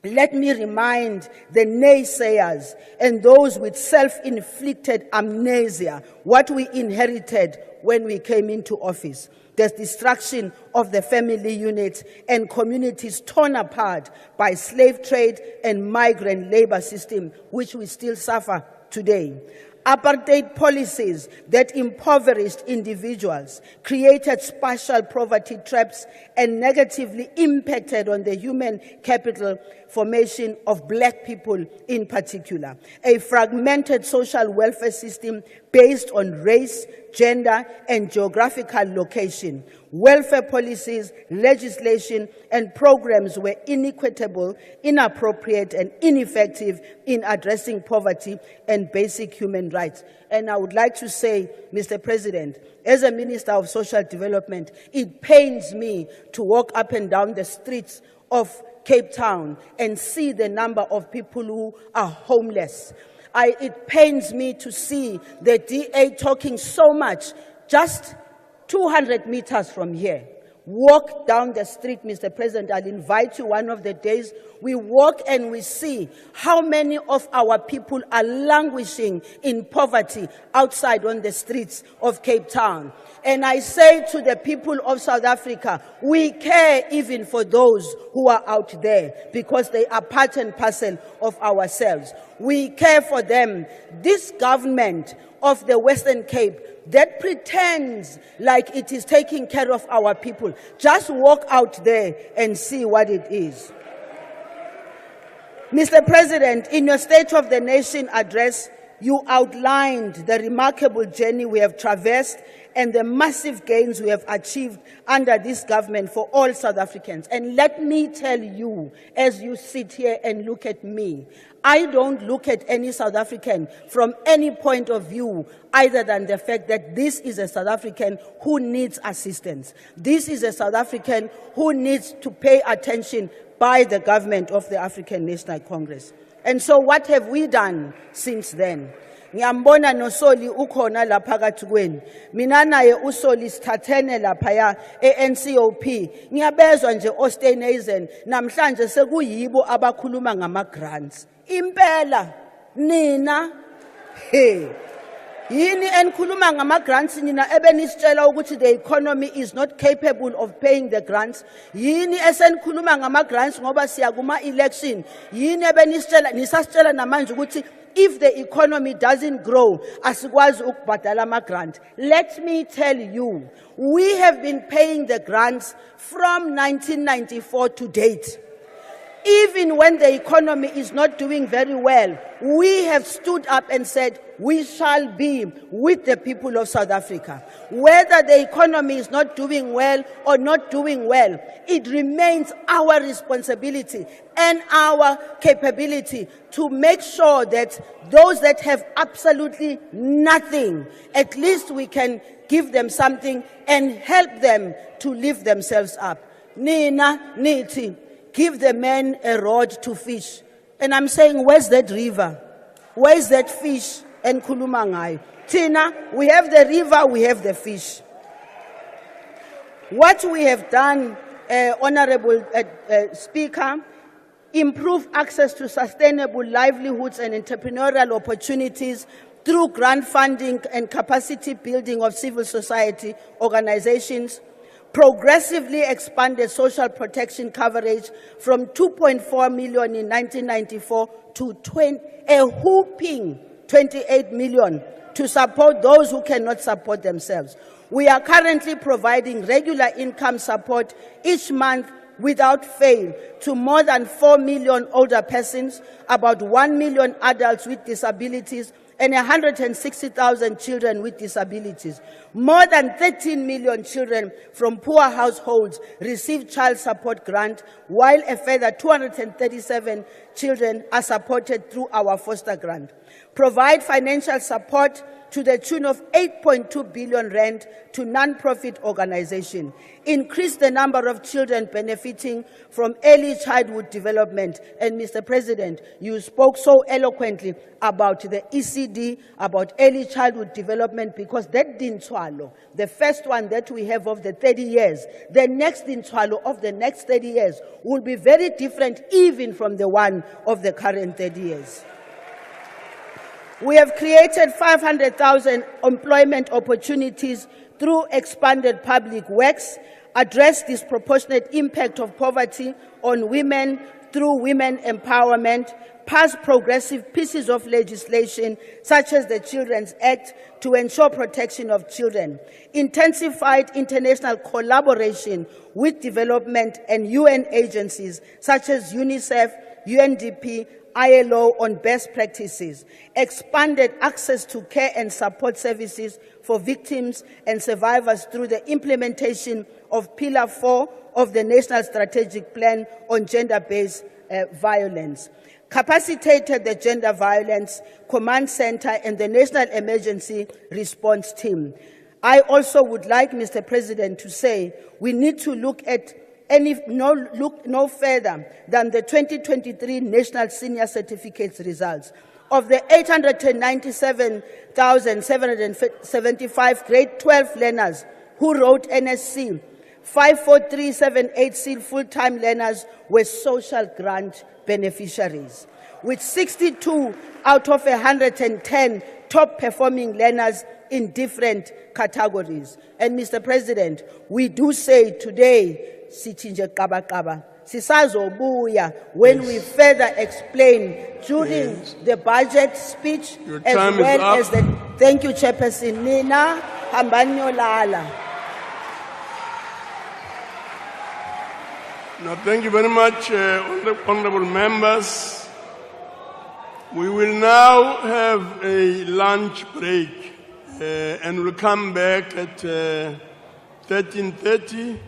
let me remind the naysayers and those with self-inflicted amnesia what we inherited when we came into office. The destruction of the family unit and communities torn apart by slave trade and migrant labor system, which we still suffer today. Apartheid policies that impoverished individuals, created spatial poverty traps, and negatively impacted on the human capital formation of black people in particular. A fragmented social welfare system based on race, gender, and geographical location. Welfare policies, legislation, and programs were inequitable, inappropriate, and ineffective in addressing poverty and basic human rights. And I would like to say, Mr. President, as a Minister of Social Development, it pains me to walk up and down the streets of Cape Town and see the number of people who are homeless. It pains me to see the DA talking so much just 200 meters from here. Walk down the street, Mr. President. I'll invite you one of the days. We walk and we see how many of our people are languishing in poverty outside on the streets of Cape Town. And I say to the people of South Africa, we care even for those who are out there because they are part and parcel of ourselves. We care for them. This government of the Western Cape that pretends like it is taking care of our people, just walk out there and see what it is. Mr. President, in your State of the Nation address, you outlined the remarkable journey we have traversed and the massive gains we have achieved under this government for all South Africans. And let me tell you, as you sit here and look at me, I don't look at any South African from any point of view other than the fact that this is a South African who needs assistance. This is a South African who needs to pay attention by the government of the African National Congress. And so what have we done since then? Ngiyambona nosoli ukhona lapha kaThukweni. Mina naye usoli sithathene lapha eNCOP. Ngiyabezwa nje Osteinhazen namhlanje sekuyibo abakhuluma ngama grants. Impela nina yini enikhuluma ngama grants nina ebenisitshela ukuthi the economy is not capable of paying the grants. Yini esenikhuluma ngama grants ngoba siya kuma election. Yini ebenisitshela nisasitshela namanje ukuthi if the economy doesn't grow, asikwazi ukubhadala ama grant. Let me tell you, we have been paying the grants from 1994 to date. Even when the economy is not doing very well, we have stood up and said, we shall be with the people of South Africa. Whether the economy is not doing well or not doing well, it remains our responsibility and our capability to make sure that those that have absolutely nothing, at least we can give them something and help them to lift themselves up. Nina, niti. Give the men a rod to fish. And I'm saying, where's that river? Where's that fish? And kulumangai. Tina, we have the river, we have the fish. What we have done, Honorable Speaker, improve access to sustainable livelihoods and entrepreneurial opportunities through grant funding and capacity building of civil society organizations, progressively expanded social protection coverage from 2.4 million in 1994 to a whopping 28 million to support those who cannot support themselves. We are currently providing regular income support each month without fail to more than 4 million older persons, about 1 million adults with disabilities, and 160,000 children with disabilities. More than 13 million children from poor households receive child support grant, while a further 237 children are supported through our foster grant. Provide financial support to the tune of 8.2 billion rand to non-profit organizations. Increase the number of children benefiting from early childhood development. And Mr. President, you spoke so eloquently about the ECD, about early childhood development, because that didn't swallow. The first one that we have of the 30 years, the next didn't swallow of the next 30 years will be very different even from the one of the current 30 years. We have created 500,000 employment opportunities through expanded public works, addressed disproportionate impact of poverty on women through women empowerment, passed progressive pieces of legislation such as the Children's Act to ensure protection of children, intensified international collaboration with development and UN agencies such as UNICEF, UNDP, ILO on best practices, expanded access to care and support services for victims and survivors through the implementation of Pillar 4 of the National Strategic Plan on Gender-Based Violence, capacitated the Gender Violence Command Center and the National Emergency Response Team. I also would like, Mr. President, to say we need to look no further than the 2023 National Senior Certificates results. Of the 897,775 grade 12 learners who wrote NSC, 54378 full-time learners were social grant beneficiaries, with 62 out of 110 top-performing learners in different categories. And Mr. President, we do say today, sithinje kaba kaba, sisazobuya when we further explain during the budget speech as well as the. Thank you, Chairperson. Nina Hambanyolala. No, thank you very much, honorable members. We will now have a lunch break and we'll come back at 13:30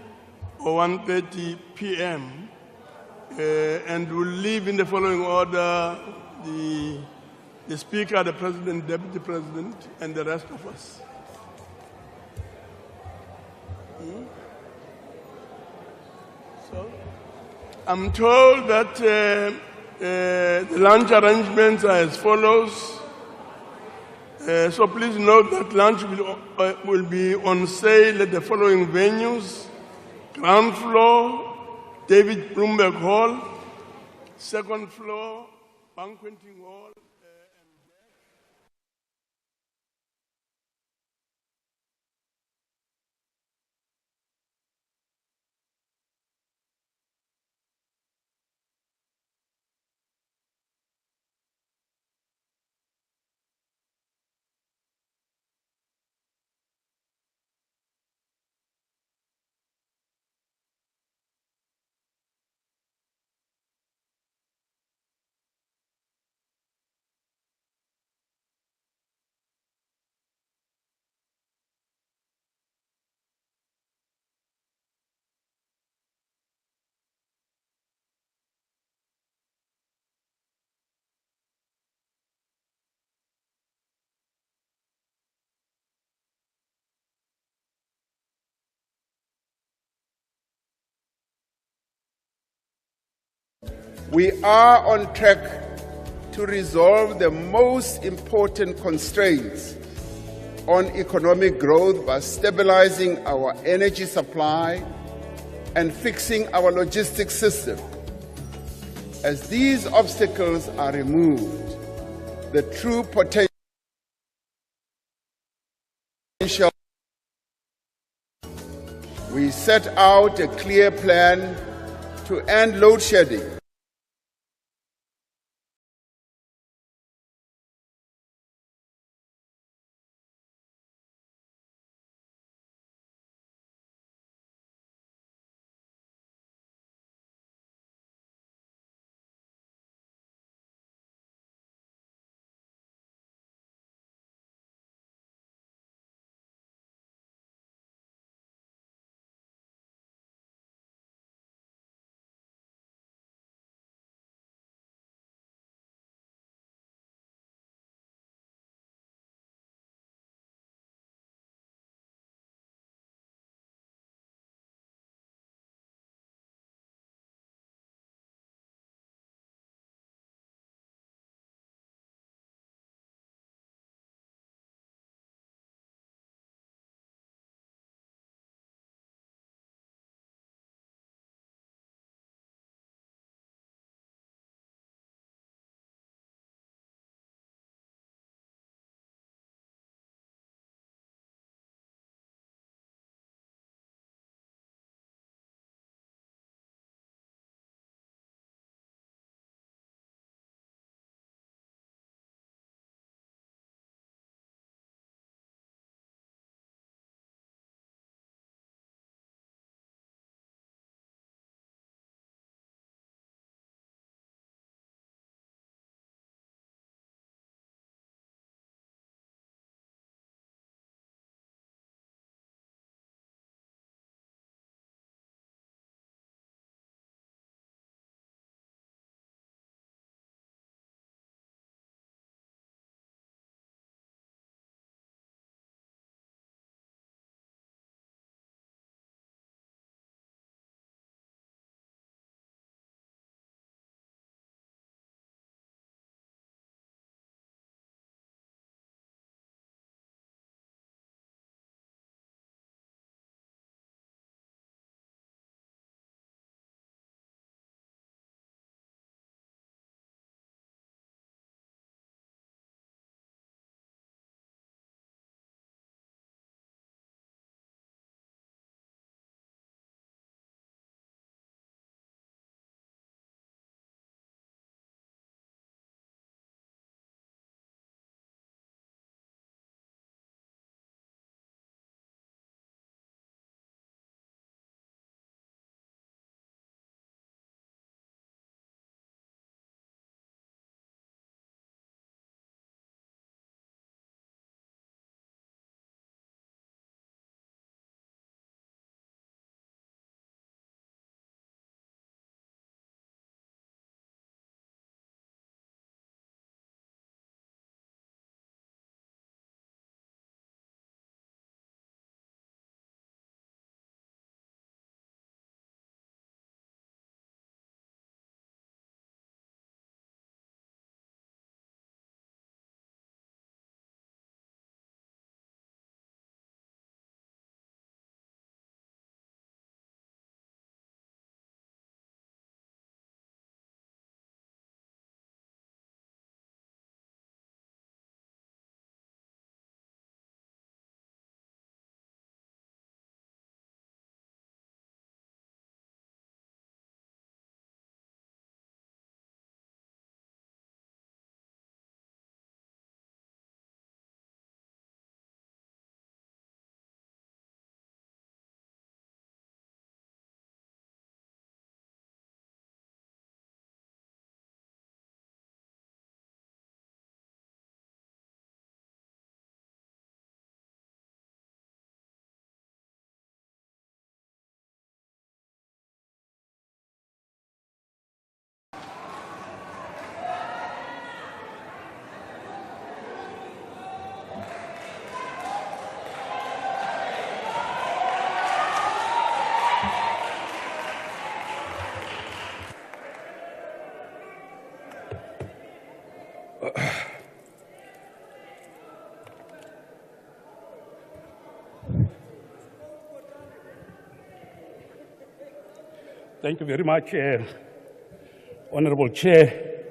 or 1:30 p.m. And we'll leave in the following order: the Speaker, the President, Deputy President, and the rest of us. So, I'm told that the lunch arrangements are as follows. So please note that lunch will be on sale at the following venues: ground floor, David Bloomberg Hall; second floor, banqueting hall. We are on track to resolve the most important constraints on economic growth by stabilizing our energy supply and fixing our logistics system. As these obstacles are removed, the true potential we set out a clear plan to end load shedding Thank you very much, Honorable Chair.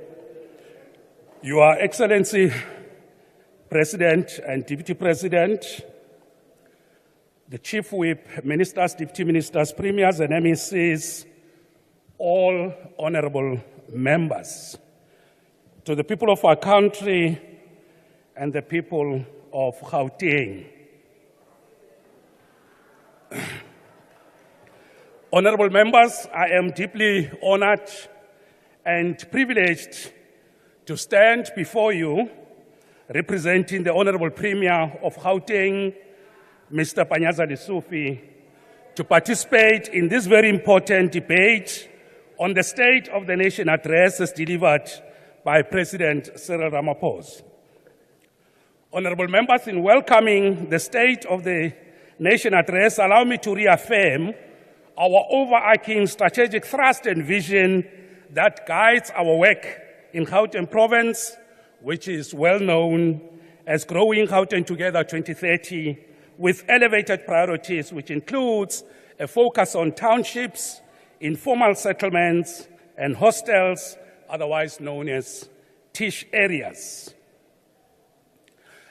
Your Excellency, President and Deputy President, the Chief Whip, Ministers, Deputy Ministers, Premiers and MECs, all honorable members, to the people of our country and the people of Gauteng. Honorable members, I am deeply honored and privileged to stand before you representing the Honorable Premier of Gauteng, Mr. Panyaza Lesufi, to participate in this very important debate on the State of the Nation address as delivered by President Cyril Ramaphosa. Honorable members, in welcoming the State of the Nation address, allow me to reaffirm our overarching strategic thrust and vision that guides our work in Gauteng Province, which is well known as Growing Gauteng Together 2030, with elevated priorities, which includes a focus on townships, informal settlements, and hostels, otherwise known as TISH areas.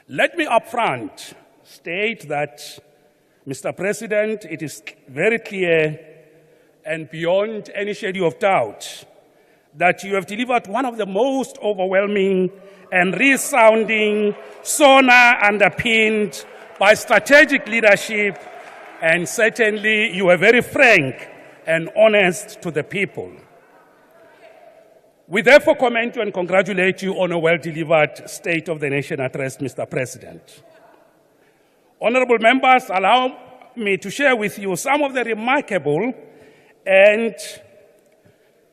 Let me upfront state that, Mr. President, it is very clear and beyond any shadow of doubt that you have delivered one of the most overwhelming and resounding Sona underpinned by strategic leadership, and certainly you were very frank and honest to the people. We therefore commend you and congratulate you on a well-delivered State of the Nation address, Mr. President. Honorable members, allow me to share with you some of the remarkable and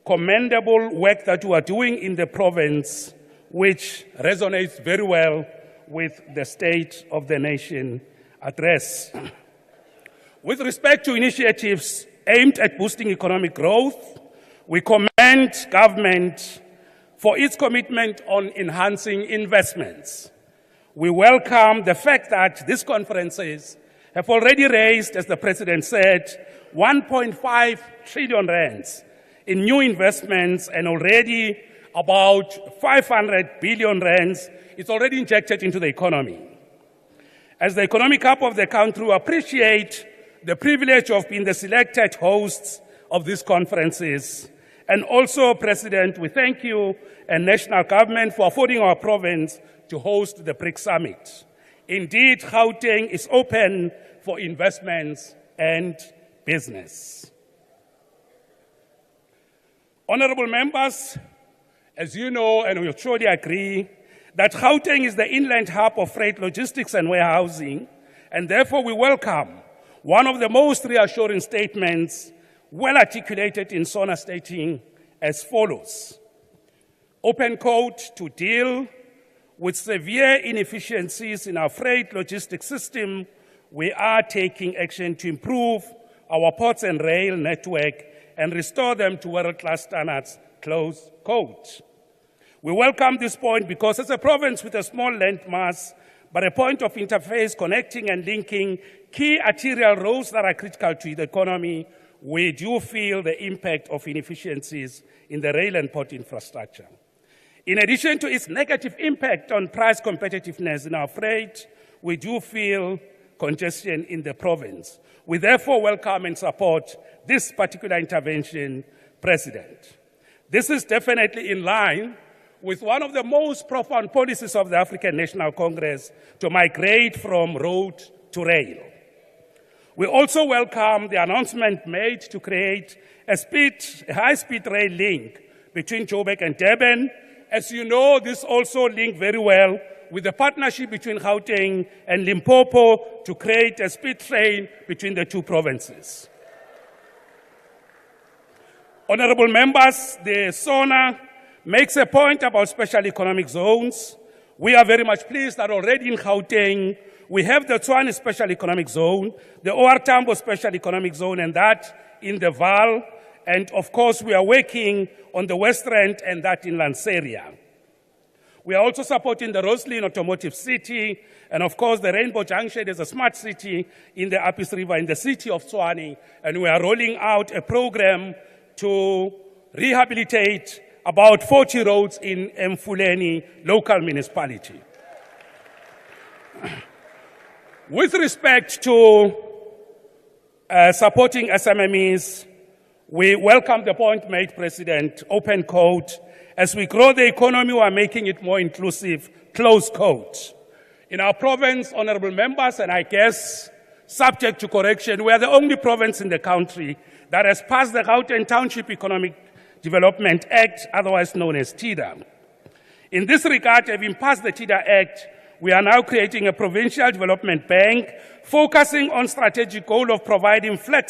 commendable work that you are doing in the province, which resonates very well with the State of the Nation address. With respect to initiatives aimed at boosting economic growth, we commend government for its commitment on enhancing investments. We welcome the fact that these conferences have already raised, as the President said, 1.5 trillion rands in new investments, and already about 500 billion rands is already injected into the economy. As the economic hub of the country, we appreciate the privilege of being the selected hosts of these conferences. And also, President, we thank you and national government for affording our province to host the BRICS Summit. Indeed, Gauteng is open for investments and business. Honorable members, as you know, and we surely agree, that Gauteng is the inland hub of freight logistics and warehousing, and therefore we welcome one of the most reassuring statements well articulated in Sona, stating as follows: open quote, to deal with severe inefficiencies in our freight logistics system, we are taking action to improve our ports and rail network and restore them to world-class standards, close quote. We welcome this point because as a province with a small land mass, but a point of interface connecting and linking key arterial roads that are critical to the economy, we do feel the impact of inefficiencies in the rail and port infrastructure. In addition to its negative impact on price competitiveness in our freight, we do feel congestion in the province. We therefore welcome and support this particular intervention, President. This is definitely in line with one of the most profound policies of the African National Congress to migrate from road to rail. We also welcome the announcement made to create a high-speed rail link between Joburg and Durban. As you know, this also linked very well with the partnership between Gauteng and Limpopo to create a speed train between the two provinces. Honorable members, the SONA makes a point about special economic zones. We are very much pleased that already in Gauteng, we have the Tshwane Special Economic Zone, the OR Tambo Special Economic Zone, and that in the Vaal. And of course, we are working on the West Rand and that in Lanseria. We are also supporting the Roslyn Automotive City, and of course, the Rainbow Junction is a smart city in the Apis River in the city of Tshwane, and we are rolling out a program to rehabilitate about 40 roads in Mfuleni local municipality. With respect to supporting SMMEs, we welcome the point made, President, open quote. As we grow the economy, we are making it more inclusive, close quote. In our province, honorable members, and I guess subject to correction, we are the only province in the country that has passed the Gauteng Township Economic Development Act, otherwise known as TIDA. In this regard, having passed the TIDA Act, we are now creating a provincial development bank focusing on strategic goal of providing flexible